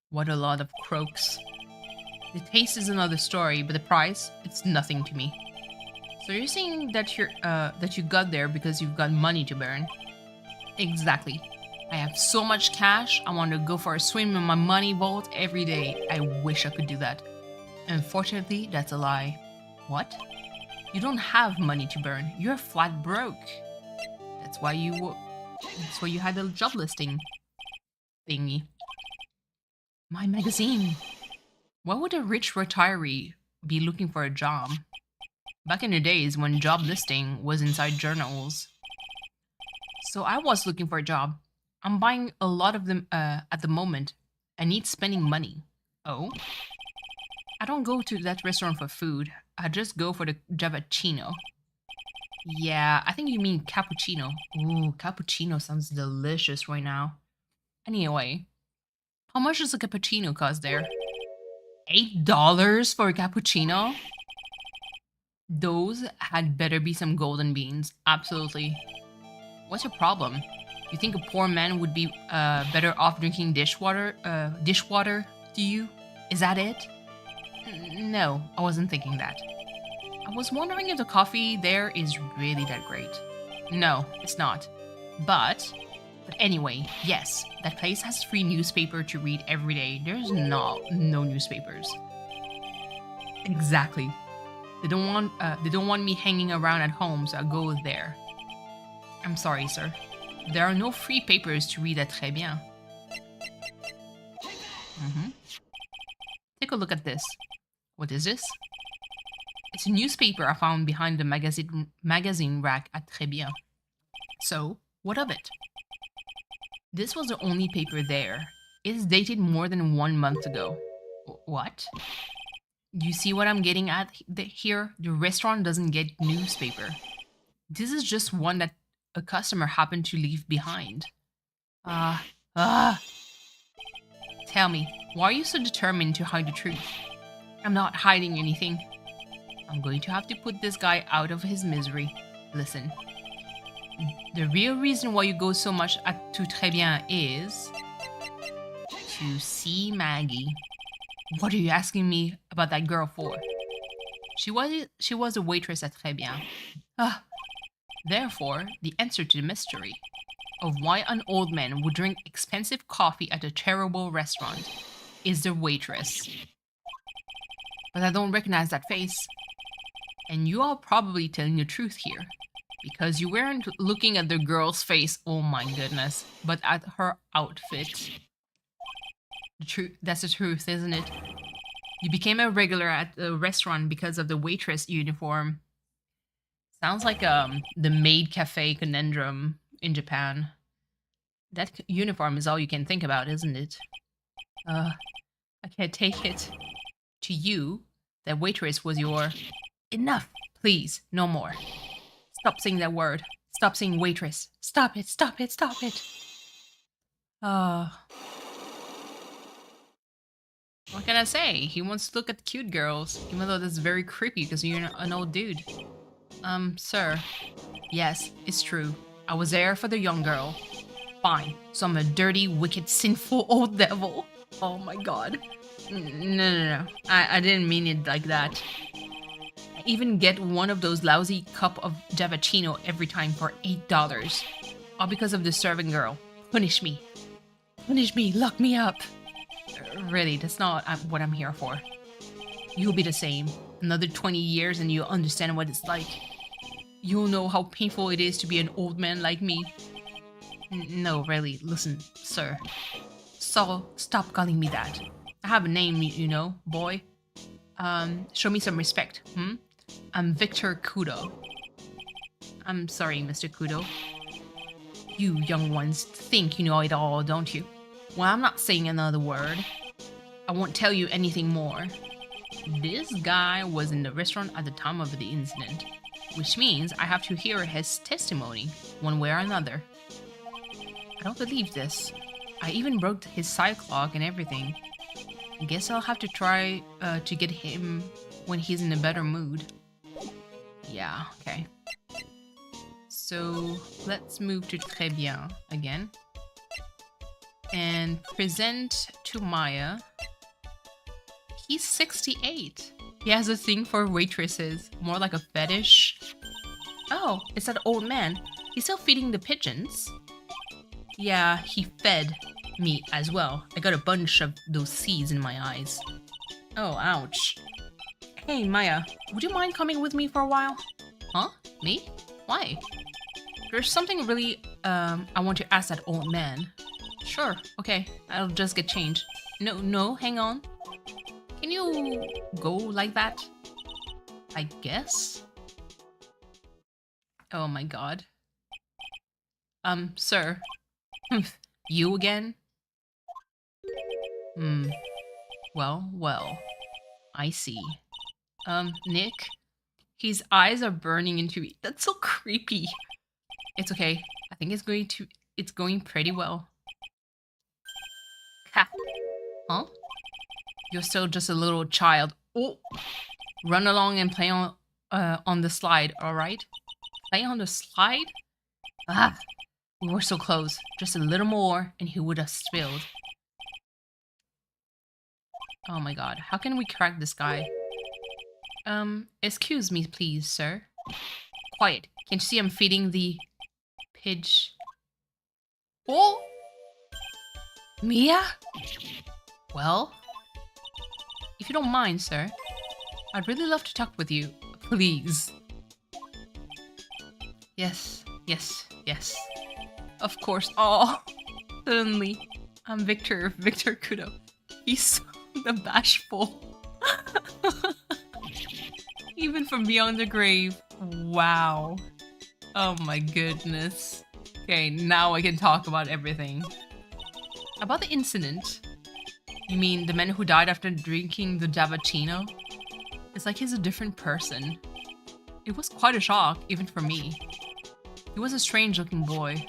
What a lot of croaks. The taste is another story, but the price, it's nothing to me. So you're saying that you got there because you've got money to burn? Exactly. I have so much cash, I want to go for a swim in my money vault every day. I wish I could do that. Unfortunately, that's a lie. What? You don't have money to burn. You're flat broke. That's why you had a job listing thingy. My magazine. Why would a rich retiree be looking for a job? Back in the days when job listing was inside journals. So I was looking for a job. I'm buying a lot of them at the moment. I need spending money. Oh? I don't go to that restaurant for food. I just go for the Javachino. Yeah, I think you mean cappuccino. Ooh, cappuccino sounds delicious right now. Anyway, how much does a cappuccino cost there? $8 for a cappuccino? Those had better be some golden beans. Absolutely. What's your problem? You think a poor man would be better off drinking dishwater to you? Is that it? No, I wasn't thinking that. I was wondering if the coffee there is really that great. No, it's not. But anyway, yes, that place has free newspaper to read every day. There's no newspapers. Exactly. They don't want me hanging around at home, so I go there. I'm sorry, sir. There are no free papers to read at Très Bien. Take a look at this. What is this? It's a newspaper I found behind the magazine rack at Très Bien. So, what of it? This was the only paper there. It's dated more than 1 month ago. What? You see what I'm getting at here? The restaurant doesn't get newspaper. This is just one that a customer happened to leave behind. Tell me, why are you so determined to hide the truth? I'm not hiding anything. I'm going to have to put this guy out of his misery. Listen. The real reason why you go so much to Très Bien is to see Maggie. What are you asking me about that girl for? She was a waitress at Très Bien. Therefore, the answer to the mystery of why an old man would drink expensive coffee at a terrible restaurant is the waitress. But I don't recognize that face. And you are probably telling the truth here. Because you weren't looking at the girl's face, oh my goodness, but at her outfit. That's the truth, isn't it? You became a regular at the restaurant because of the waitress uniform. Sounds like the maid cafe conundrum in Japan. That uniform is all you can think about, isn't it? I can't take it. To you, that waitress was your... Enough, please, no more. Stop saying that word. Stop saying waitress. Stop it, stop it, stop it. What can I say? He wants to look at cute girls, even though that's very creepy because you're an old dude. Sir. Yes, it's true. I was there for the young girl. Fine, so I'm a dirty, wicked, sinful old devil. Oh my god. No. I didn't mean it like that. I even get one of those lousy cup of Javachino every time for $8. All because of the servant girl. Punish me. Punish me, lock me up. Really, that's not what I'm here for. You'll be the same. Another 20 years and you'll understand what it's like. You'll know how painful it is to be an old man like me. No, really, listen, sir. So, stop calling me that. I have a name, you know, boy. Show me some respect, I'm Victor Kudo. I'm sorry, Mr. Kudo. You young ones think you know it all, don't you? Well, I'm not saying another word. I won't tell you anything more. This guy was in the restaurant at the time of the incident, which means I have to hear his testimony, one way or another. I don't believe this. I even broke his side clock and everything. Guess I'll have to try to get him when he's in a better mood. Yeah, okay. So let's move to Très Bien again. And present to Maya. He's 68. He has a thing for waitresses, more like a fetish. Oh, it's that old man. He's still feeding the pigeons. Yeah, he fed me as well. I got a bunch of those seeds in my eyes. Oh, ouch. Hey, Maya, would you mind coming with me for a while? Huh? Me? Why? There's something really, I want to ask that old man. Sure, okay, I'll just get changed. No, hang on. Can you go like that? I guess? Oh my god. Sir. You again? Well. I see. Nick? His eyes are burning into me. That's so creepy. It's okay. I think it's going pretty well. Ha. Huh? You're still just a little child. Oh! Run along and play on the slide, alright? Play on the slide? Ah! We were so close. Just a little more and he would have spilled. Oh my god. How can we correct this guy? Excuse me, please, sir. Quiet. Can't you see I'm feeding the... pidge? Oh! Mia? Well? If you don't mind, sir, I'd really love to talk with you. Please. Yes. Of course. Oh, suddenly. I'm Victor Kudo. He's so the bashful. Even from beyond the grave. Wow. Oh my goodness. Okay, now I can talk about everything. About the incident. You mean the man who died after drinking the Davachino? It's like he's a different person. It was quite a shock, even for me. He was a strange-looking boy.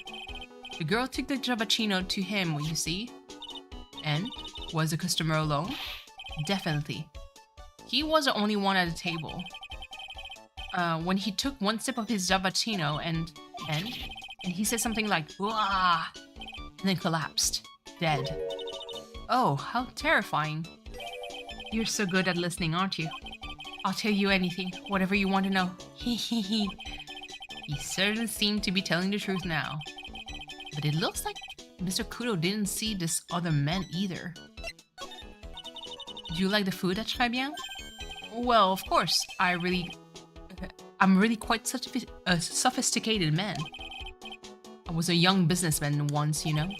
The girl took the Javachino to him, you see? And? Was the customer alone? Definitely. He was the only one at the table. When he took one sip of his Javachino and he said something like, "Wah!" and then collapsed, dead. Oh, how terrifying. You're so good at listening, aren't you? I'll tell you anything, whatever you want to know. He certainly seemed to be telling the truth now. But it looks like Mr. Kudo didn't see this other man either. Do you like the food at Très Bien? Well, of course. I'm really quite such a sophisticated man. I was a young businessman once, you know.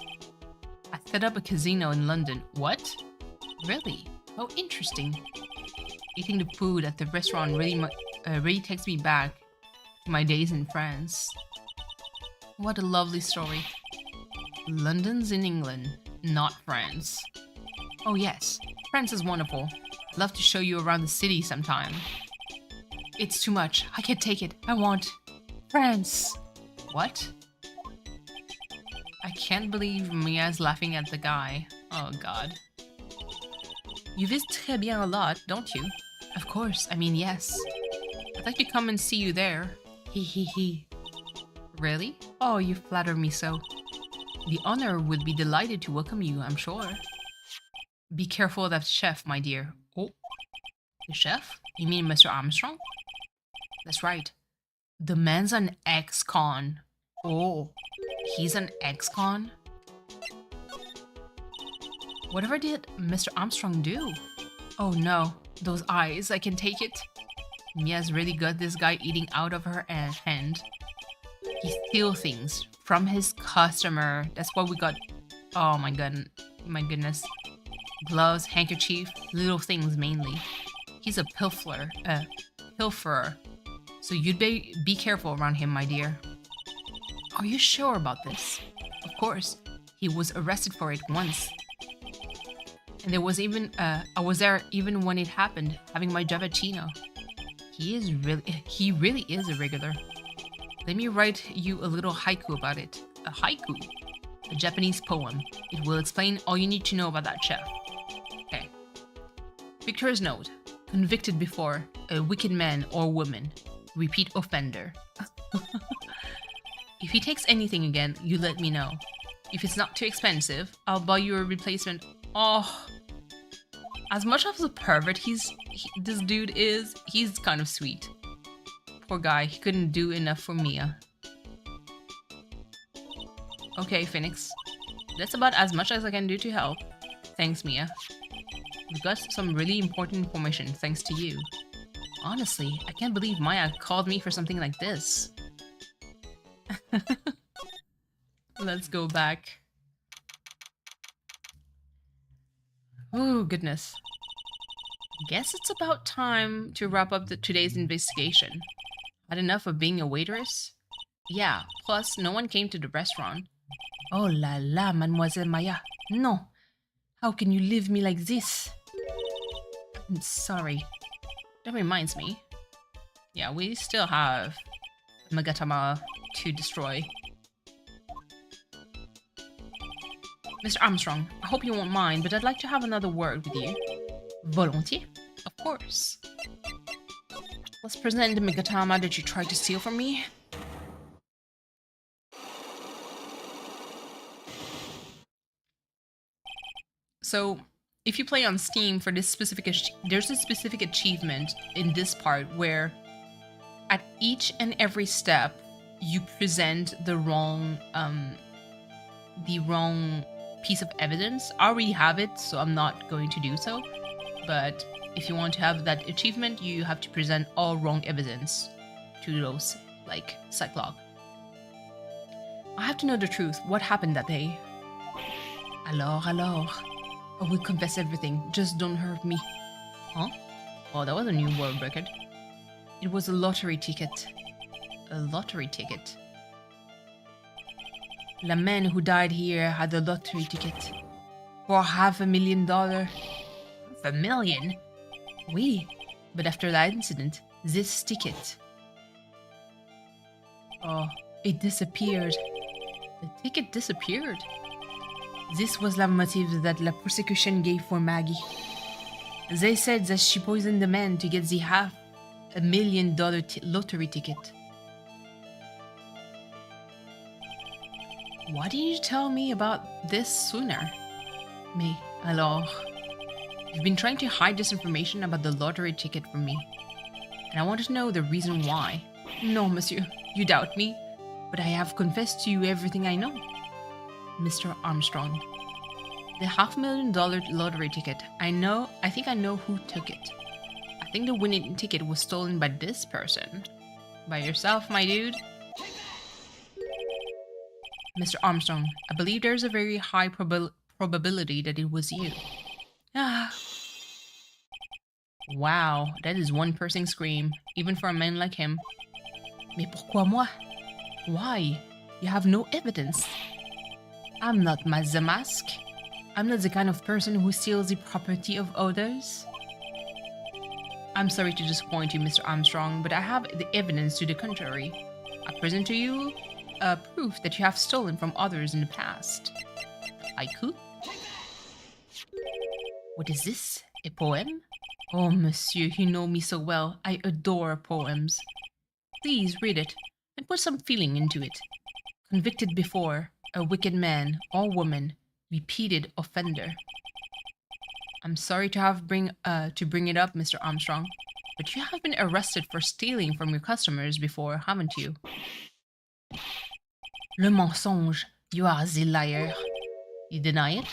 I set up a casino in London. What? Really? Oh, interesting. Eating the food at the restaurant really takes me back to my days in France. What a lovely story. London's in England, not France. Oh yes, France is wonderful. I'd love to show you around the city sometime. It's too much. I can't take it. I want France. What? I can't believe Mia's laughing at the guy. Oh god. You visit très bien a lot, don't you? Of course. I mean, yes. I'd like to come and see you there. He he he. Really? Oh, you flatter me so. The honor would be delighted to welcome you, I'm sure. Be careful of that chef, my dear. Oh, the chef? You mean Mr. Armstrong? That's right. The man's an ex-con. Oh, he's an ex-con? Whatever did Mr. Armstrong do? Oh no, those eyes, I can take it. Mia's really got this guy eating out of her hand. He steals things from his customer. That's what we got. Oh my god, my goodness. Gloves, handkerchief, little things mainly. He's a pilferer. So you'd be careful around him, my dear. Are you sure about this? Of course. He was arrested for it once. And there was even I was there even when it happened, having my job at Chino. He really is a regular. Let me write you a little haiku about it. A haiku? A Japanese poem. It will explain all you need to know about that chef. Okay. Victor's note. Convicted before, a wicked man or woman. Repeat offender. If he takes anything again, you let me know. If it's not too expensive, I'll buy you a replacement. Oh. As much of a pervert this dude is, he's kind of sweet. Poor guy, he couldn't do enough for Mia. Okay, Phoenix. That's about as much as I can do to help. Thanks, Mia. We got some really important information thanks to you. Honestly, I can't believe Maya called me for something like this. Let's go back. Oh, goodness. Guess it's about time to wrap up today's investigation. Had enough of being a waitress? Yeah, plus no one came to the restaurant. Oh la la, Mademoiselle Maya. No. How can you leave me like this? I'm sorry. That reminds me. Yeah, we still have Magatama to destroy. Mr. Armstrong, I hope you won't mind, but I'd like to have another word with you. Volontiers? Of course. Let's present the Magatama that you tried to steal from me. So, if you play on Steam for this specific, there's a specific achievement in this part where at each and every step you present the wrong piece of evidence. I already have it, so I'm not going to do so. But if you want to have that achievement, you have to present all wrong evidence to those, like, Cyclog. I have to know the truth. What happened that day? Alors. I will confess everything. Just don't hurt me. Huh? Oh, that was a new world record. It was a lottery ticket. A lottery ticket. The man who died here had a lottery ticket. For $500,000. $500,000? Oui. But after that incident, this ticket... Oh, it disappeared. The ticket disappeared. This was the motive that la prosecution gave for Maggie. They said that she poisoned the man to get the $500,000 lottery ticket. Why didn't you tell me about this sooner? Mais, alors... You've been trying to hide this information about the lottery ticket from me. And I want to know the reason why. No, monsieur, you doubt me, but I have confessed to you everything I know. Mr. Armstrong. The $500,000 lottery ticket. I think I know who took it. I think the winning ticket was stolen by this person. By yourself, my dude? Mr. Armstrong, I believe there's a very high probability that it was you. Ah. Wow, that is one piercing scream, even for a man like him. Mais pourquoi moi? Why? You have no evidence. I'm not the mask. I'm not the kind of person who steals the property of others. I'm sorry to disappoint you, Mr. Armstrong, but I have the evidence to the contrary. I present to you proof that you have stolen from others in the past. Haiku? What is this? A poem? Oh, monsieur, you know me so well. I adore poems. Please read it and put some feeling into it. Convicted before, a wicked man or woman, repeated offender. I'm sorry to have bring it up, Mr. Armstrong, but you have been arrested for stealing from your customers before, haven't you? Le mensonge. You are the liar. You deny it?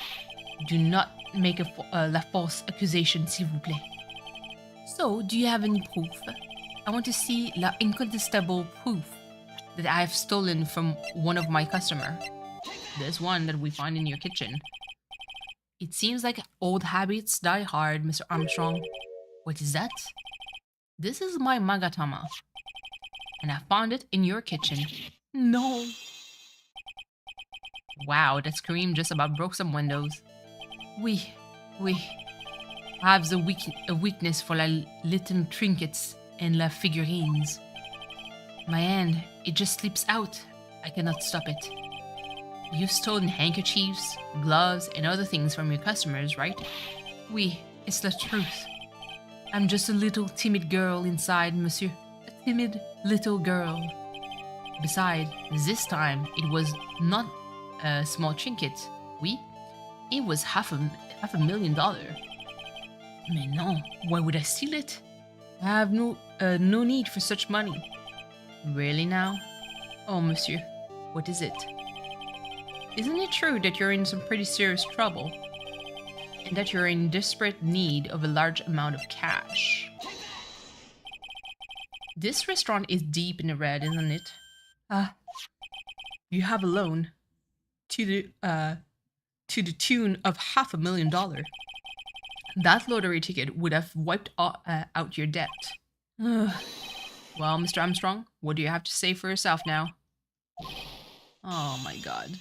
Do not make la false accusation, s'il vous plaît. So, do you have any proof? I want to see la incontestable proof that I have stolen from one of my customer. There's one that we find in your kitchen. It seems like old habits die hard, Mr. Armstrong. What is that? This is my magatama, and I found it in your kitchen. No. Wow, that scream just about broke some windows. We have a weakness for la little trinkets and la figurines. My hand, it just slips out. I cannot stop it. You've stolen handkerchiefs, gloves, and other things from your customers, right? Oui, it's the truth. I'm just a little timid girl inside, monsieur. A timid little girl. Besides, this time it was not a small trinket. Oui, it was half a $1,000,000. Mais non, why would I steal it? I have no need for such money. Really now? Oh, monsieur, what is it? Isn't it true that you're in some pretty serious trouble? And that you're in desperate need of a large amount of cash? This restaurant is deep in the red, isn't it? You have a loan to the tune of $500,000. That lottery ticket would have wiped out your debt. Well, Mr. Armstrong, what do you have to say for yourself now? Oh my god.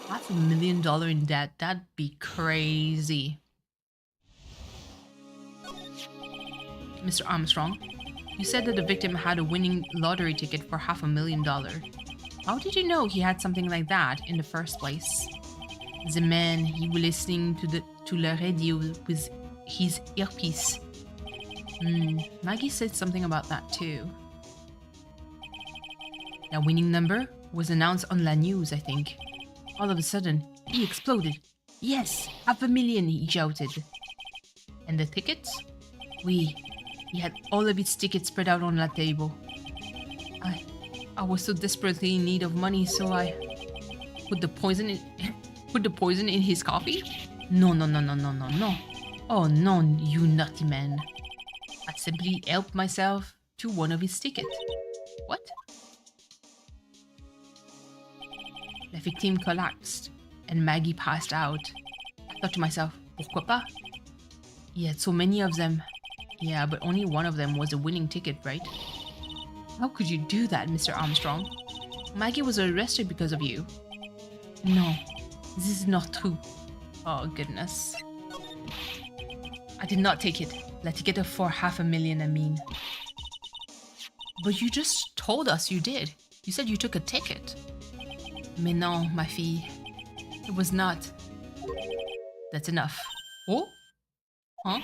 $500,000 in debt, that'd be crazy. Mr. Armstrong, you said that the victim had a winning lottery ticket for $500,000. How did you know he had something like that in the first place? The man, he was listening to the radio with his earpiece. Maggie said something about that too. That winning number was announced on La News, I think. All of a sudden, he exploded. Yes, $500,000, he shouted. And the tickets? Oui, he had all of its tickets spread out on that table. I was so desperately in need of money, so I put the poison in his coffee? No. Oh no, you naughty man. I simply helped myself to one of his tickets. What? The victim collapsed, and Maggie passed out. I thought to myself, pourquoi pas? He had so many of them. Yeah, but only one of them was a winning ticket, right? How could you do that, Mr. Armstrong? Maggie was arrested because of you. No, this is not true. Oh, goodness. I did not take it. La ticket for $500,000, I mean. But you just told us you did. You said you took a ticket. Mais non, ma fille. It was not. That's enough. Oh? Huh?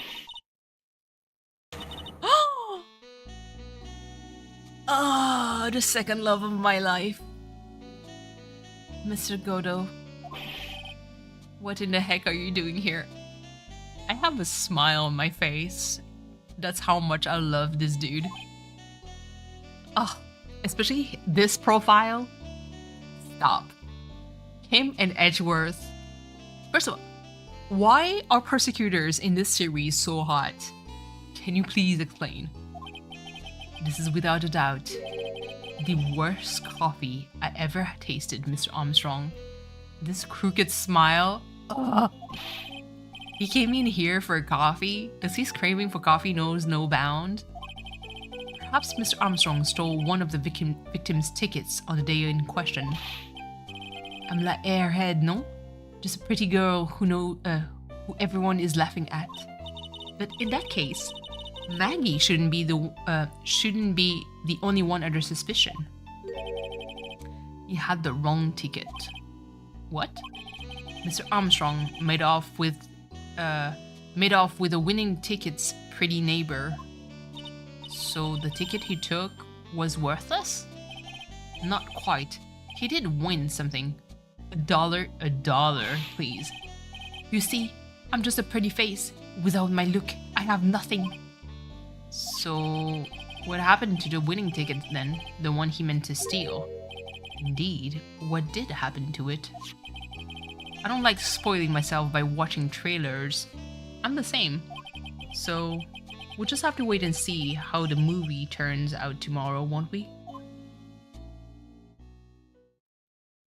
Ah, the second love of my life. Mr. Godot. What in the heck are you doing here? I have a smile on my face. That's how much I love this dude. Oh, especially this profile. Stop. Him and Edgeworth. First of all, why are persecutors in this series so hot? Can you please explain? This is without a doubt the worst coffee I ever tasted, Mr. Armstrong. This crooked smile. Ugh. He came in here for a coffee because his craving for coffee knows no bound. Perhaps Mr. Armstrong stole one of the victim's tickets on the day in question. I'm la airhead, non? Just a pretty girl who everyone is laughing at. But in that case, Maggie shouldn't be the only one under suspicion. You had the wrong ticket. What? Mr. Armstrong made off with a winning ticket's pretty neighbor. So the ticket he took was worthless? Not quite. He did win something. $1, please. You see, I'm just a pretty face. Without my look, I have nothing. So, what happened to the winning ticket then? The one he meant to steal? Indeed, what did happen to it? I don't like spoiling myself by watching trailers. I'm the same. So, we'll just have to wait and see how the movie turns out tomorrow, won't we?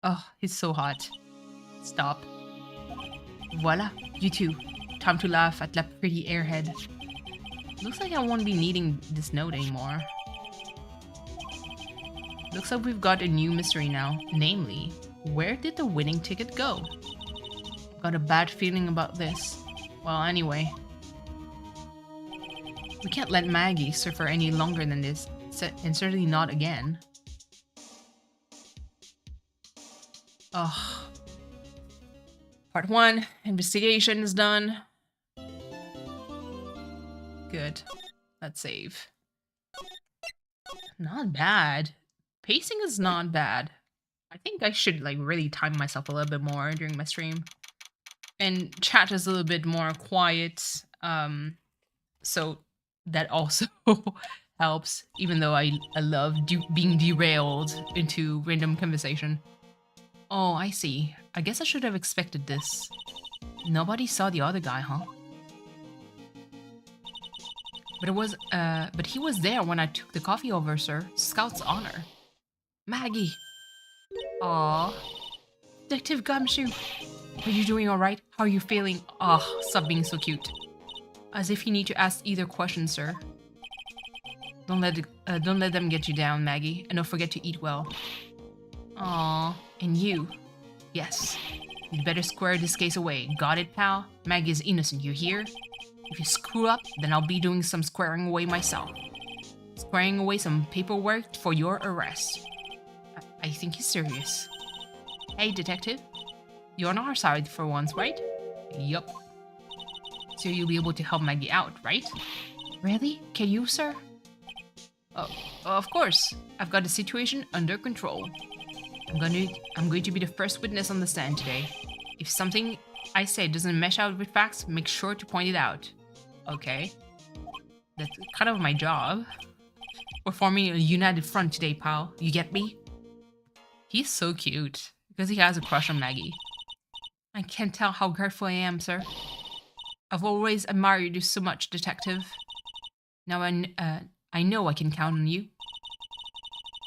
Oh, he's so hot. Stop. Voila, you two. Time to laugh at that pretty airhead. Looks like I won't be needing this note anymore. Looks like we've got a new mystery now. Namely, where did the winning ticket go? Got a bad feeling about this. Well, anyway. We can't let Maggie suffer any longer than this, and certainly not again. Ugh. Part 1, investigation is done. Good. Let's save. Not bad. Pacing is not bad. I think I should like really time myself a little bit more during my stream. And chat is a little bit more quiet. So that also helps, even though I love being derailed into random conversation. Oh, I see. I guess I should have expected this. Nobody saw the other guy, huh? But he was there when I took the coffee over, sir. Scout's honor. Maggie. Aww. Detective Gumshoe. Are you doing alright? How are you feeling? Oh, stop being so cute. As if you need to ask either question, sir. Don't let them get you down, Maggie. And don't forget to eat well. Aww. And you? Yes. You'd better square this case away. Got it, pal? Maggie is innocent, you hear? If you screw up, then I'll be doing some squaring away myself. Squaring away some paperwork for your arrest. I think he's serious. Hey, detective. You're on our side for once, right? Yup. So you'll be able to help Maggie out, right? Really? Can you, sir? Oh, of course. I've got the situation under control. I'm going to be the first witness on the stand today. If something I say doesn't mesh out with facts, make sure to point it out. Okay. That's kind of my job. We're forming a united front today, pal. You get me? He's so cute. Because he has a crush on Maggie. I can't tell how grateful I am, sir. I've always admired you so much, detective. Now I know I can count on you.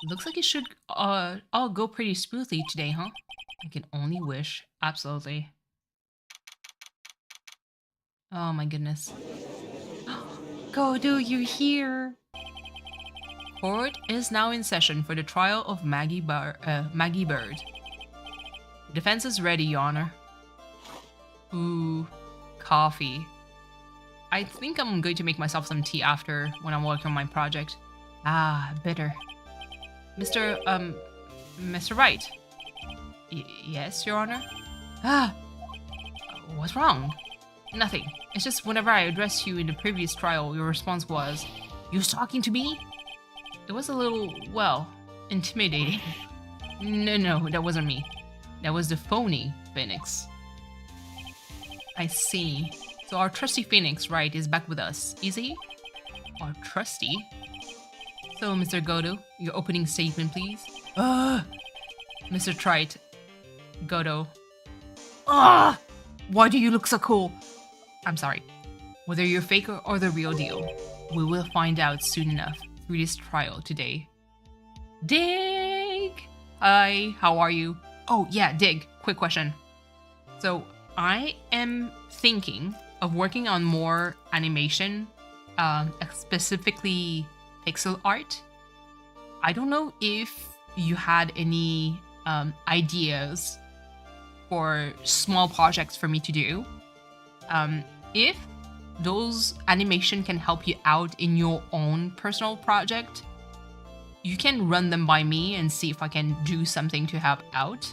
Looks like it should all go pretty smoothly today, huh? I can only wish. Absolutely. Oh my goodness. Godo, you're here! Court is now in session for the trial of Maggie Bird. The defense is ready, Your Honor. Ooh, coffee. I think I'm going to make myself some tea after when I'm working on my project. Ah, bitter. Mr. Wright. Yes, Your Honor? Ah! What's wrong? Nothing. It's just whenever I addressed you in the previous trial, your response was, "You was talking to me?" It was a little, well, intimidating. No, that wasn't me. That was the phony Phoenix. I see. So our trusty Phoenix, Wright, is back with us, is he? Our trusty? So, Mr. Godo, your opening statement, please. Mr. Trite. Godo. Why do you look so cool? I'm sorry. Whether you're fake or the real deal, we will find out soon enough through this trial today. Dig! Hi, how are you? Oh, yeah, Dig. Quick question. So, I am thinking of working on more animation, specifically pixel art. I don't know if you had any ideas for small projects for me to do. If those animation can help you out in your own personal project, you can run them by me and see if I can do something to help out.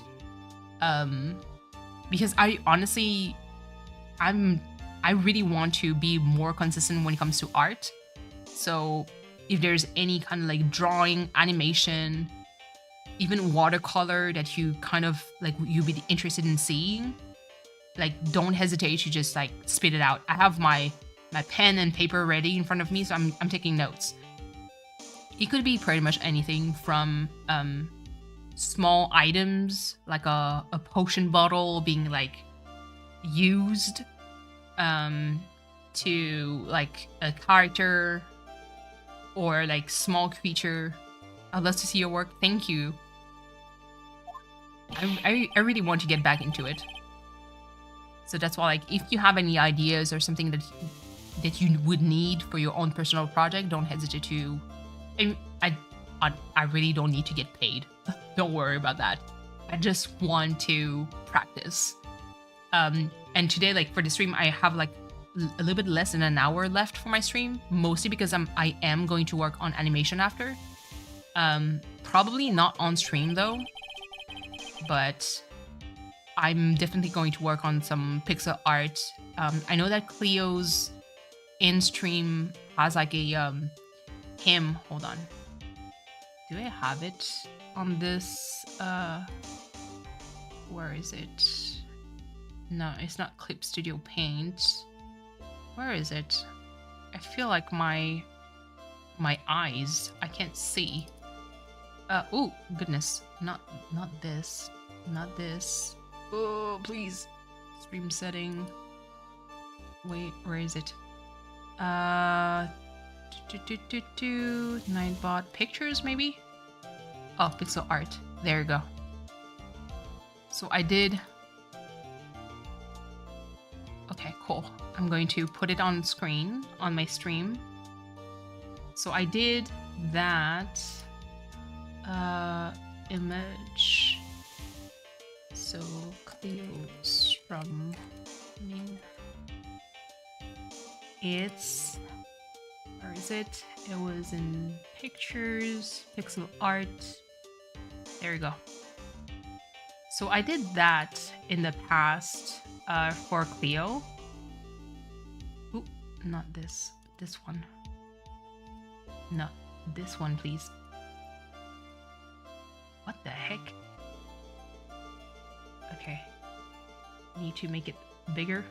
Because I honestly, I really want to be more consistent when it comes to art. So if there's any kind of like drawing, animation, even watercolor that you kind of like you'd be interested in seeing, like don't hesitate to just like spit it out. I have my pen and paper ready in front of me, so I'm taking notes. It could be pretty much anything from small items like a potion bottle being like used to like a character or like small creature. I'd love to see your work. Thank you. I really want to get back into it. So that's why, like, if you have any ideas or something that you would need for your own personal project, don't hesitate to. I really don't need to get paid. Don't worry about that. I just want to practice. And today, like for the stream, I have like a little bit less than an hour left for my stream, mostly because I am going to work on animation after. Probably not on stream though, but I'm definitely going to work on some pixel art. I know that Cleo's in stream has like a him. Hold on. Do I have it on this? Where is it? No, it's not Clip Studio Paint. Where is it? I feel like my eyes, I can't see. Oh goodness, not this, not this. Oh please, stream setting. Wait, where is it? Nightbot pictures maybe. Oh, pixel art. There you go. So I did. Okay, cool. I'm going to put it on screen on my stream. So I did that image. So Cleo's from it's, where is it? It was in pictures, pixel art. There you go. So I did that in the past for Cleo. Ooh, not this. This one. No, this one, please. What the heck? Okay. Need to make it bigger.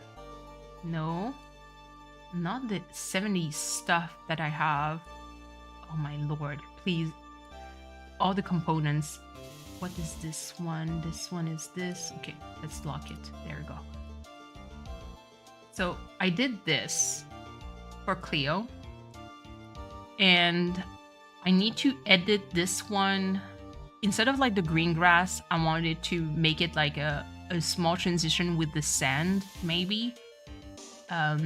No. Not the 70s stuff that I have. Oh my lord. Please. All the components. What is this one? This one is this. Okay, let's lock it. There we go. So I did this for Cleo. And I need to edit this one. Instead of like the green grass, I wanted to make it like a small transition with the sand, maybe.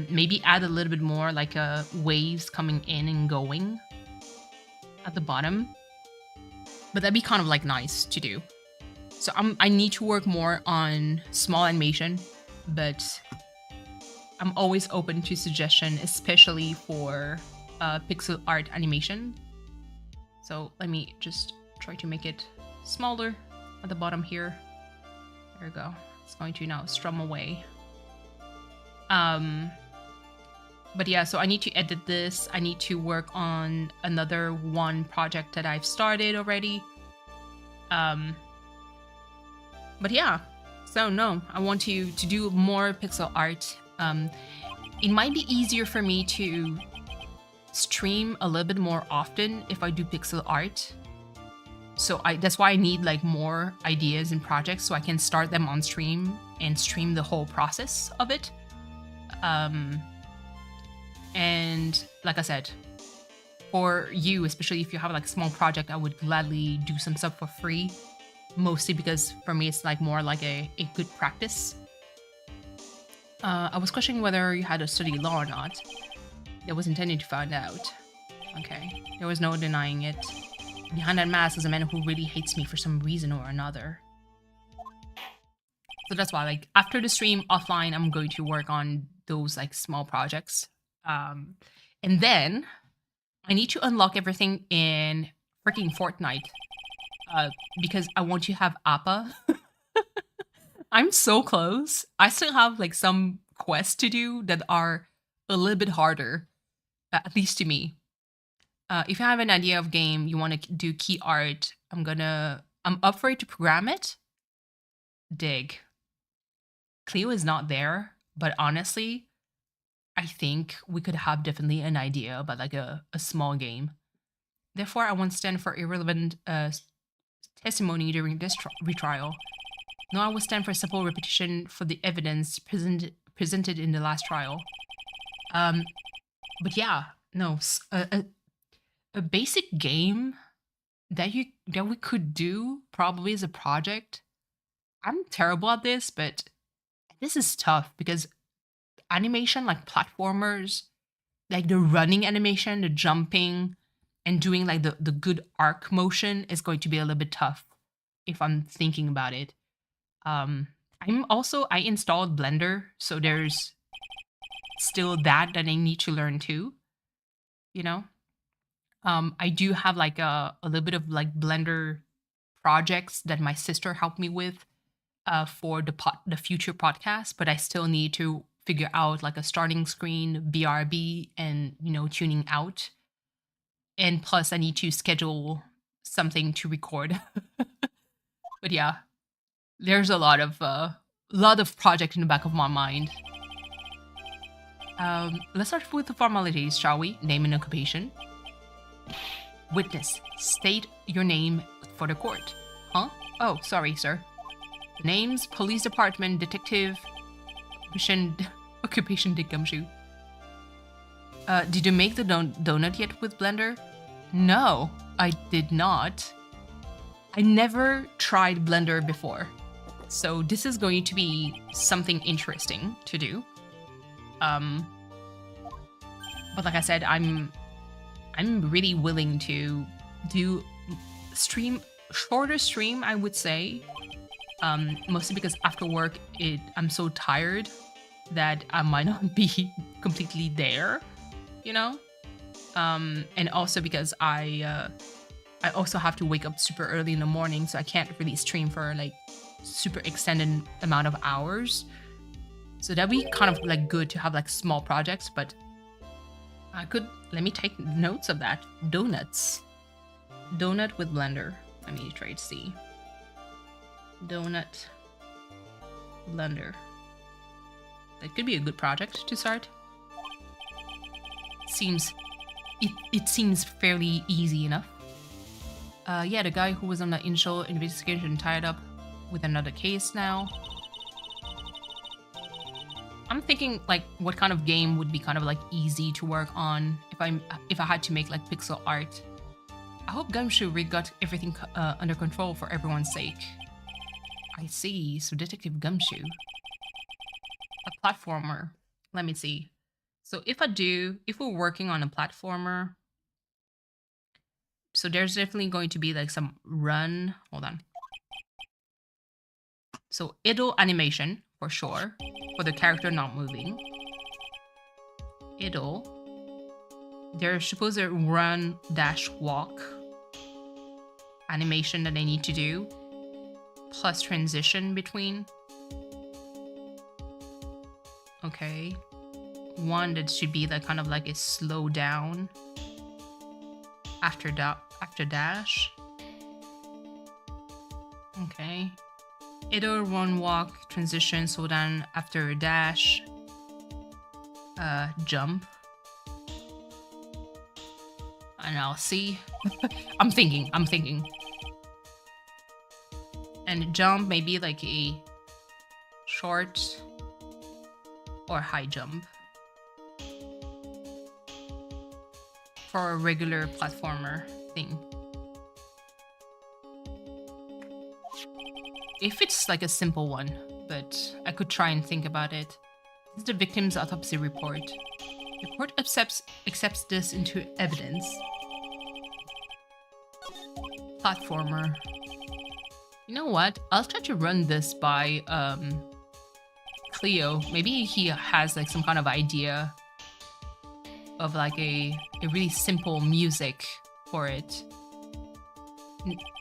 Maybe add a little bit more like waves coming in and going at the bottom. But that'd be kind of like nice to do. So I need to work more on small animation, but I'm always open to suggestion, especially for pixel art animation. So let me just try to make it smaller at the bottom here. There we go. It's going to now strum away. But yeah, so I need to edit this. I need to work on another one project that I've started already. But yeah, so no, I want to do more pixel art. It might be easier for me to stream a little bit more often if I do pixel art. So that's why I need like more ideas and projects so I can start them on stream and stream the whole process of it. And like I said, for you, especially if you have like a small project, I would gladly do some stuff for free. Mostly because for me, it's like more like a good practice. I was questioning whether you had to study law or not. I was intending to find out. Okay, there was no denying it. Behind that mask is a man who really hates me for some reason or another. So that's why, like, after the stream offline, I'm going to work on those like small projects. And then I need to unlock everything in freaking Fortnite. Because I want to have Appa. I'm so close. I still have like some quests to do that are a little bit harder, at least to me. If you have an idea of game you want to do key art, I'm up for it to program it. Dig. Cleo is not there, but honestly, I think we could have definitely an idea about like a small game. Therefore, I won't stand for irrelevant testimony during this retrial. No, I will stand for simple repetition for the evidence presented in the last trial. But yeah, no, a basic game that we could do probably as a project. I'm terrible at this, but this is tough because animation, like platformers, like the running animation, the jumping, and doing like the good arc motion is going to be a little bit tough if I'm thinking about it. I installed Blender, so there's still that I need to learn too. You know, I do have like a little bit of like Blender projects that my sister helped me with for the future podcast, but I still need to figure out like a starting screen, BRB, and tuning out. And plus, I need to schedule something to record. But yeah, there's a lot of project in the back of my mind. Let's start with the formalities, shall we? Name and occupation. Witness, state your name for the court. Huh? Oh, sorry, sir. Names, police department, detective, occupation Dick Gumshoe. Did you make the donut yet with Blender? No, I did not. I never tried Blender before, so this is going to be something interesting to do. But like I said, I'm really willing to do shorter stream, I would say. Mostly because after work, I'm so tired that I might not be completely there, and also because I also have to wake up super early in the morning, so I can't really stream for like super extended amount of hours. So that'd be kind of like good to have like small projects, but let me take notes of that. Donut with Blender. Let me try to see. Donut Blender. That could be a good project to start. It seems fairly easy enough. Yeah, the guy who was on the initial investigation tied up with another case now. I'm thinking like what kind of game would be kind of like easy to work on if I had to make like pixel art. I hope Gumshoe got everything under control for everyone's sake. I see. So Detective Gumshoe. A platformer. Let me see. So if we're working on a platformer, so there's definitely going to be like some run. Hold on. So idle animation for sure, for the character not moving. Idle. They're supposed to run dash walk animation that they need to do, plus transition between. Okay. One that should be like kind of like a slow down after dash. Okay. Idle, one walk, transition, slow down after a dash. Jump. And I'll see. I'm thinking. And jump maybe like a short or high jump for a regular platformer thing. If it's like a simple one, but I could try and think about it. This is the victim's autopsy report. The court accepts this into evidence. Platformer. You know what? I'll try to run this by Cleo. Maybe he has like some kind of idea of like a really simple music for it.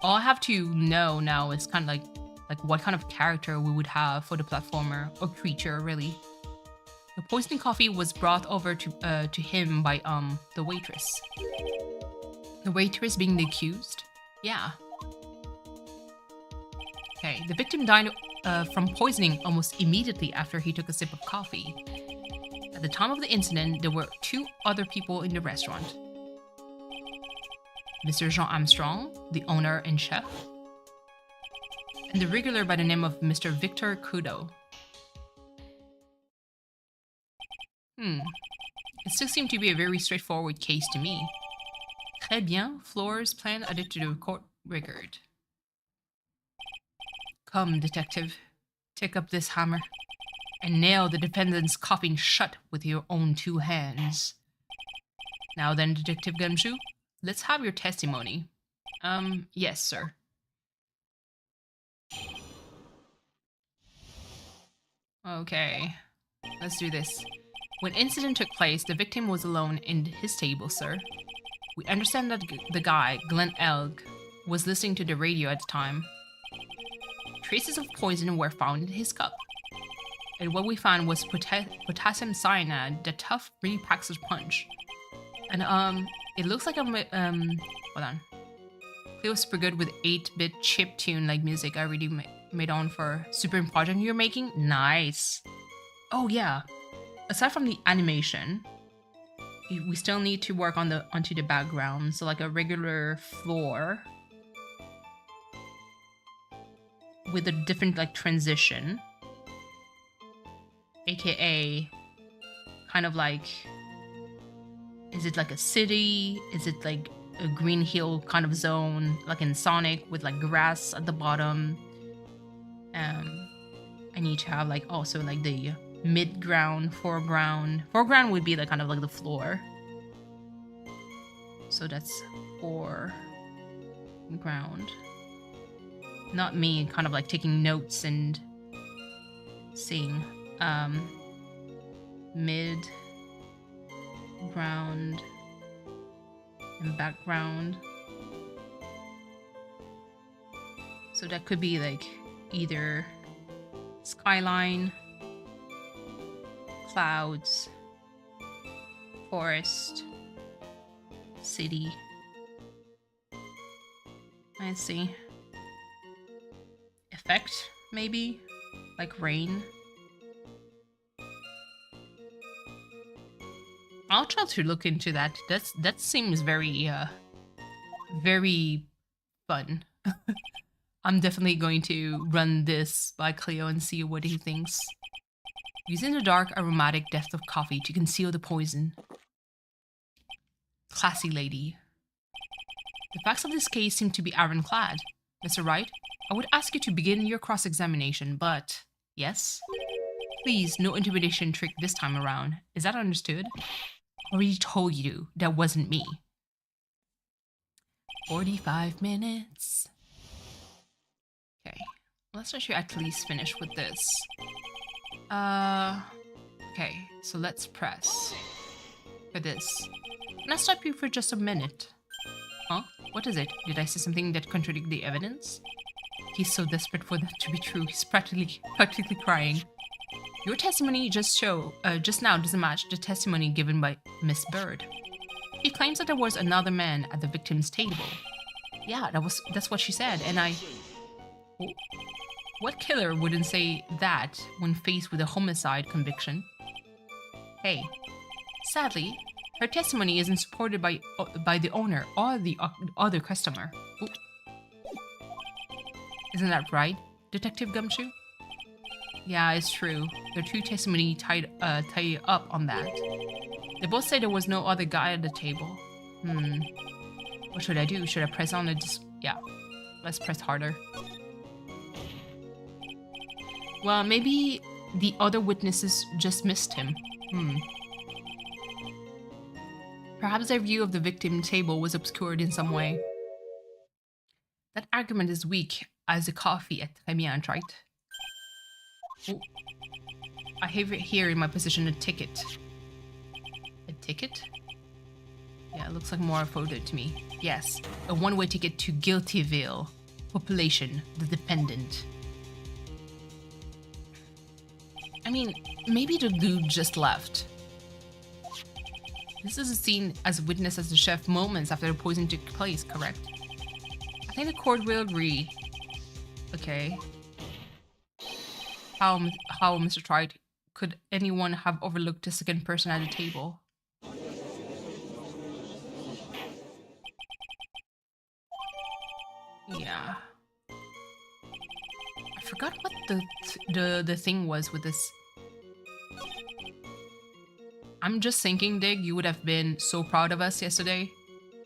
All I have to know now is kind of like what kind of character we would have for the platformer or creature, really. The poisoning coffee was brought over to him by the waitress. The waitress being the accused? Yeah. Okay, the victim died from poisoning almost immediately after he took a sip of coffee. At the time of the incident, there were 2 other people in the restaurant. Mr. Jean Armstrong, the owner and chef, and the regular by the name of Mr. Victor Kudo. It still seemed to be a very straightforward case to me. Très bien, Floor's plan added to the court record. Come, detective, take up this hammer and nail the defendant's coffin shut with your own 2 hands. Now then, Detective Gumshoe, let's have your testimony. Yes, sir. Okay, let's do this. When incident took place, the victim was alone in his table, sir. We understand that the guy, Glenn Elg, was listening to the radio at the time. Traces of poison were found in his cup. And what we found was potassium cyanide that Tough really packs a punch. And it looks like hold on. It was super good with 8-bit chiptune like music I really made on for Super Project you're making. Nice. Oh yeah. Aside from the animation, we still need to work on onto the background. So like a regular floor with a different like transition, aka kind of like, is it like a city? Is it like a green hill kind of zone, like in Sonic with like grass at the bottom? I need to have like also like the mid-ground, foreground. Foreground would be like kind of like the floor. So that's foreground. Not me kind of like taking notes and seeing. Mid, ground, and background. So that could be like either skyline, clouds, forest, city. I see. Effect, maybe? Like rain. I'll try to look into that. That seems very very fun. I'm definitely going to run this by Cleo and see what he thinks. Using the dark aromatic depth of coffee to conceal the poison. Classy lady. The facts of this case seem to be ironclad. Mr. Wright, I would ask you to begin your cross-examination, but... Yes? Please, no intimidation trick this time around. Is that understood? I already told you that wasn't me. 45 minutes. Okay, let's actually at least finish with this. Okay, so let's press for this. Can I stop you for just a minute? Huh? What is it? Did I say something that contradicted the evidence? He's so desperate for that to be true. He's practically crying. Your testimony just now doesn't match the testimony given by Miss Bird. He claims that there was another man at the victim's table. Yeah, that's what she said, and what killer wouldn't say that when faced with a homicide conviction? Hey, sadly, her testimony isn't supported by the owner or the other customer. Ooh. Isn't that right, Detective Gumshoe? Yeah, it's true. Their two testimony tied up on that. They both say there was no other guy at the table. What should I do? Should I press on it? Yeah, let's press harder. Well, maybe the other witnesses just missed him. Perhaps their view of the victim table was obscured in some way. That argument is weak. as a coffee at Très right? Ooh. I have it here in my position a ticket. A ticket? Yeah, it looks like more a photo to me. Yes, a one-way ticket to Guiltyville. Population, the dependent. I mean, maybe the dude just left. This is a scene as witnessed as the chef moments after the poison took place, correct? I think the court will agree. Okay. How Mr. Wright, could anyone have overlooked the second person at the table? Yeah. I forgot what the thing was with this. I'm just thinking, Dig, you would have been so proud of us yesterday.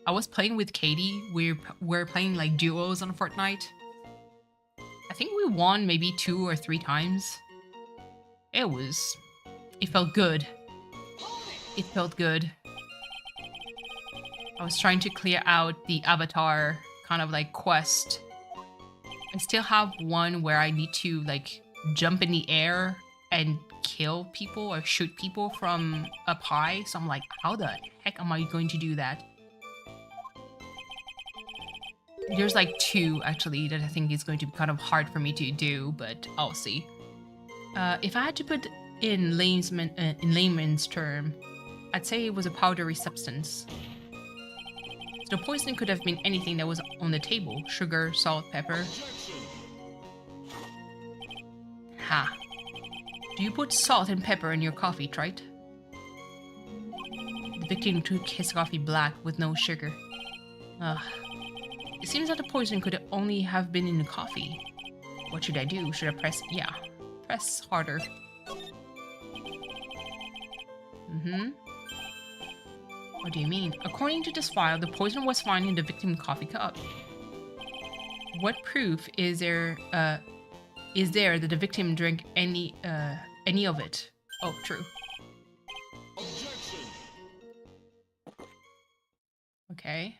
I was playing with Katie. We're playing like duos on Fortnite. I think we won maybe 2 or 3 times. It felt good. It felt good. I was trying to clear out the avatar kind of like quest. I still have one where I need to like jump in the air and kill people or shoot people from up high. So I'm like, how the heck am I going to do that? There's like 2 actually that I think is going to be kind of hard for me to do, but I'll see. If I had to put in layman's term, I'd say it was a powdery substance. So the poison could have been anything that was on the table. Sugar, salt, pepper. Ha. Do you put salt and pepper in your coffee, right? The victim took his coffee black with no sugar. It seems that the poison could only have been in the coffee. What should I do? Should I press? Yeah. Press harder. What do you mean? According to this file, the poison was found in the victim's coffee cup. What proof is there that the victim drank any of it? Oh, true. Okay.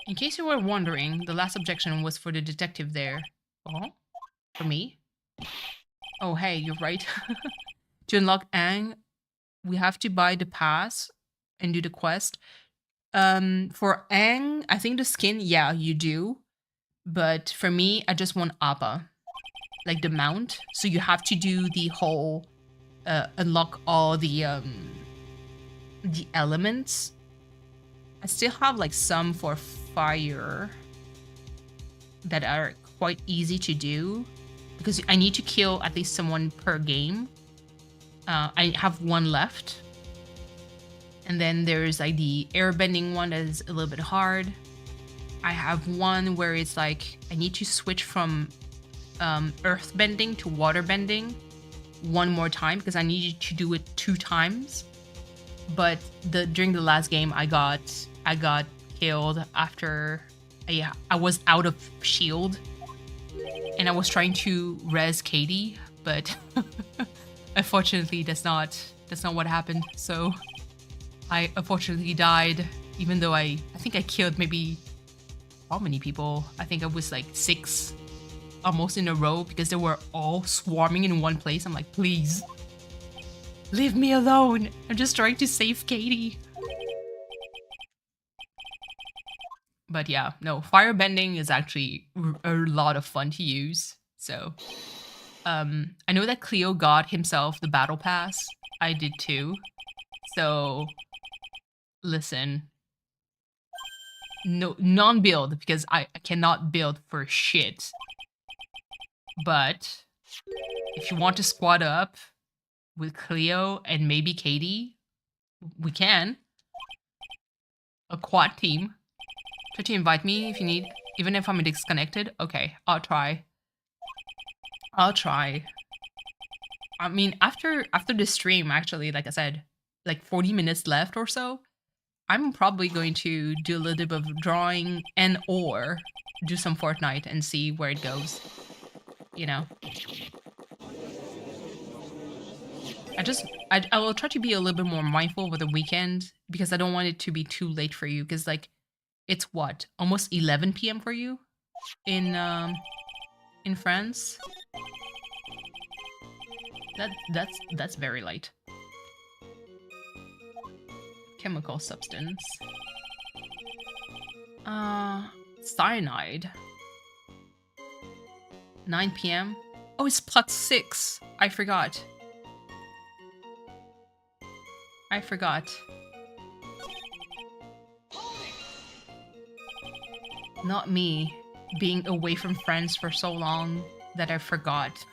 In case you were wondering, the last objection was for the detective there. Oh? For me? Oh, hey, you're right. To unlock Aang, we have to buy the pass and do the quest. For Aang, I think the skin, yeah, you do. But for me, I just want Appa. Like the mount. So you have to do the whole unlock all the elements. I still have like some for fire that are quite easy to do because I need to kill at least someone per game. I have 1 left. And then there's like the airbending one that is a little bit hard. I have one where it's like I need to switch from earth bending to water bending 1 more time because I needed to do it 2 times. But during the last game I got killed after I was out of shield and I was trying to res Katie, but unfortunately that's not what happened. So I unfortunately died, even though I think I killed maybe how many people? I think I was like 6 almost in a row because they were all swarming in one place. I'm like, please leave me alone. I'm just trying to save Katie. But yeah, no, firebending is actually a lot of fun to use. So I know that Cleo got himself the battle pass. I did too. So listen, no, non-build because I cannot build for shit. But if you want to squad up with Cleo and maybe Katie, we can. A quad team. Try to invite me if you need, even if I'm disconnected. Okay, I'll try. I mean, after the stream, actually, like I said, like 40 minutes left or so, I'm probably going to do a little bit of drawing and or do some Fortnite and see where it goes. You know. I will try to be a little bit more mindful over the weekend because I don't want it to be too late for you because like it's what, almost 11 p.m. for you? in France. That's very light. Chemical substance. Cyanide. 9 p.m. Oh, it's +6. I forgot. Not me being away from friends for so long that I forgot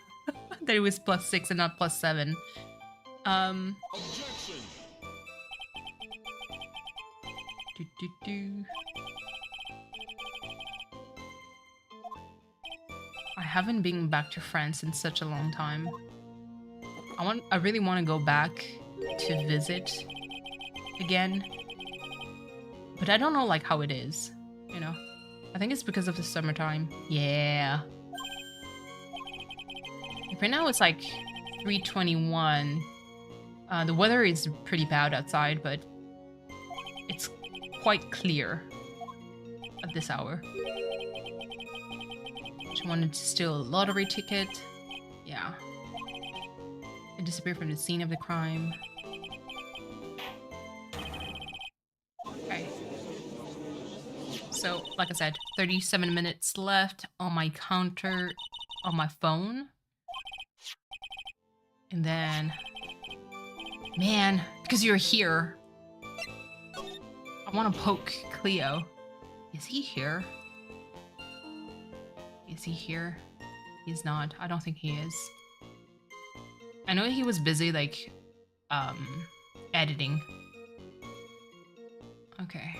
that it was +6 and not +7. Objection. I haven't been back to France in such a long time. I really want to go back to visit again, but I don't know like how it is, you know. I think it's because of the summertime. Yeah. Right now it's like 3:21. The weather is pretty bad outside, but it's quite clear at this hour. She wanted to steal a lottery ticket. Yeah. It disappeared from the scene of the crime. Okay. So, like I said, 37 minutes left on my counter on my phone. And then... Man, because you're here. I want to poke Cleo. Is he here? Is he here? He's not. I don't think he is. I know he was busy, like, editing. Okay.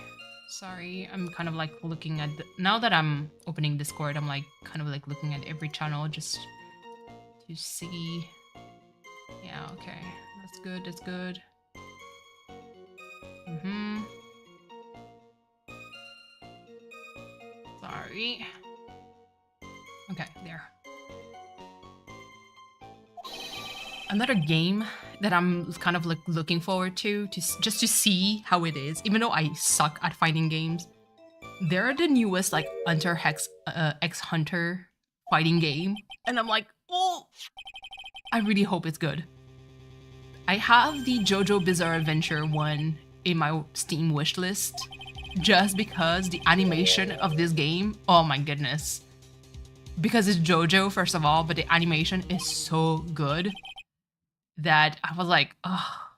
Sorry, I'm kind of like looking at now that I'm opening Discord, I'm like kind of like looking at every channel just to see. Yeah, okay. That's good, that's good. Sorry. Okay, there. Another game that I'm kind of like looking forward to just to see how it is, even though I suck at fighting games. They're the newest like Hunter X Hunter fighting game, and I'm like, oh, I really hope it's good. I have the JoJo Bizarre Adventure one in my Steam wishlist just because the animation of this game, oh my goodness. Because it's JoJo, first of all, but the animation is so good that I was like, oh,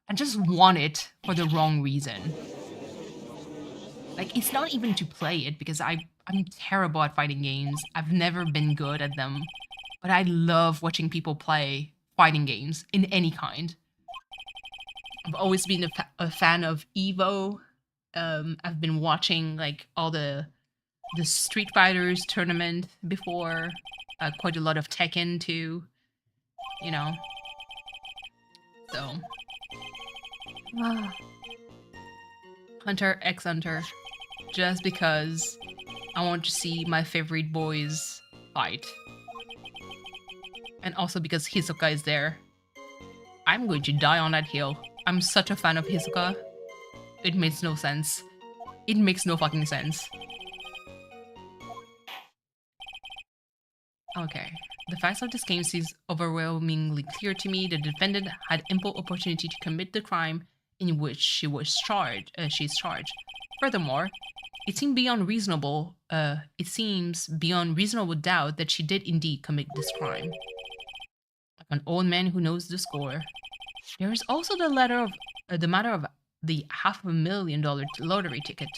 I just want it for the wrong reason. Like, it's not even to play it because I'm terrible at fighting games. I've never been good at them, but I love watching people play fighting games in any kind. I've always been a fan of Evo. I've been watching like all the Street Fighters tournament before, quite a lot of Tekken too, you know. So, Hunter X Hunter, just because I want to see my favorite boys fight. And also because Hisoka is there. I'm going to die on that hill. I'm such a fan of Hisoka. It makes no sense. It makes no fucking sense. Okay. The facts of this game seems overwhelmingly clear to me. The defendant had ample opportunity to commit the crime in which she was charged. She's charged. Furthermore, it seems beyond reasonable doubt that she did indeed commit this crime. Like an old man who knows the score. There is also the matter of the $500,000 lottery ticket.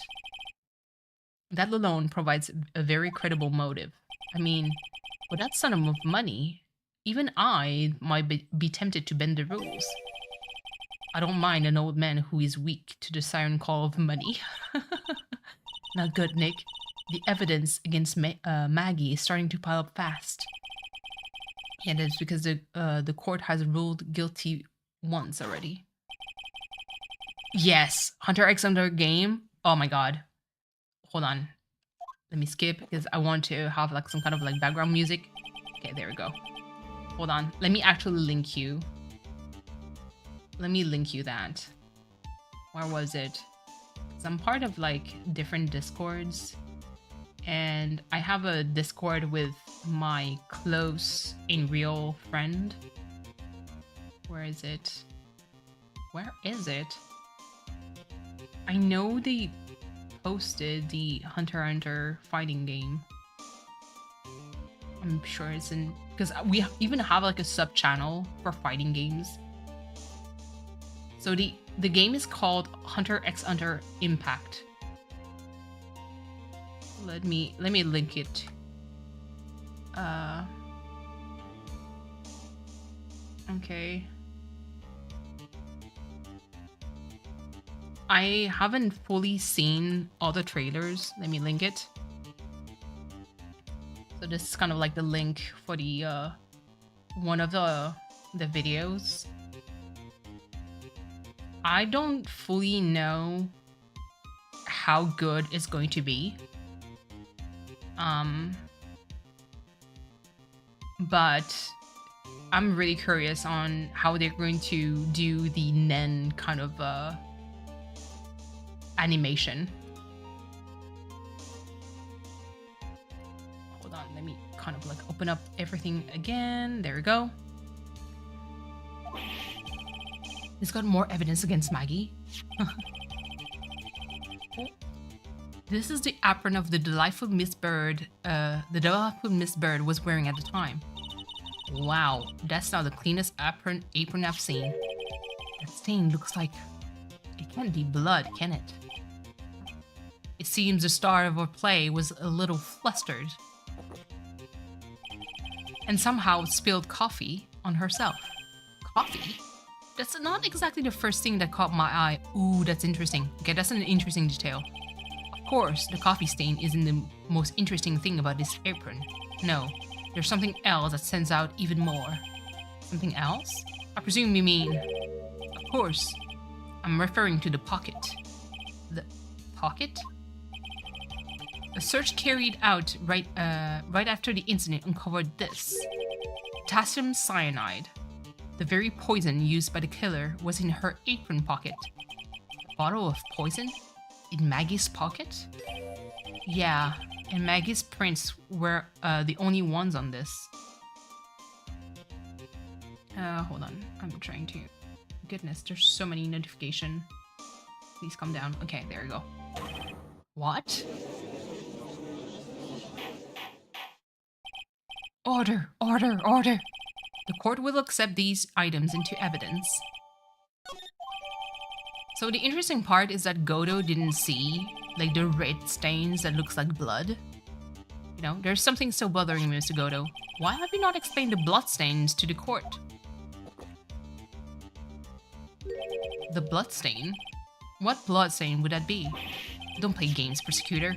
That alone provides a very credible motive. I mean, with that sum of money, even I might be tempted to bend the rules. I don't mind an old man who is weak to the siren call of money. Not good, Nick. The evidence against Maggie is starting to pile up fast. Yeah, that's because the court has ruled guilty once already. Yes, Hunter X Hunter game. Oh my god. Hold on. Let me skip because I want to have like some kind of like background music. Okay, there we go. Hold on. Let me actually link you. Let me link you that. Where was it? Because I'm part of like different Discords. and I have a Discord with my close and real friend. Where is it? Where is it? I know they posted the Hunter x Hunter fighting game. I'm sure it's in, because we even have like a sub channel for fighting games. So the game is called Hunter x Hunter Impact. Let me link it. Okay. I haven't fully seen all the trailers. Let me link it. So this is kind of like the link for the one of the videos. I don't fully know how good it's going to be. But I'm really curious on how they're going to do the Nen kind of animation. Hold on, let me kind of like open up everything again. There we go. It's got more evidence against Maggie. This is the apron of the delightful Miss Bird. The delightful Miss Bird was wearing at the time. Wow, that's now the cleanest apron I've seen. That stain looks like it can't be blood, can it? It seems the star of our play was a little flustered and somehow spilled coffee on herself. Coffee? That's not exactly the first thing that caught my eye. Ooh, that's interesting. Okay, that's an interesting detail. Of course, the coffee stain isn't the most interesting thing about this apron. No, there's something else that stands out even more. Something else? I presume you mean... Of course, I'm referring to the pocket. The pocket? A search carried out right after the incident uncovered this. Potassium cyanide. The very poison used by the killer was in her apron pocket. A bottle of poison? In Maggie's pocket? Yeah, and Maggie's prints were the only ones on this. Hold on, I'm trying to... Goodness, there's so many notifications. Please calm down. Okay, there we go. What? Order, order, order! The court will accept these items into evidence. So the interesting part is that Godo didn't see like the red stains that looks like blood. You know, there's something still bothering me, Mr. Godo. Why have you not explained the blood stains to the court? The blood stain? What blood stain would that be? Don't play games, prosecutor.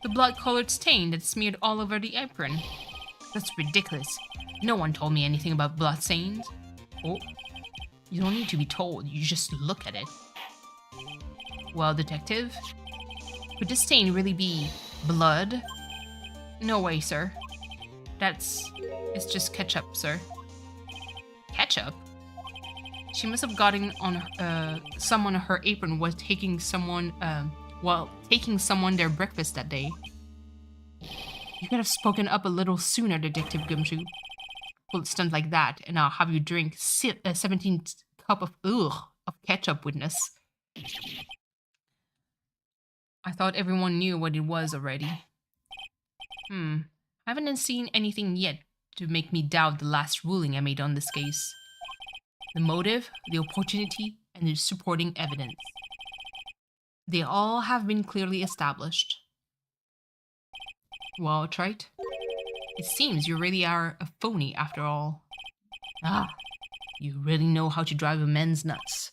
The blood-colored stain that smeared all over the apron. That's ridiculous. No one told me anything about blood stains. Oh, you don't need to be told, you just look at it. Well, detective, would this stain really be blood? No way, sir. It's just ketchup, sir. Ketchup? She must have gotten on someone on her apron was taking someone their breakfast that day. You could have spoken up a little sooner, Detective Gumshoe. Pull a stunt like that, and I'll have you drink 17 cup of ketchup, witness. I thought everyone knew what it was already. I haven't seen anything yet to make me doubt the last ruling I made on this case. The motive, the opportunity, and the supporting evidence. They all have been clearly established. Well, Wright, it seems you really are a phony after all. Ah, you really know how to drive a man's nuts.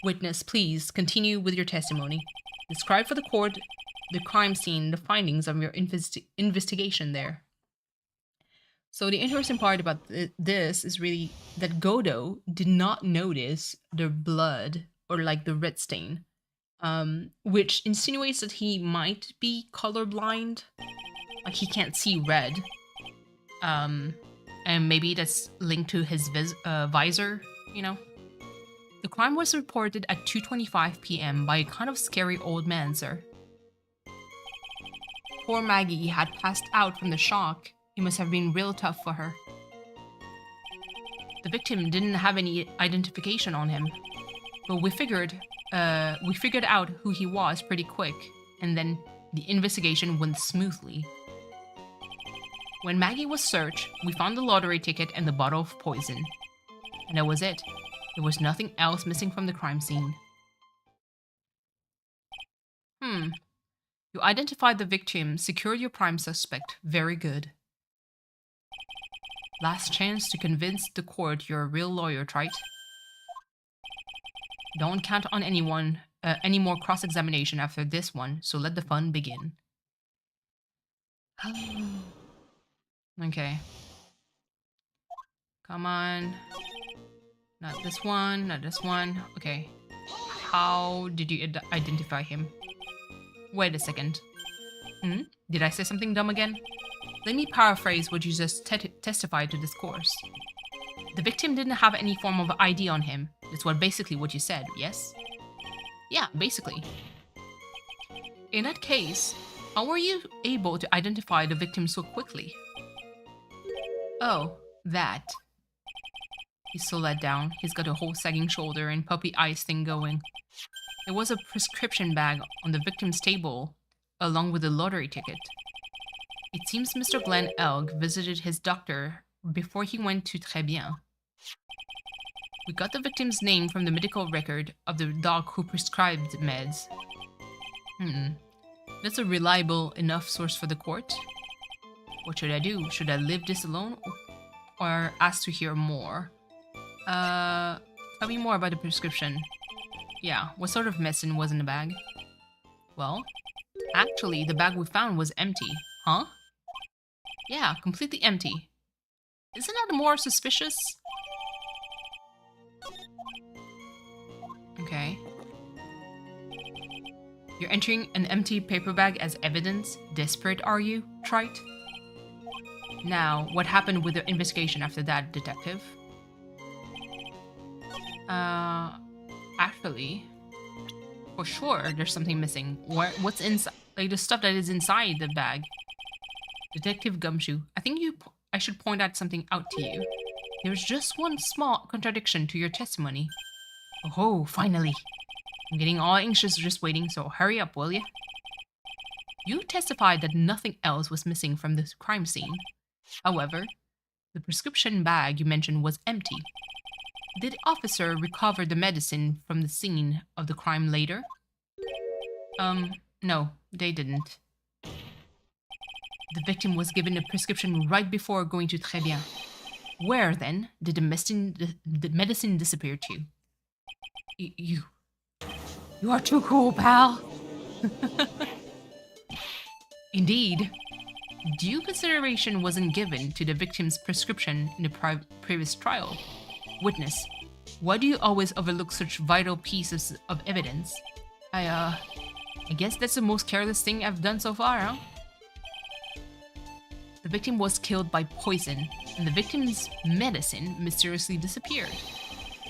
Witness, please continue with your testimony. Describe for the court the crime scene, the findings of your investigation there. So the interesting part about this is really that Godo did not notice the blood or like the red stain, which insinuates that he might be colorblind, like he can't see red, and maybe that's linked to his visor, you know. The crime was reported at 2:25 p.m. by a kind of scary old man, sir. poor Maggie had passed out from the shock, it must have been real tough for her. The victim didn't have any identification on him, but we figured out who he was pretty quick, and then the investigation went smoothly. When Maggie was searched, we found the lottery ticket and the bottle of poison. And that was it. There was nothing else missing from the crime scene. You identified the victim, secured your prime suspect. Very good. Last chance to convince the court you're a real lawyer, Wright. Don't count on anyone, any more cross-examination after this one, so let the fun begin. Okay. Come on. Not this one, not this one. Okay. How did you identify him? Wait a second. Did I say something dumb again? Let me paraphrase what you just testified to this course. The victim didn't have any form of ID on him. That's basically what you said, yes? Yeah, basically. In that case, how were you able to identify the victim so quickly? Oh, that. He's so let down. He's got a whole sagging shoulder and puppy eyes thing going. There was a prescription bag on the victim's table, along with the lottery ticket. It seems Mr. Glenn Elg visited his doctor before he went to Très Bien. We got the victim's name from the medical record of the doc who prescribed meds. That's a reliable enough source for the court. What should I do? Should I leave this alone or ask to hear more? Tell me more about the prescription. Yeah, what sort of medicine was in the bag? Well, actually, the bag we found was empty. Huh? Yeah, completely empty. Isn't that more suspicious? Okay. You're entering an empty paper bag as evidence? Desperate, are you, Wright? Now, what happened with the investigation after that, detective? Actually, for sure, there's something missing. What's inside? Like the stuff that is inside the bag. Detective Gumshoe, I think I should point something out to you. There's just one small contradiction to your testimony. Oh, finally. I'm getting all anxious just waiting, so hurry up, will you? You testified that nothing else was missing from this crime scene. However, the prescription bag you mentioned was empty. Did the officer recover the medicine from the scene of the crime later? No, they didn't. The victim was given a prescription right before going to Très Bien. Where, then, did the medicine disappear to? You are too cool, pal. Indeed. Due consideration wasn't given to the victim's prescription in the previous trial. Witness, why do you always overlook such vital pieces of evidence? I guess that's the most careless thing I've done so far, huh? The victim was killed by poison, and the victim's medicine mysteriously disappeared.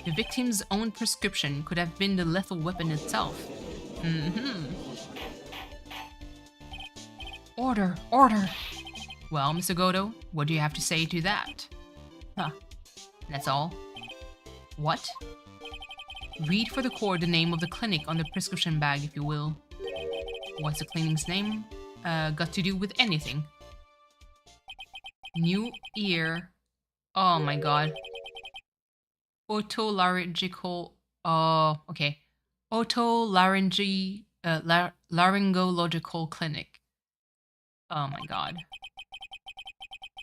The victim's own prescription could have been the lethal weapon itself. Order, order! Well, Mr. Godo, what do you have to say to that? Huh, that's all. What? Read for the court the name of the clinic on the prescription bag, if you will. What's the clinic's name? Got to do with anything? New ear. Oh my god. Otolaryngological. Oh, okay. Laryngological clinic. Oh my god.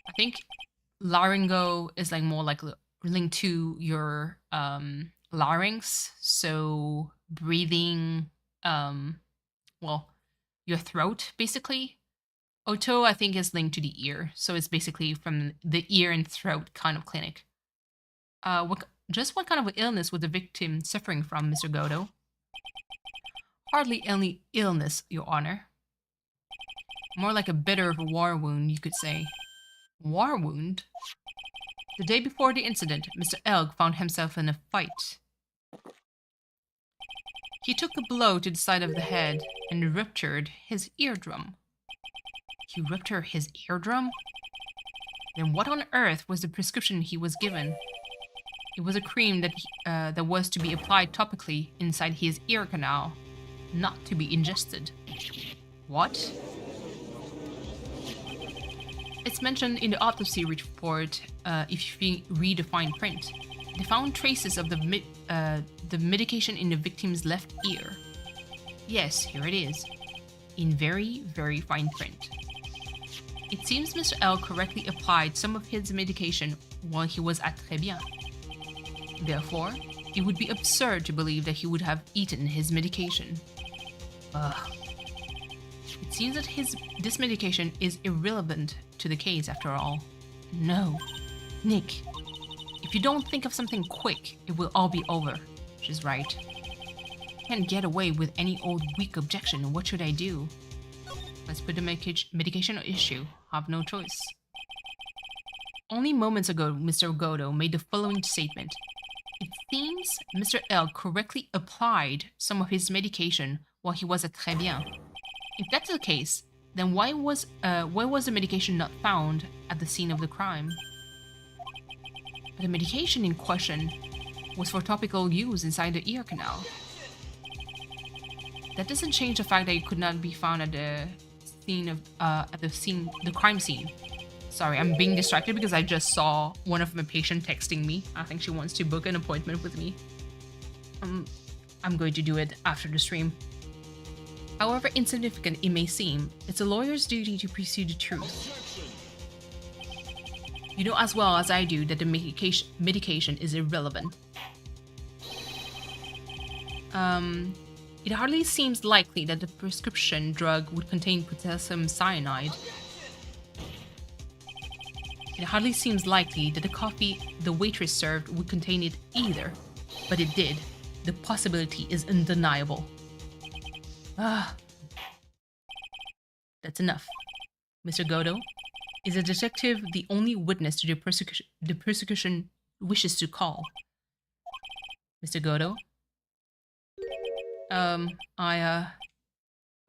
I think laryngo is like more like linked to your larynx, so breathing, well, your throat basically. Oto, I think, is linked to the ear, so it's basically from the ear and throat kind of clinic. What kind of illness was the victim suffering from, Mr. Godo? Hardly any illness, Your Honor. More like a bitter war wound, you could say. War wound? The day before the incident, Mr. Elg found himself in a fight. He took a blow to the side of the head and ruptured his eardrum. He ruptured his eardrum? Then what on earth was the prescription he was given? It was a cream that was to be applied topically inside his ear canal, not to be ingested. What? It's mentioned in the autopsy report if you read the fine print. They found traces of the medication in the victim's left ear. Yes, here it is, in very, very fine print. It seems Mr. L correctly applied some of his medication while he was at Très Bien. Therefore, it would be absurd to believe that he would have eaten his medication. Ugh. It seems that this medication is irrelevant to the case after all. No. Nick, if you don't think of something quick, it will all be over. She's right. Can't get away with any old weak objection. What should I do? Let's put the medication on issue. Have no choice. Only moments ago, Mr. Godo made the following statement. It seems Mr. L correctly applied some of his medication while he was at Très Bien. If that's the case, then why was the medication not found at the scene of the crime? But the medication in question was for topical use inside the ear canal. That doesn't change the fact that it could not be found at the crime scene. Sorry, I'm being distracted because I just saw one of my patients texting me. I think she wants to book an appointment with me. I'm going to do it after the stream. However insignificant it may seem, it's a lawyer's duty to pursue the truth. You know as well as I do that the medication is irrelevant. It hardly seems likely that the prescription drug would contain potassium cyanide. It hardly seems likely that the coffee the waitress served would contain it either, but it did. The possibility is undeniable. That's enough. Mr. Godo, is a detective the only witness to the prosecution wishes to call? Mr. Godo?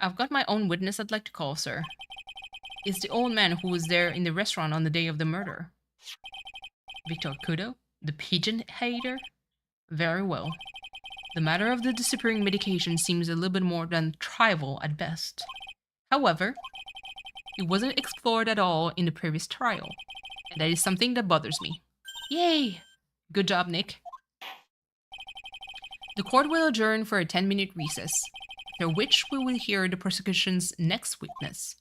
I've got my own witness I'd like to call, sir. It's the old man who was there in the restaurant on the day of the murder. Victor Kudo? The pigeon hater? Very well. The matter of the disappearing medication seems a little bit more than trivial at best. However, it wasn't explored at all in the previous trial, and that is something that bothers me. Yay! Good job, Nick. The court will adjourn for a 10-minute recess, after which we will hear the prosecution's next witness.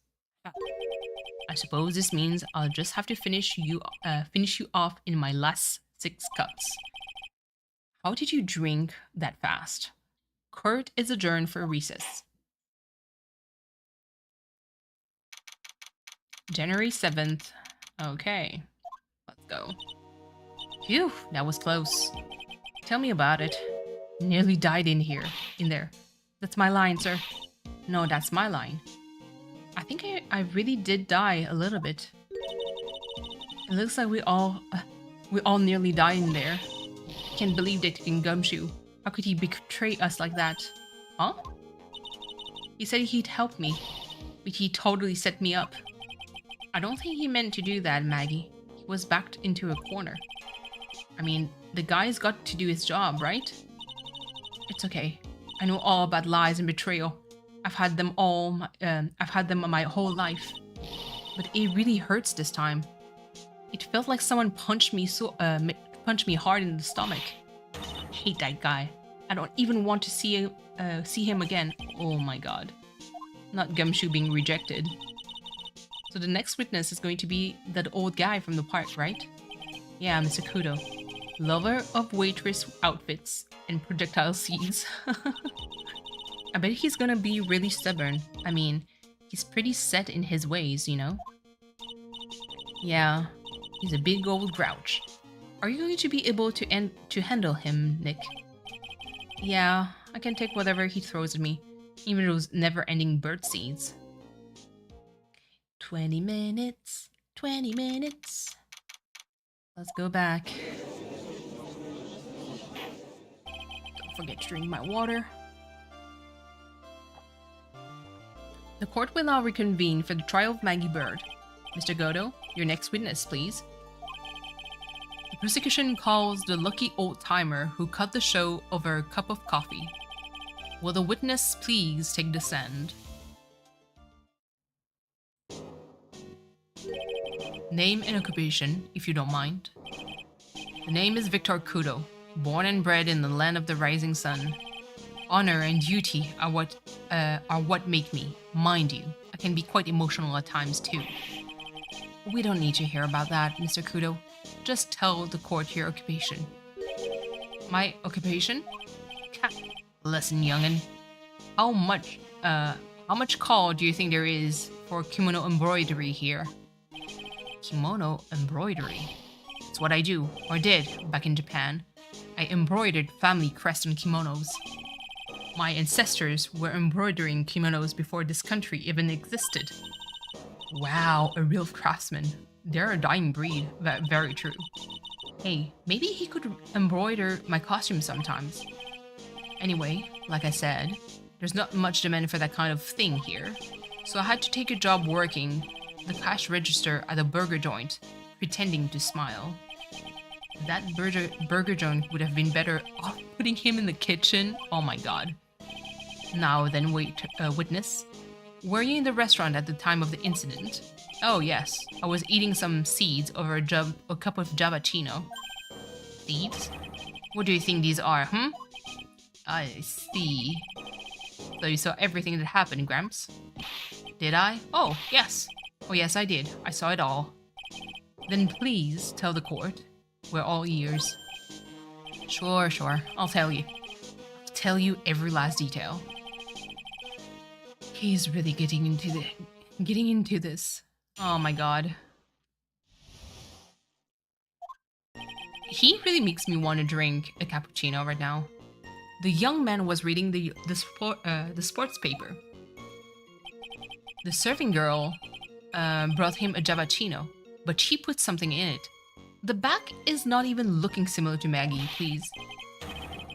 I suppose this means I'll just have to finish you off in my last 6 cups. How did you drink that fast? Court is adjourned for a recess. January 7th. Okay, let's go. Phew, that was close. Tell me about it. Nearly died in there. That's my line, sir. No, that's my line. I think I really did die a little bit. It looks like we all nearly died in there. Can't believe they took in Gumshoe. How could he betray us like that? Huh? He said he'd help me, but he totally set me up. I don't think he meant to do that, Maggie. He was backed into a corner. I mean, the guy's got to do his job, right? It's okay. I know all about lies and betrayal. I've had them my whole life. But it really hurts this time. It felt like someone punched me hard in the stomach. I hate that guy. I don't even want to see him again. Oh my god. Not Gumshoe being rejected. So the next witness is going to be that old guy from the park, right? Yeah, Mr. Kudo. Lover of waitress outfits and projectile seeds. I bet he's gonna be really stubborn. I mean, he's pretty set in his ways, you know? Yeah, he's a big old grouch. Are you going to be able to handle him, Nick? Yeah, I can take whatever he throws at me, even those never-ending bird seeds. 20 minutes, 20 minutes. Let's go back. Don't forget to drink my water. The court will now reconvene for the trial of Maggie Bird. Mr. Godo, your next witness, please. The prosecution calls the lucky old-timer who cut the show over a cup of coffee. Will the witness please take the stand? Name and occupation, if you don't mind. The name is Victor Kudo, born and bred in the land of the rising sun. Honor and duty are what make me. Mind you, I can be quite emotional at times too. We don't need to hear about that, Mr. Kudo. Just tell the court your occupation. My occupation? Listen, young'un. How much call do you think there is for kimono embroidery here? Kimono embroidery? It's what I do, or did, back in Japan. I embroidered family crests on kimonos. My ancestors were embroidering kimonos before this country even existed. Wow, a real craftsman. They're a dying breed, very true. Hey, maybe he could embroider my costume sometimes. Anyway, like I said, there's not much demand for that kind of thing here. So I had to take a job working the cash register at a burger joint, pretending to smile. That burger joint would have been better off putting him in the kitchen. Oh my god. Now then, witness. Were you in the restaurant at the time of the incident? Oh yes, I was eating some seeds over a cup of Javachino. Seeds? What do you think these are, hmm? I see. So you saw everything that happened, Gramps? Did I? Oh, yes. Oh yes, I did. I saw it all. Then please tell the court. We're all ears. Sure. I'll tell you. I'll tell you every last detail. He's really getting into this. Oh my god. He really makes me want to drink a cappuccino right now. The young man was reading the sports paper. The serving girl brought him a Javachino, but she put something in it. The back is not even looking similar to Maggie, please.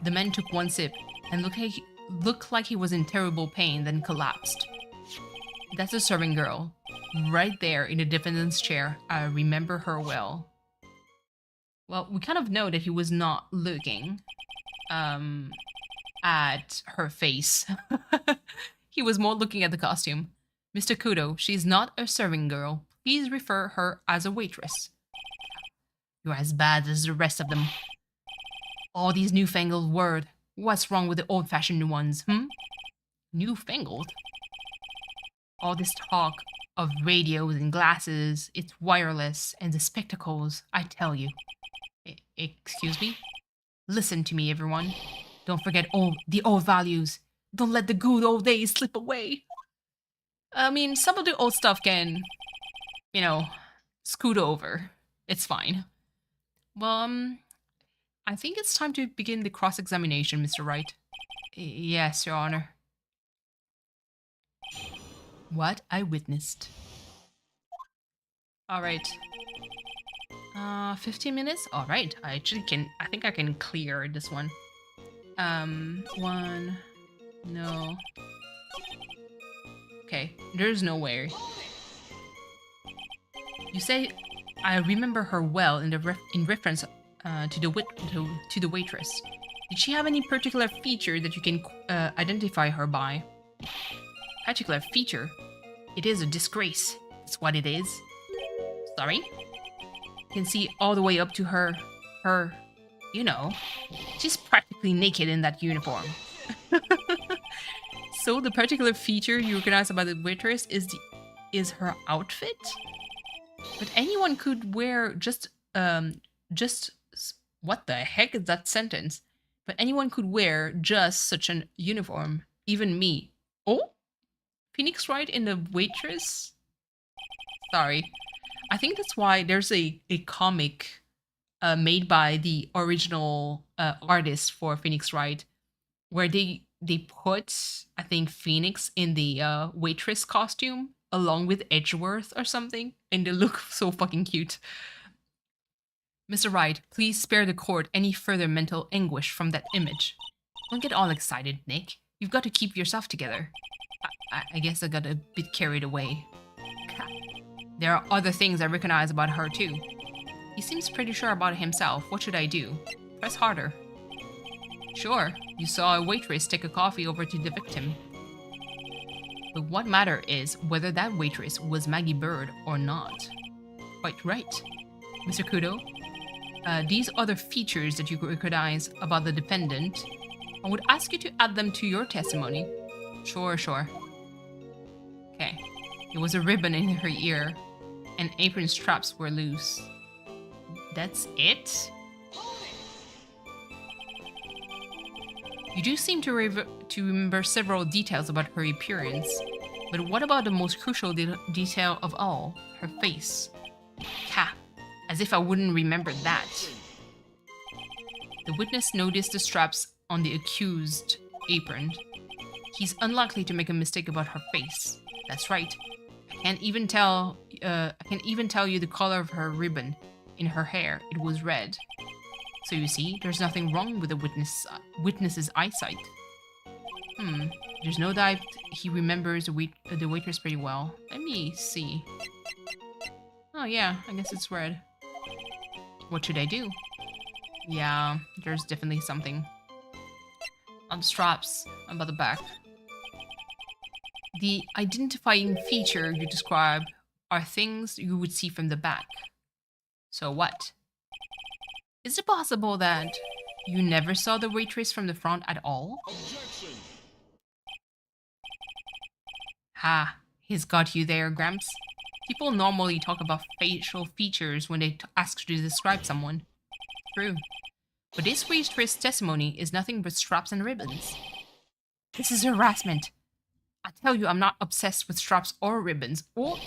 The man took one sip and looked like he was in terrible pain, then collapsed. That's the serving girl, right there in the defendant's chair. I remember her well. Well, we kind of know that he was not looking at her face. He was more looking at the costume. Mr. Kudo, she's not a serving girl. Please refer her as a waitress. You're as bad as the rest of them. All these newfangled words. What's wrong with the old-fashioned ones, hmm? Newfangled? All this talk of radios and glasses, it's wireless, and the spectacles, I tell you. Excuse me? Listen to me, everyone. Don't forget the old values. Don't let the good old days slip away. I mean, some of the old stuff can, scoot over. It's fine. Well, I think it's time to begin the cross-examination, Mr. Wright. Yes, Your Honor. What I witnessed. Alright. 15 minutes? Alright, I think I can clear this one. One... No. Okay, there's no way. You say, I remember her well in reference to the waitress. Did she have any particular feature that you can identify her by? Particular feature? It is a disgrace. That's what it is. Sorry? You can see all the way up to her, she's practically naked in that uniform. So the particular feature you recognize about the waitress is her outfit? But anyone could wear just what the heck is that sentence? But anyone could wear just such an uniform, even me. Oh? Phoenix Wright in the waitress? Sorry. I think that's why there's a comic made by the original artist for Phoenix Wright, where they put, I think, Phoenix in the waitress costume along with Edgeworth or something, and they look so fucking cute. Mr. Wright, please spare the court any further mental anguish from that image. Don't get all excited, Nick. You've got to keep yourself together. I guess I got a bit carried away. There are other things I recognize about her too. He seems pretty sure about himself. What should I do? Press harder. Sure, you saw a waitress take a coffee over to the victim. But what matter is whether that waitress was Maggie Bird or not. Quite right. Mr. Kudo, these other features that you recognize about the defendant, I would ask you to add them to your testimony. Sure. Okay. There was a ribbon in her ear, and apron straps were loose. That's it? You do seem to remember several details about her appearance, but what about the most crucial detail of all, her face? Ha! As if I wouldn't remember that. The witness noticed the straps on the accused apron. He's unlikely to make a mistake about her face. That's right. I can even tell you the color of her ribbon. In her hair, it was red. So you see, there's nothing wrong with the witness's eyesight. There's no doubt he remembers the waitress pretty well. Let me see. Oh yeah, I guess it's red. What should I do? Yeah, there's definitely something. On the straps, about the back. The identifying feature you describe are things you would see from the back. So what? Is it possible that you never saw the waitress from the front at all? Objection. Ha, he's got you there, Gramps. People normally talk about facial features when they ask to describe someone. True. But this waitress' testimony is nothing but straps and ribbons. This is harassment. I tell you, I'm not obsessed with straps or ribbons. Or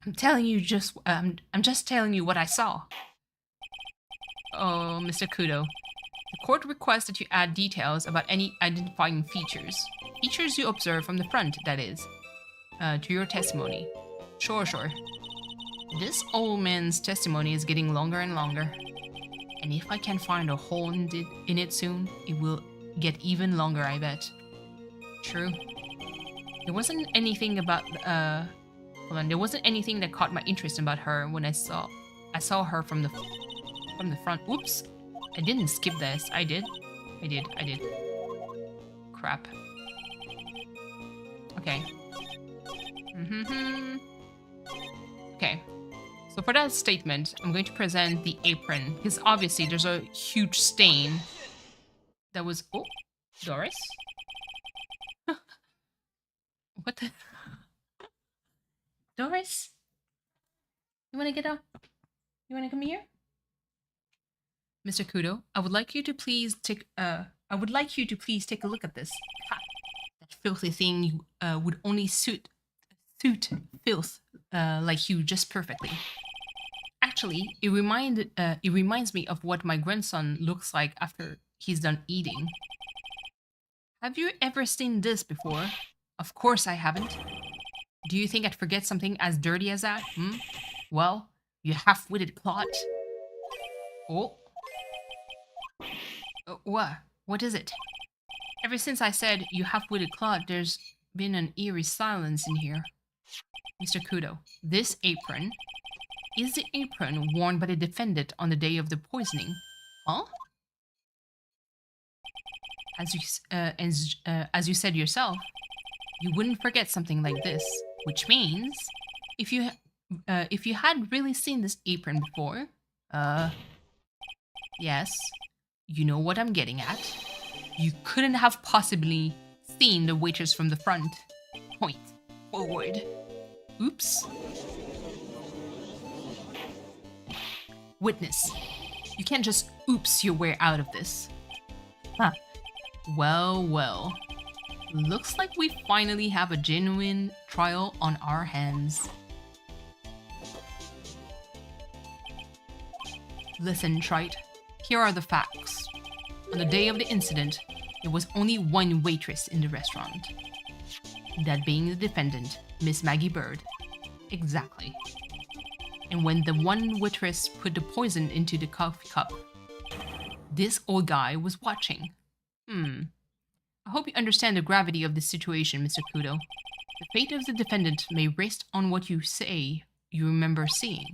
I'm just telling you what I saw. Oh, Mr. Kudo. The court requests that you add details about any identifying features. Features you observe from the front, that is, to your testimony. Sure. This old man's testimony is getting longer and longer. And if I can find a hole in it soon, it will get even longer, I bet. True. There wasn't anything about, there wasn't anything that caught my interest about her when I saw her from the front. Oops. I didn't skip this. I did. Crap. Okay. Okay. So for that statement, I'm going to present the apron, because obviously there's a huge stain that was... Oh, Doris? What the... Doris? You want to get up? You want to come here? Mr. Kudo, I would like you to please take a look at this. Ha! That filthy thing would only suit filth like you just perfectly. Actually, it reminds me of what my grandson looks like after he's done eating. Have you ever seen this before? Of course I haven't. Do you think I'd forget something as dirty as that? Well, you half-witted clot. Oh. What is it? Ever since I said you half-witted clot, there's been an eerie silence in here. Mr. Kudo, this apron is the apron worn by the defendant on the day of the poisoning. Huh? As you said yourself, you wouldn't forget something like this, which means if you had really seen this apron before, yes, you know what I'm getting at. You couldn't have possibly seen the waitress from the front. Point forward. Oops. Witness, you can't just oops your way out of this. Huh. Well. Looks like we finally have a genuine trial on our hands. Listen, Wright. Here are the facts. On the day of the incident, there was only one waitress in the restaurant. That being the defendant, Miss Maggie Bird. Exactly. And when the one waitress put the poison into the coffee cup, this old guy was watching. I hope you understand the gravity of this situation, Mr. Kudo. The fate of the defendant may rest on what you say you remember seeing.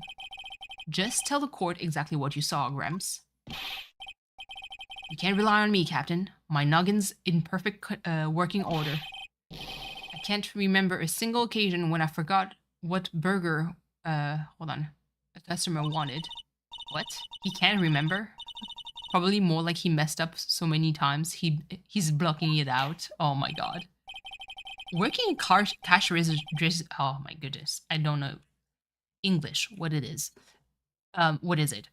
Just tell the court exactly what you saw, Gramps. You can't rely on me, Captain. My noggin's in perfect working order. I can't remember a single occasion when I forgot what burger, hold on, a customer wanted. What? He can't remember? Probably more like he messed up so many times he's blocking it out. Oh my god. Working in cash register, oh my goodness. I don't know English, what it is. What is it?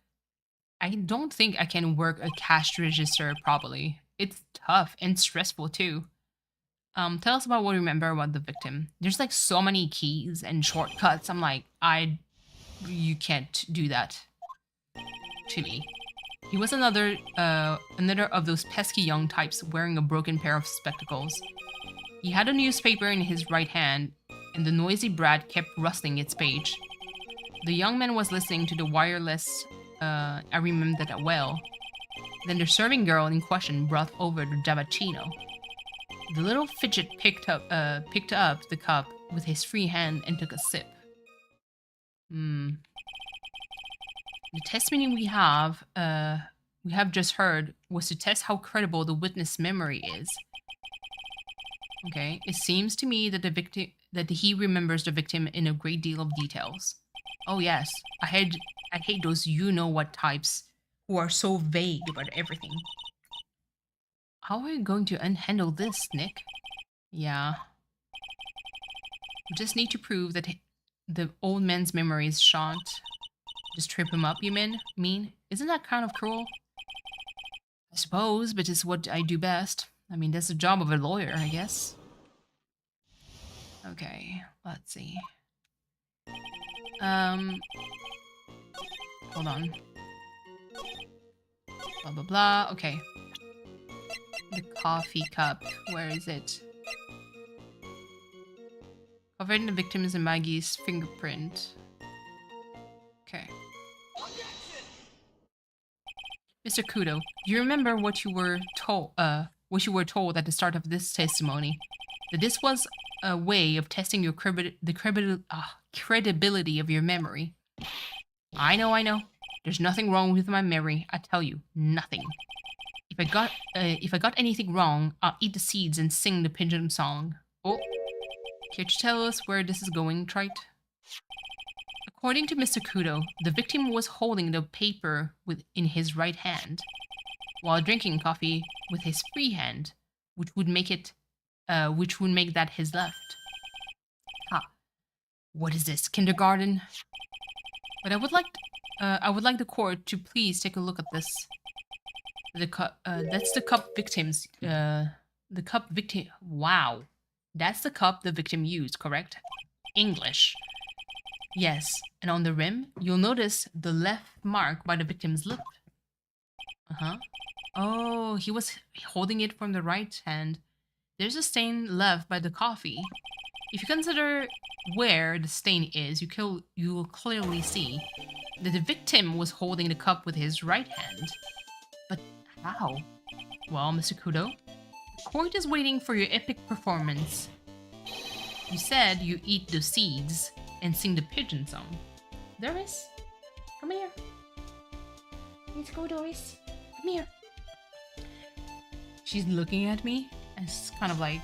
I don't think I can work a cash register properly. It's tough and stressful too. Tell us about what you remember about the victim. There's like so many keys and shortcuts. I'm like, you can't do that to me. He was another of those pesky young types wearing a broken pair of spectacles. He had a newspaper in his right hand, and the noisy brat kept rustling its page. The young man was listening to the wireless. I remember that well. Then the serving girl in question brought over the Dabachino. The little fidget picked up the cup with his free hand and took a sip. The testimony we have just heard was to test how credible the witness' memory is. Okay, it seems to me that he remembers the victim in a great deal of details. Oh yes, I hate those you-know-what types who are so vague about everything. How are you going to unhandle this, Nick? Yeah. We just need to prove that the old man's memory is shot. Just trip him up, you mean? Isn't that kind of cruel? I suppose, but it's what I do best. I mean, that's the job of a lawyer, I guess. Okay, let's see. Hold on. Blah, blah, blah. Okay. The coffee cup. Where is it? Covered in the victim's and Maggie's fingerprint. Okay. Mr. Kudo, do you remember what you were told at the start of this testimony? That this was a way of testing your credibility of your memory. I know. There's nothing wrong with my memory. I tell you, nothing. If I got anything wrong, I'll eat the seeds and sing the pigeon song. Oh, care to tell us where this is going, Trite? According to Mr. Kudo, the victim was holding the paper in his right hand, while drinking coffee with his free hand, which would make that his left. Ha! What is this, kindergarten? But I would like the court to please take a look at this. That's the cup victims. The cup victim. Wow, that's the cup the victim used. Correct? English. Yes, and on the rim, you'll notice the left mark by the victim's lip. Oh, he was holding it from the right hand. There's a stain left by the coffee. If you consider where the stain is, you will clearly see that the victim was holding the cup with his right hand. But how? Well, Mr. Kudo, the court is waiting for your epic performance. You said you eat the seeds and sing the pigeon song. Doris, come here. Let's go, Doris. Come here. She's looking at me, and it's kind of like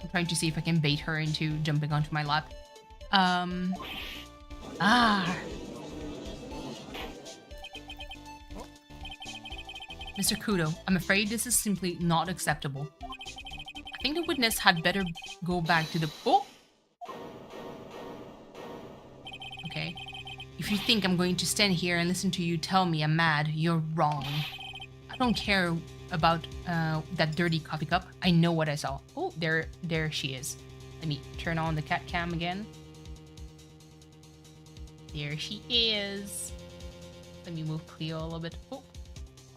I'm trying to see if I can bait her into jumping onto my lap. Mr. Kudo, I'm afraid this is simply not acceptable. I think the witness had better go back to the... Oh! Okay. If you think I'm going to stand here and listen to you tell me I'm mad, you're wrong. I don't care about that dirty coffee cup. I know what I saw. Oh, there she is. Let me turn on the cat cam again. There she is. Let me move Cleo a little bit. Oh,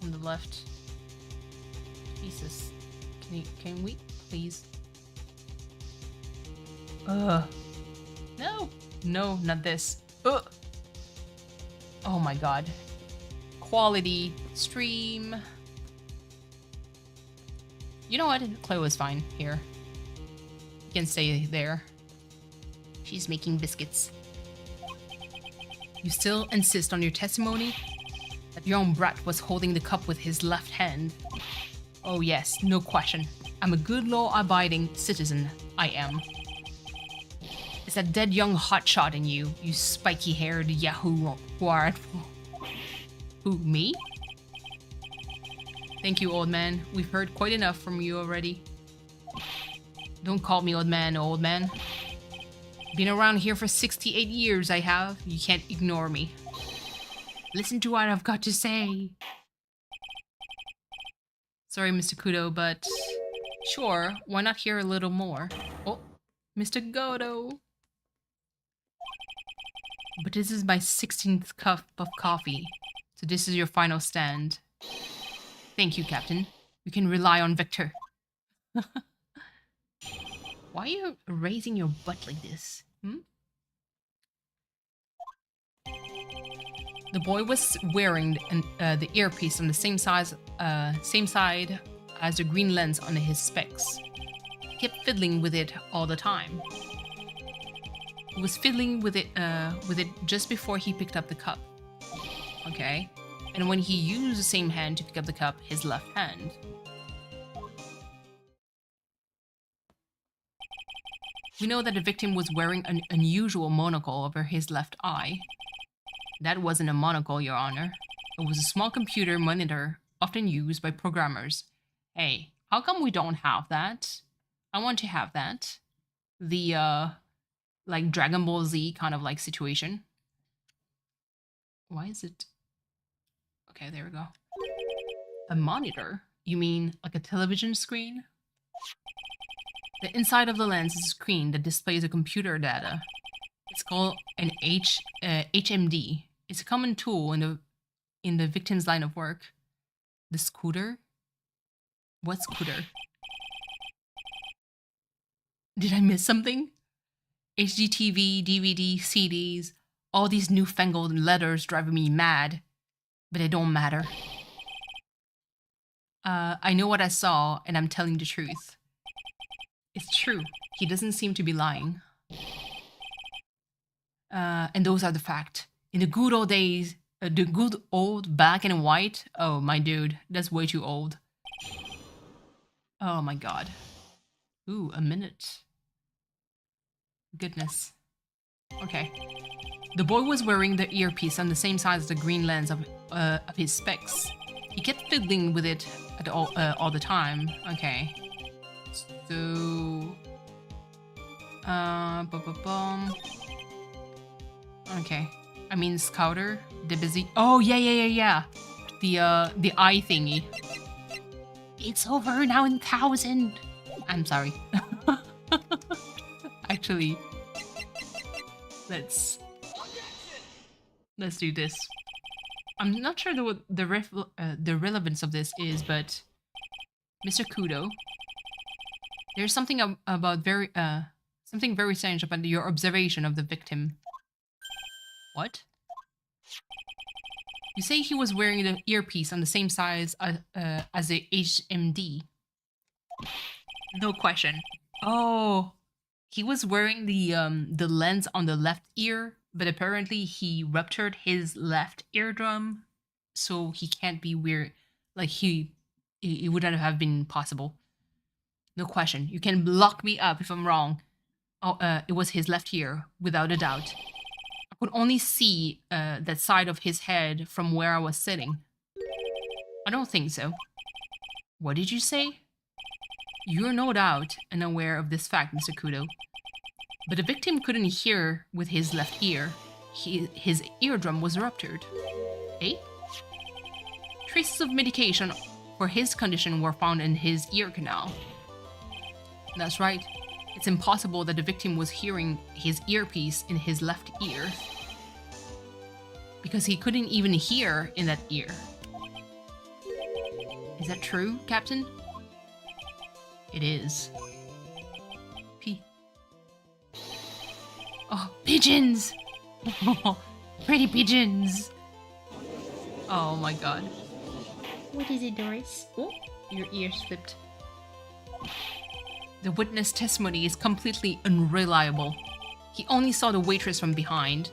on the left. Jesus. Can we please? No, not this. Oh my god. Quality stream. You know what? Chloe is fine here. You can stay there. She's making biscuits. You still insist on your testimony? That young brat was holding the cup with his left hand. Oh yes, no question. I'm a good law-abiding citizen. I am. It's that dead young hotshot in you, you spiky-haired yahoo ward. Who, me? Thank you, old man. We've heard quite enough from you already. Don't call me old man, old man. Been around here for 68 years, I have. You can't ignore me. Listen to what I've got to say. Sorry, Mr. Kudo, but... Sure, why not hear a little more? Oh, Mr. Godo. But this is my 16th cup of coffee, so this is your final stand. Thank you, Captain. You can rely on Victor. Why are you raising your butt like this? The boy was wearing the earpiece on the same side as the green lens on his specs. He kept fiddling with it all the time. He was fiddling with it just before he picked up the cup. Okay. And when he used the same hand to pick up the cup, his left hand. We know that the victim was wearing an unusual monocle over his left eye. That wasn't a monocle, Your Honor. It was a small computer monitor, often used by programmers. Hey, how come we don't have that? I want to have that. The, like Dragon Ball Z kind of like situation. Why is it... Okay, there we go. A monitor? You mean like a television screen? The inside of the lens is a screen that displays the computer data. It's called an HMD. It's a common tool in the victim's line of work. The scooter? What scooter? Did I miss something? HDTV, DVD, CDs, all these newfangled letters driving me mad. But it don't matter. I know what I saw, and I'm telling the truth. It's true. He doesn't seem to be lying. And those are the facts. In the good old days, the good old black and white. Oh, my dude, that's way too old. Oh my god. Ooh, a minute. Goodness. Okay. The boy was wearing the earpiece on the same size as the green lens of his specs. He kept fiddling with it at all the time. Okay. So... Okay. I mean, Scouter, the busy... Oh, yeah. The eye thingy. It's over now in 1,000. I'm sorry. Actually, let's do this. I'm not sure what the relevance of this is, but Mr. Kudo, there's something about something very strange about your observation of the victim. What? You say he was wearing the earpiece on the same size as the HMD. No question. Oh, he was wearing the lens on the left ear, but apparently he ruptured his left eardrum, so he can't be weird. Like it wouldn't have been possible. No question. You can lock me up if I'm wrong. Oh, it was his left ear, without a doubt. I could only see that side of his head from where I was sitting. I don't think so. What did you say? You're no doubt unaware of this fact, Mr. Kudo. But the victim couldn't hear with his left ear. His eardrum was ruptured. Eh? Traces of medication for his condition were found in his ear canal. That's right. It's impossible that the victim was hearing his earpiece in his left ear, because he couldn't even hear in that ear. Is that true, Captain? It is. Oh, pigeons! Oh, pretty pigeons! Oh my god. What is it, Doris? Oh, your ears flipped. The witness testimony is completely unreliable. He only saw the waitress from behind,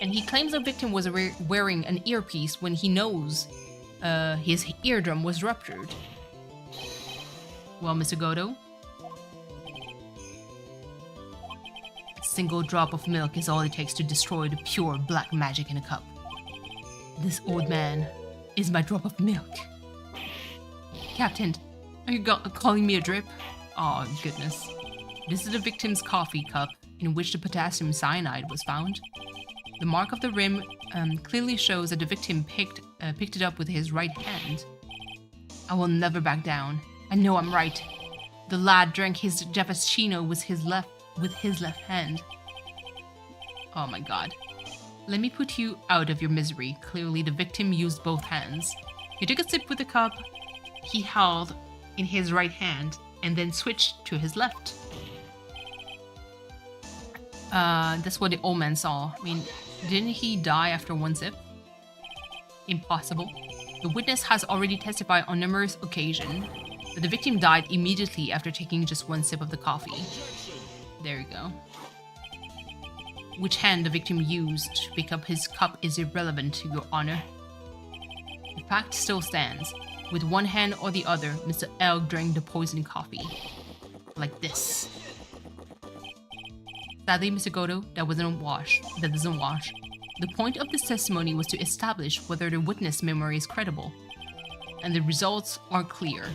and he claims the victim was wearing an earpiece when he knows his eardrum was ruptured. Well, Mr. Godo, a single drop of milk is all it takes to destroy the pure black magic in a cup. This old man is my drop of milk. Captain, are you calling me a drip? Oh, goodness. This is the victim's coffee cup in which the potassium cyanide was found. The mark of the rim clearly shows that the victim picked it up with his right hand. I will never back down. I know I'm right. The lad drank his cappuccino with his left hand. Oh my god. Let me put you out of your misery. Clearly the victim used both hands. He took a sip with the cup he held in his right hand and then switched to his left. That's what the old man saw. I mean, didn't he die after one sip? Impossible. The witness has already testified on numerous occasions that the victim died immediately after taking just one sip of the coffee. There you go. Which hand the victim used to pick up his cup is irrelevant, Your Honor. The fact still stands. With one hand or the other, Mr. L drank the poisoned coffee. Like this. Sadly, Mr. Godo, that doesn't wash. The point of this testimony was to establish whether the witness memory is credible. And the results are clear.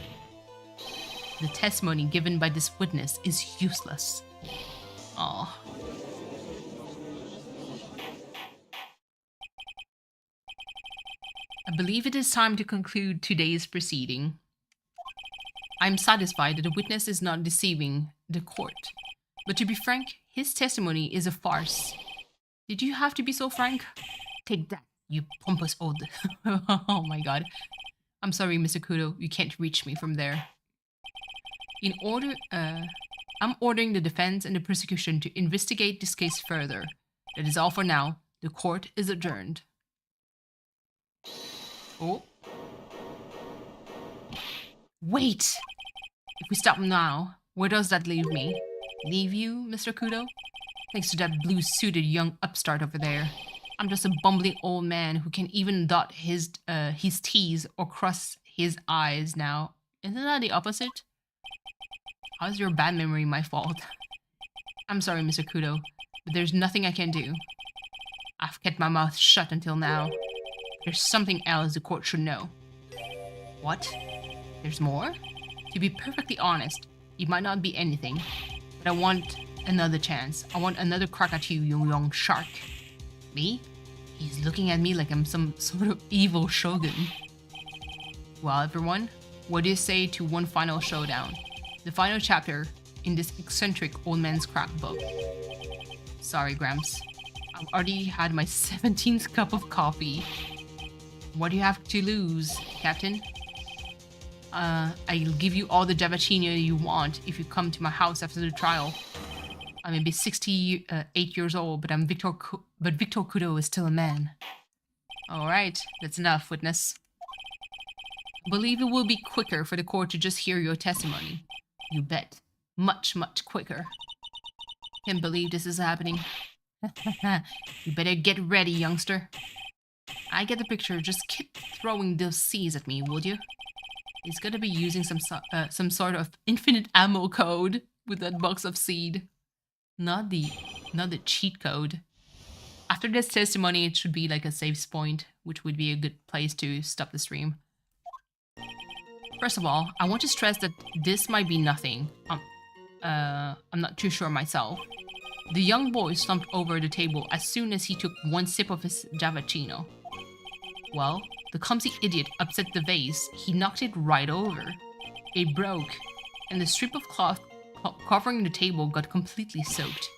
The testimony given by this witness is useless. Aww. I believe it is time to conclude today's proceeding. I am satisfied that the witness is not deceiving the court. But to be frank, his testimony is a farce. Did you have to be so frank? Take that, you pompous old... Oh my god. I'm sorry, Mr. Kudo, you can't reach me from there. I'm ordering the defense and the prosecution to investigate this case further. That is all for now. The court is adjourned. Oh. Wait! If we stop now, where does that leave me? Leave you, Mr. Kudo? Thanks to that blue-suited young upstart over there. I'm just a bumbling old man who can't even dot his T's or cross his I's now. Isn't that the opposite? How's your bad memory my fault? I'm sorry, Mr. Kudo, but there's nothing I can do. I've kept my mouth shut until now. There's something else the court should know. What? There's more? To be perfectly honest, it might not be anything, but I want another chance. I want another crack at you, you young shark. Me? He's looking at me like I'm some sort of evil shogun. Well, everyone, what do you say to one final showdown? The final chapter in this eccentric old man's crack book. Sorry, Gramps. I've already had my 17th cup of coffee. What do you have to lose, Captain? I'll give you all the Javachino you want if you come to my house after the trial. I may be 68 years old, but Victor Kudo is still a man. Alright, that's enough, witness. I believe it will be quicker for the court to just hear your testimony. You bet. Much, much quicker. Can't believe this is happening. You better get ready, youngster. I get the picture. Just keep throwing those C's at me, would you? He's gonna be using some sort of infinite ammo code with that box of seed. Not the cheat code. After this testimony, it should be like a safe point, which would be a good place to stop the stream. First of all, I want to stress that this might be nothing. I'm not too sure myself. The young boy slumped over the table as soon as he took one sip of his Javachino. Well, the clumsy idiot upset the vase. He knocked it right over. It broke, and the strip of cloth covering the table got completely soaked.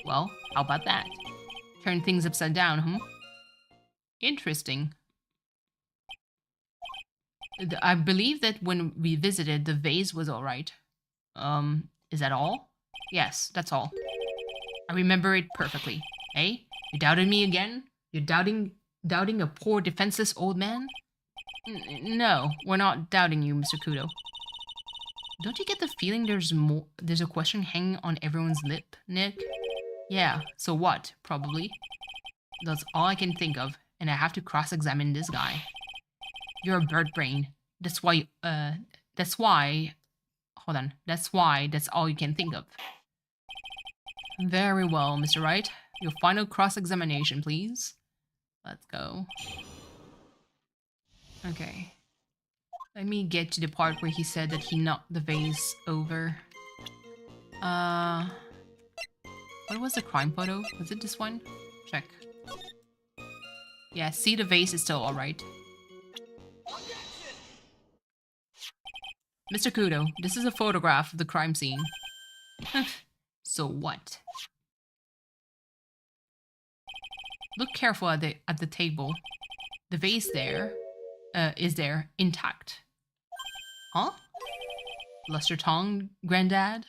Well, how about that? Turn things upside down, huh? Interesting. I believe that when we visited, the vase was alright. Is that all? Yes, that's all. I remember it perfectly. Hey, you doubted me again? You're doubting a poor defenseless old man? No, we're not doubting you, Mr. Kudo. Don't you get the feeling there's more? There's a question hanging on everyone's lip, Nick? Yeah, so what? Probably. That's all I can think of, and I have to cross-examine this guy. You're a bird brain. That's why, hold on. That's all you can think of. Very well, Mr. Wright. Your final cross-examination, please. Let's go. Okay. Let me get to the part where he said that he knocked the vase over. What was the crime photo? Was it this one? Check. Yeah, see, the vase is still alright. Mr. Kudo, this is a photograph of the crime scene. So what? Look careful at the table. The vase there is there intact. Huh? Lost your tongue, Granddad?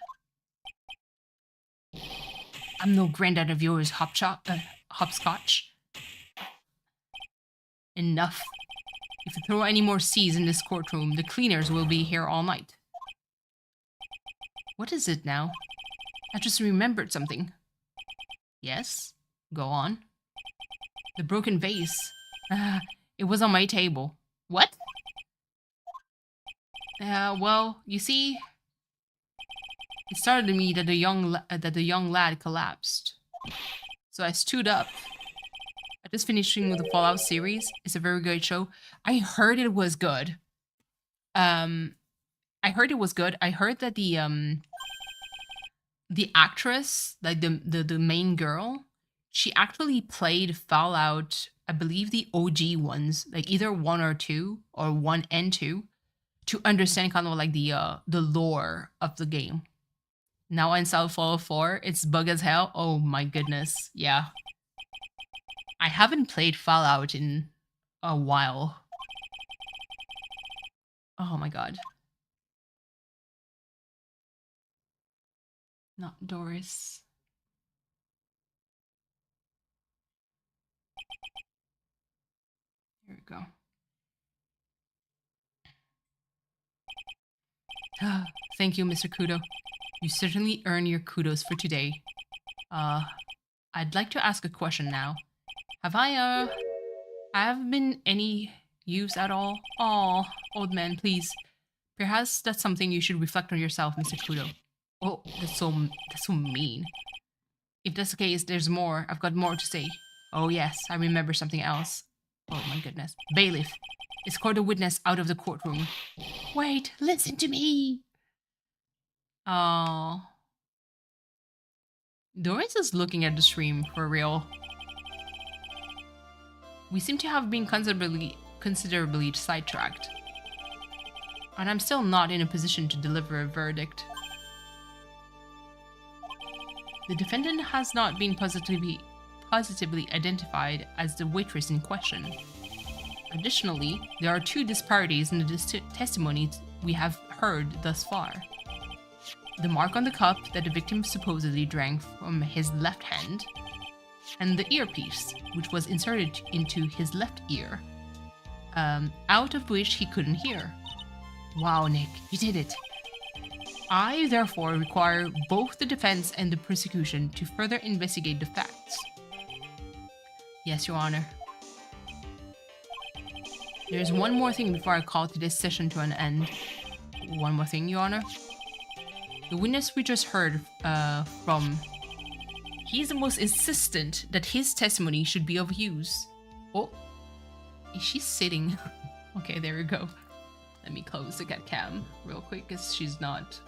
I'm no granddad of yours, hopscotch. Enough. If you throw any more C's in this courtroom, the cleaners will be here all night. What is it now? I just remembered something. Yes? Go on. The broken vase. It was on my table. What? Well, you see, it started to me that the young lad collapsed. So I stood up. I just finishing with the Fallout series. It's a very good show. I heard it was good. I heard it was good. I heard that the actress, like the main girl, she actually played Fallout, I believe the OG ones, like either 1 or 2, or 1 and 2, to understand kind of like the lore of the game. Now in Fallout 4, it's bug as hell. Oh my goodness, yeah. I haven't played Fallout in a while. Oh my god. Not Doris. Here we go. Thank you, Mr. Kudo. You certainly earn your kudos for today. I'd like to ask a question now. Have been any use at all? Aw, old man, please. Perhaps that's something you should reflect on yourself, Mr. Kudo. Oh, that's so mean. If that's the case, there's more. I've got more to say. Oh yes, I remember something else. Oh my goodness. Bailiff, escort a witness out of the courtroom. Wait, listen to me. Oh. Doris is looking at the stream for real. We seem to have been considerably sidetracked. And I'm still not in a position to deliver a verdict. The defendant has not been positively identified as the waitress in question. Additionally, there are 2 disparities in the testimonies we have heard thus far. The mark on the cup that the victim supposedly drank from his left hand, and the earpiece, which was inserted into his left ear, out of which he couldn't hear. Wow, Nick, you did it. I therefore require both the defense and the prosecution to further investigate the facts. Yes, Your Honor. There's one more thing before I call today's session to an end. One more thing, Your Honor. The witness we just heard from, he's the most insistent that his testimony should be of use. Oh, is she sitting? Okay, there we go. Let me close the CAPCOM real quick because she's not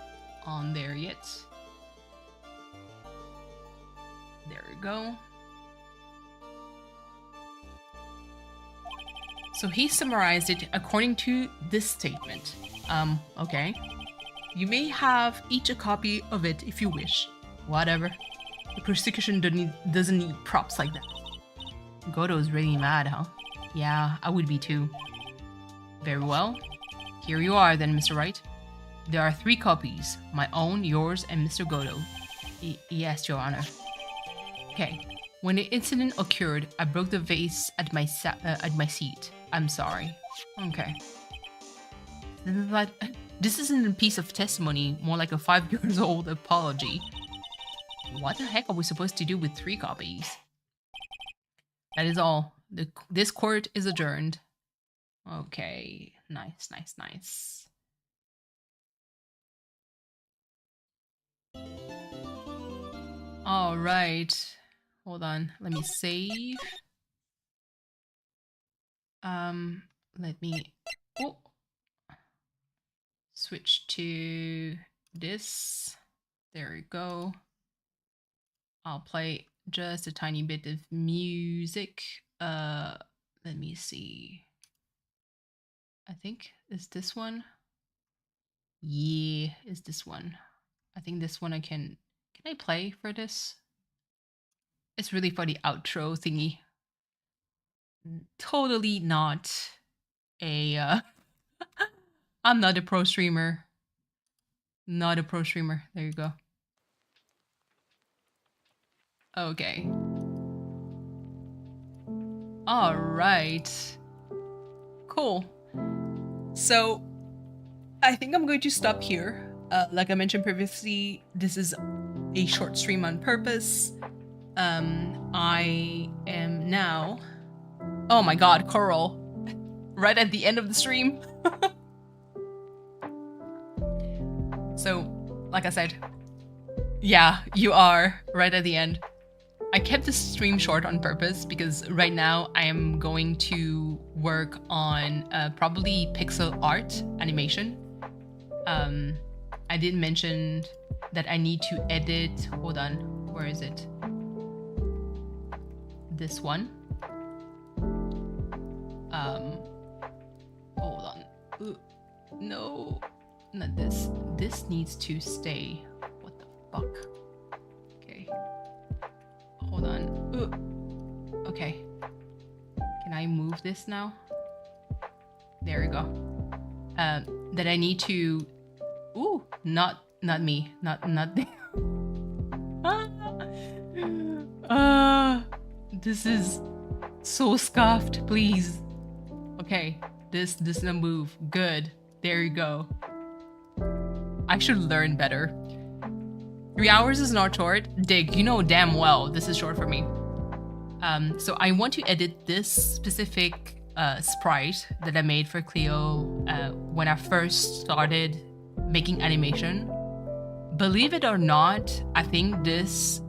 on there yet. There we go. So he summarized it according to this statement. Okay. You may have each a copy of it if you wish. Whatever. The prosecution doesn't need props like that. Godo's really mad, huh? Yeah, I would be too. Very well. Here you are then, Mr. Wright. There are 3 copies. My own, yours, and Mr. Godo. Yes, Your Honor. Okay. When the incident occurred, I broke the vase at my seat. I'm sorry. Okay. This isn't a piece of testimony, more like a 5 years old apology. What the heck are we supposed to do with 3 copies? That is all. This court is adjourned. Okay, nice, nice, nice. All right, hold on. Let me save. Let me switch to this. There we go. I'll play just a tiny bit of music. Let me see. I think is this one. Yeah, is this one. I think this one can I play for this? It's really for the outro thingy. Totally not a I'm not a pro streamer. Not a pro streamer. There you go. Okay. All right. Cool. So I think I'm going to stop here. Like I mentioned previously, this is a short stream on purpose. I am now... Oh my god, Coral. Right at the end of the stream. So, like I said, yeah, you are right at the end. I kept this stream short on purpose because right now I am going to work on probably pixel art animation. I did mention that I need to edit, hold on, where is it? This one. Hold on. Ooh, no, not this. This needs to stay. What the fuck? Okay. Hold on. Ooh. Okay. Can I move this now? There we go. That I need to... Ooh, not me. Not the... This is so scuffed, please. Okay, this doesn't move. Good. There you go. I should learn better. 3 hours is not short. Dig, you know damn well this is short for me. So I want to edit this specific sprite that I made for Cleo when I first started making animation. Believe it or not, I think this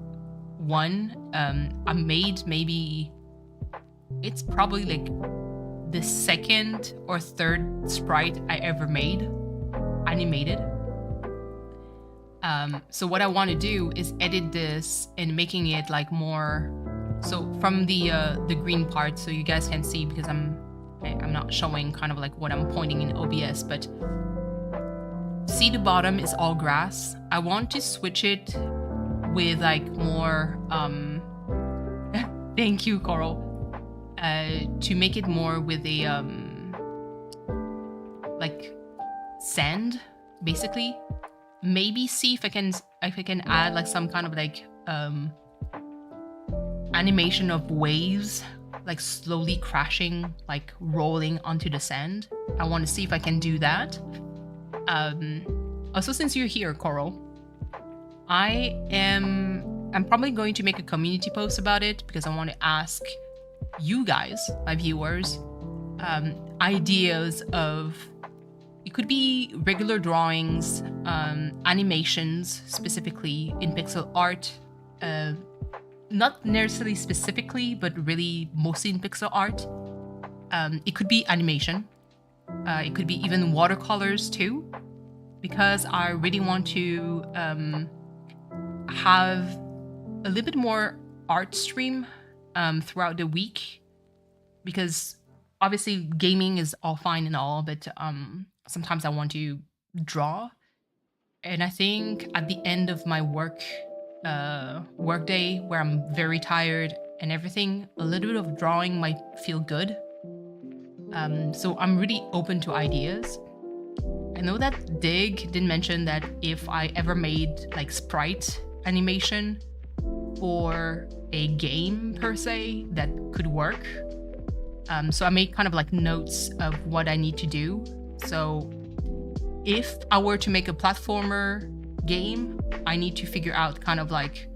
one I made maybe... It's probably like the 2nd or 3rd sprite I ever made, animated. So what I want to do is edit this and making it like more... So from the green part, so you guys can see because I'm not showing kind of like what I'm pointing in OBS, but see the bottom is all grass. I want to switch it with like more thank you, Coral. To make it more with a like sand, basically. Maybe see if I can add like some kind of like animation of waves like slowly crashing, like rolling onto the sand. I want to see if I can do that. Also, since you're here, Coral, I'm probably going to make a community post about it because I want to ask you guys, my viewers, ideas of... It could be regular drawings, animations, specifically in pixel art. Not necessarily specifically, but really mostly in pixel art. It could be animation. It could be even watercolors too, because I really want to have a little bit more art stream throughout the week, because obviously gaming is all fine and all, but sometimes I want to draw. And I think at the end of my work day, where I'm very tired and everything, a little bit of drawing might feel good. So I'm really open to ideas. I know that Dig did mention that if I ever made like sprite animation for a game per se, that could work. So I made kind of like notes of what I need to do. So if I were to make a platformer game, I need to figure out kind of like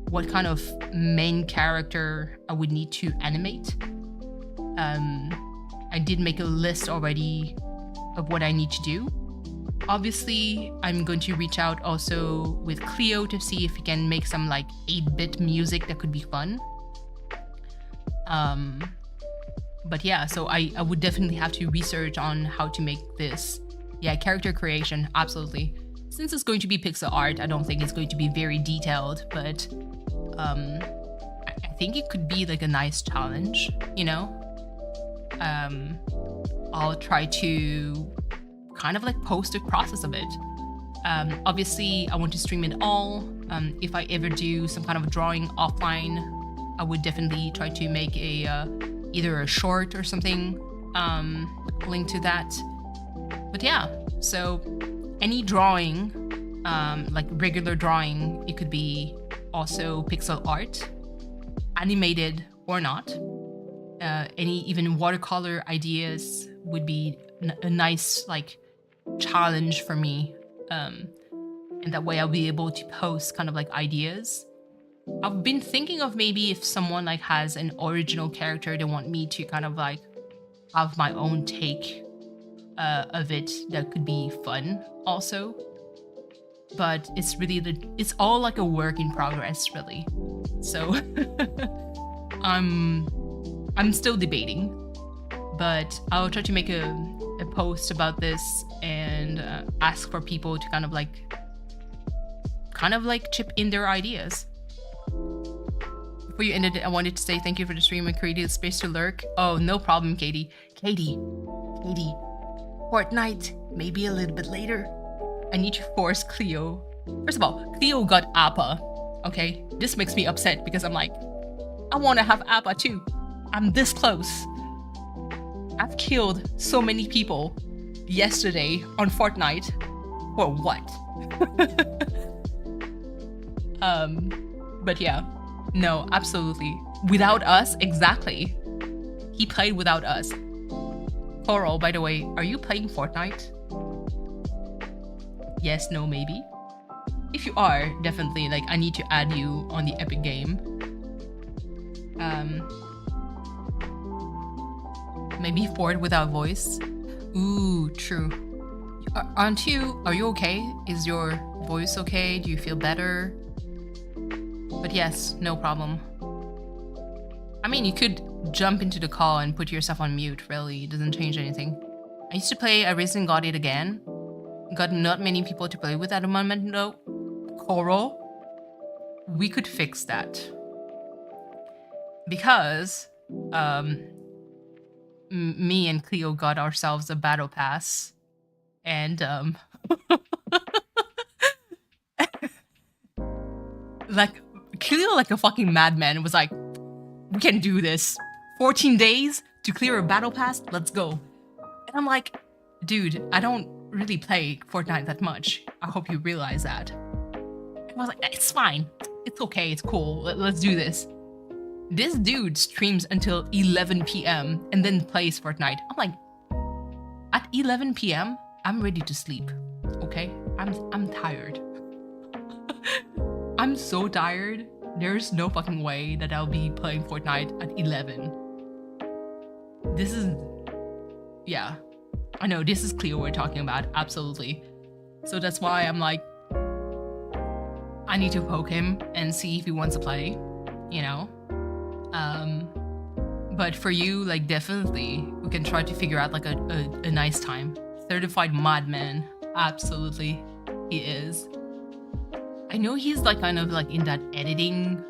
what kind of main character I would need to animate. I did make a list already of what I need to do. Obviously, I'm going to reach out also with Cleo to see if he can make some like 8-bit music that could be fun. But yeah, so I would definitely have to research on how to make this. Yeah, character creation, absolutely. Since it's going to be pixel art, I don't think it's going to be very detailed, but I think it could be like a nice challenge, you know? I'll try to kind of like post the process of it. Obviously, I want to stream it all. If I ever do some kind of drawing offline, I would definitely try to make a either a short or something linked to that. But yeah, so any drawing, like regular drawing, it could be also pixel art, animated or not. Any even watercolor ideas would be a nice like challenge for me, and that way I'll be able to post kind of like ideas. I've been thinking of maybe if someone like has an original character they want me to kind of like have my own take of it, that could be fun also. But it's really it's all like a work in progress, really. So I'm still debating, but I'll try to make a post about this and ask for people to kind of like chip in their ideas. Before you ended it, I wanted to say thank you for the stream and creating a space to lurk. Oh, no problem, Katie. Katie, Fortnite, maybe a little bit later. I need to force Cleo. First of all, Cleo got Appa, okay? This makes me upset because I'm like, I want to have Appa too. I'm this close. I've killed so many people yesterday on Fortnite. For what? But yeah, no, absolutely. Without us, exactly. He played without us. Coral, by the way, are you playing Fortnite? Yes, no, maybe. If you are, definitely, like, I need to add you on the Epic game. Maybe Ford without voice. Ooh, true. Aren't you? Are you okay? Is your voice okay? Do you feel better? But yes, no problem. I mean, you could jump into the call and put yourself on mute, really. It doesn't change anything. I used to play I Recently Got It Again. Got not many people to play with at the moment, though. Coral, we could fix that. Because, me and Cleo got ourselves a battle pass, and like Cleo, like a fucking madman, was like, "We can do this. 14 days to clear a battle pass. Let's go." And I'm like, "Dude, I don't really play Fortnite that much. I hope you realize that." And I was like, "It's fine. It's okay. It's cool. Let's do this." This dude streams until 11 p.m. and then plays Fortnite. I'm like, at 11 p.m., I'm ready to sleep. Okay? I'm tired. I'm so tired. There's no fucking way that I'll be playing Fortnite at 11. This is... Yeah. I know, this is Cleo we're talking about. Absolutely. So that's why I'm like, I need to poke him and see if he wants to play, you know? But for you, like, definitely, we can try to figure out like a nice time. Certified madman, absolutely, he is. I know he's like kind of like in that editing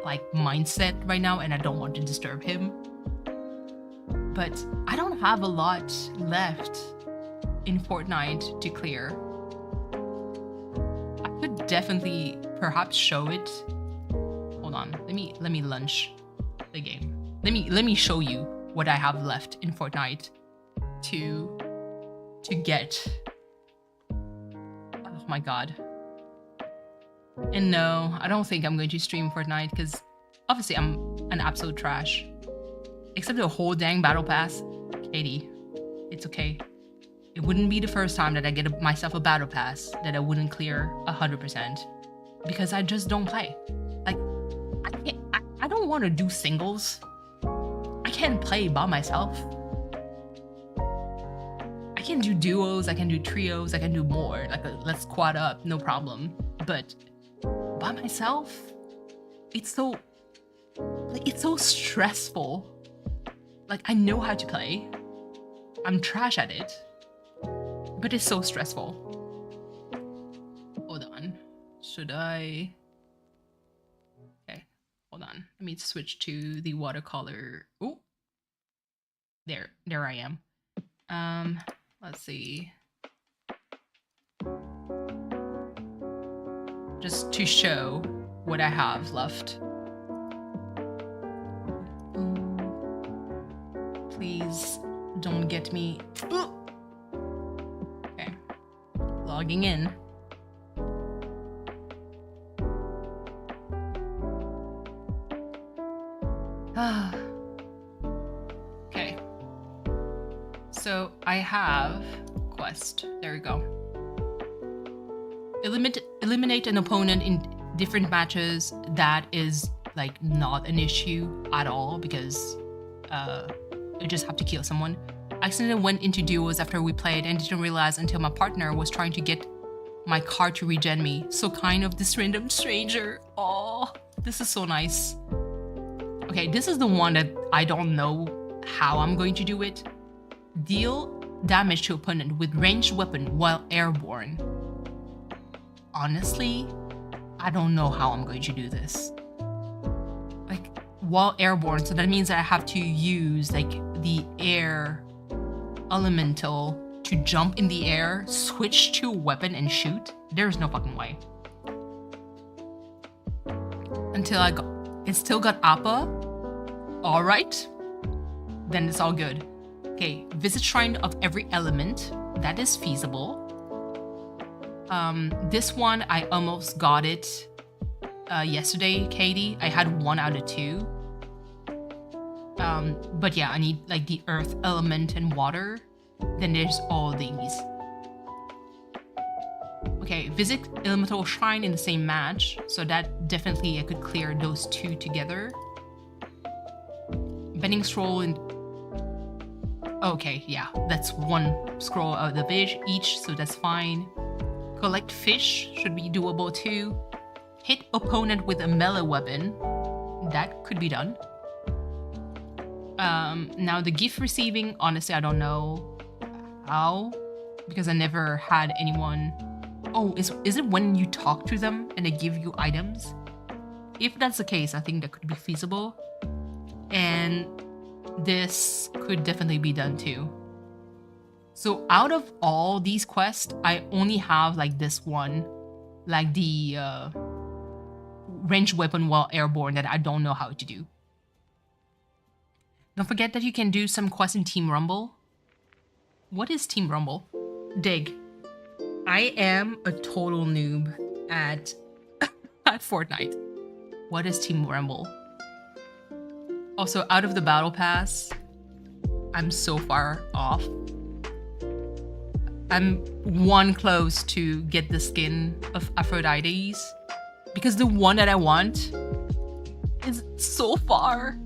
like mindset right now, and I don't want to disturb him. But I don't have a lot left in Fortnite to clear. I could definitely perhaps show it. Hold on, let me launch the game. Let me show you what I have left in Fortnite to get. Oh my god. And no, I don't think I'm going to stream Fortnite because obviously I'm an absolute trash. Except the whole dang battle pass. Katie, it's okay. it wouldn't be the first time that I get myself a battle pass that I wouldn't clear 100%, because I just don't play. Like, I don't want to do singles. I can't play by myself. I can do duos, I can do trios, I can do more. Like, let's squad up, no problem. But by myself, it's so stressful. Like, I know how to play. I'm trash at it. But it's so stressful. Hold on. Should I? Okay, hold on. Let me switch to the watercolor. Oh, there I am. Let's see. Just to show what I have left. Please don't get me. Okay, logging in. Okay, so I have quest. There we go. Eliminate an opponent in different matches. That is like not an issue at all, because I just have to kill someone. I accidentally went into duos after we played and didn't realize until my partner was trying to get my card to regen me. So kind of this random stranger. Oh, this is so nice. Okay, this is the one that I don't know how I'm going to do it. Deal damage to opponent with ranged weapon while airborne. Honestly, I don't know how I'm going to do this. Like, while airborne, so that means that I have to use like the air elemental to jump in the air, switch to a weapon and shoot. There's no fucking way. Until it still got Appa. All right, then it's all good. Okay, visit shrine of every element. That is feasible. This one, I almost got it yesterday, Katie. I had 1 out of 2. But yeah, I need like the earth element and water. Then there's all these. Okay, visit elemental shrine in the same match. So that definitely I could clear those 2 together. Bending scroll in. Okay, yeah, that's 1 scroll of the village each, so that's fine. Collect fish should be doable too. Hit opponent with a melee weapon. That could be done. Now the gift receiving, honestly, I don't know how, because I never had anyone. Oh, is it when you talk to them and they give you items? If that's the case, I think that could be feasible. And this could definitely be done too. So out of all these quests, I only have like this one, like the ranged weapon while airborne, that I don't know how to do. Don't forget that you can do some quests in Team Rumble. What is Team Rumble? Dig. I am a total noob at Fortnite. What is Team Rumble? Also, out of the battle pass, I'm so far off. I'm 1 close to get the skin of Aphrodite's, because the one that I want is so far.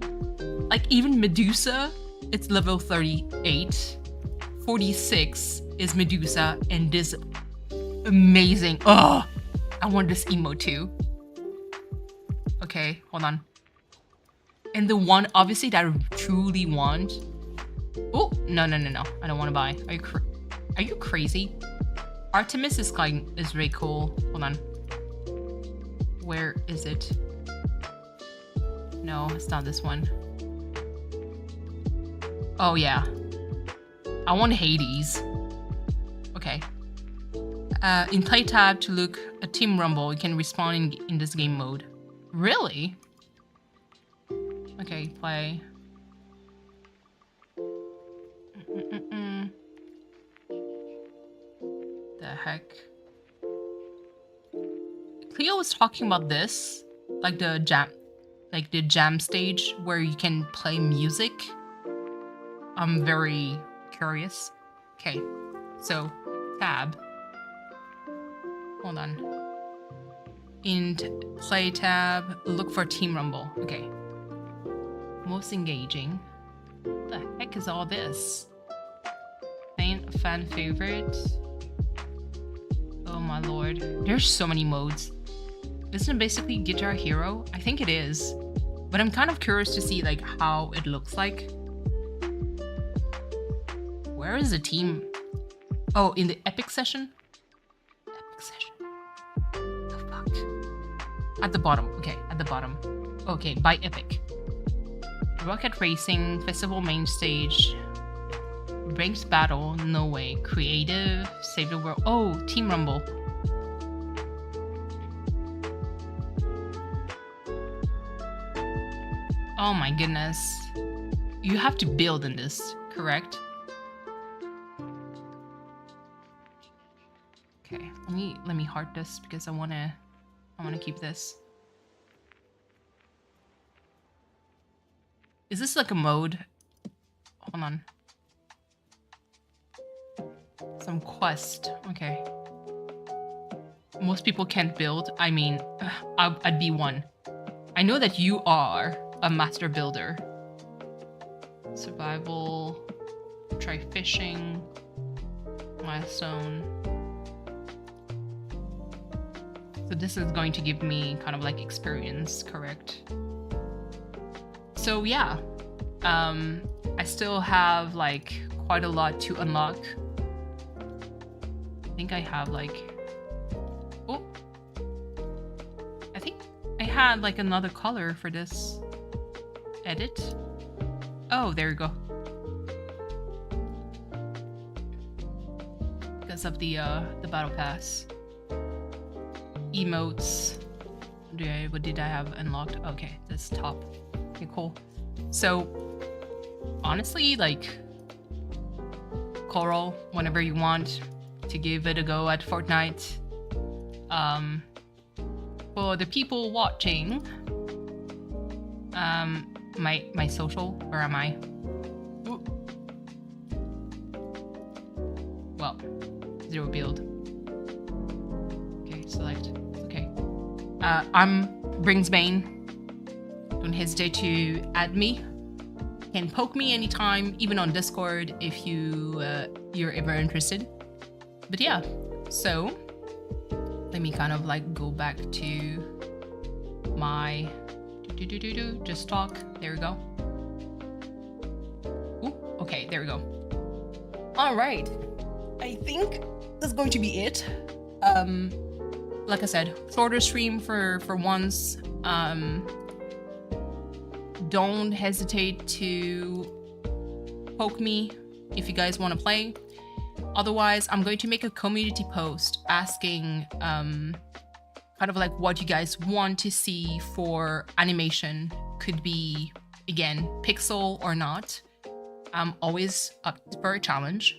Like, even Medusa, it's level 38. 46 is Medusa, and this amazing. Oh, I want this emote too. Okay, hold on. And the one, obviously, that I truly want. Oh, no. I don't want to buy. Are you crazy? Artemis is really cool. Hold on. Where is it? No, it's not this one. Oh, yeah. I want Hades. Okay. In play tab to look at Team Rumble, you can respawn in this game mode. Really? Okay, play. The heck? Cleo was talking about this, like the jam stage where you can play music. I'm very curious. Okay, So, tab. Hold on. In play tab, look for Team Rumble. Okay. Most engaging. What the heck is all this? Fan favorite. Oh my lord. There's so many modes. Isn't it basically Guitar Hero? I think it is. But I'm kind of curious to see like how it looks like. Where is the team? Oh, in the Epic session? Epic session. The fuck? At the bottom. Okay, at the bottom. Okay, by Epic. Rocket Racing, Festival Main Stage, Ranked Battle, no way. Creative, Save the World. Oh, Team Rumble. Oh my goodness. You have to build in this, correct? Okay, let me heart this because I wanna keep this. Is this like a mode? Hold on. Some quest. Okay. Most people can't build. I mean, I'd be one. I know that you are a master builder. Survival. Try fishing. Milestone. So this is going to give me kind of like experience, correct? So yeah, I still have like quite a lot to unlock. I think I have like, oh, I think I had like another color for this edit. Oh, there you go. Because of the battle pass. Emotes. What did I have unlocked? Okay, this top. Okay, cool. So, honestly, like, Coral, whenever you want to give it a go at Fortnite. For the people watching, my social, where am I? Ooh. Well, 0 build. Okay, select. Okay. I'm Bringsbane. Don't hesitate to add me. You can poke me anytime, even on Discord if you're ever interested. But yeah, so let me kind of like go back to my just talk. There we go. Ooh, okay, there we go. All right, I think that's going to be it. Like I said, shorter stream for once. Don't hesitate to poke me if you guys want to play. Otherwise, I'm going to make a community post asking kind of like what you guys want to see for animation. Could be, again, pixel or not. I'm always up for a challenge.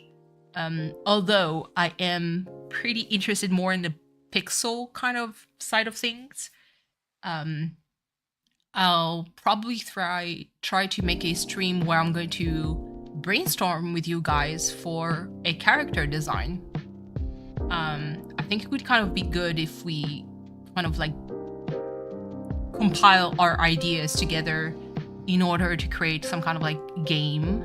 Although I am pretty interested more in the pixel kind of side of things. I'll probably try to make a stream where I'm going to brainstorm with you guys for a character design. I think it would kind of be good if we kind of like compile our ideas together in order to create some kind of like game.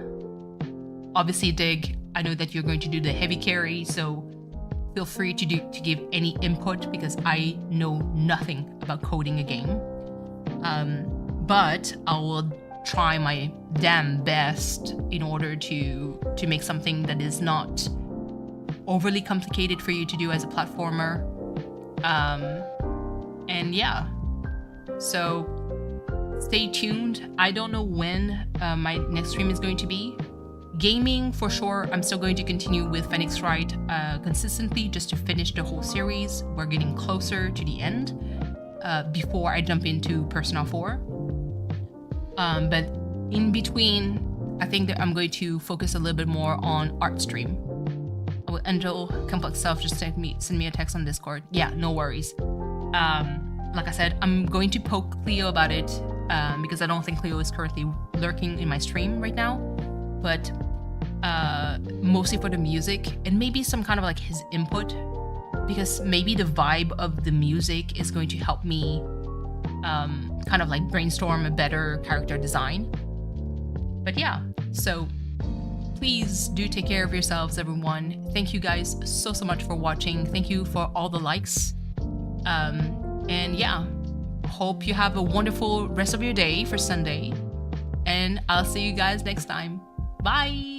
Obviously, Dig, I know that you're going to do the heavy carry, so feel free to give any input because I know nothing about coding a game. But I will try my damn best in order to make something that is not overly complicated for you to do as a platformer. And yeah, so stay tuned. I don't know when my next stream is going to be. Gaming, for sure, I'm still going to continue with Phoenix Wright consistently just to finish the whole series. We're getting closer to the end before I jump into Persona 4. But in between, I think that I'm going to focus a little bit more on art stream. Angel Complex Self just send me a text on Discord. Yeah, no worries. Like I said, I'm going to poke Cleo about it because I don't think Cleo is currently lurking in my stream right now. But mostly for the music and maybe some kind of like his input, because maybe the vibe of the music is going to help me kind of like brainstorm a better character design. But yeah, so please do take care of yourselves, everyone. Thank you guys so much for watching. Thank you for all the likes. And yeah, hope you have a wonderful rest of your day for Sunday. And I'll see you guys next time. Bye!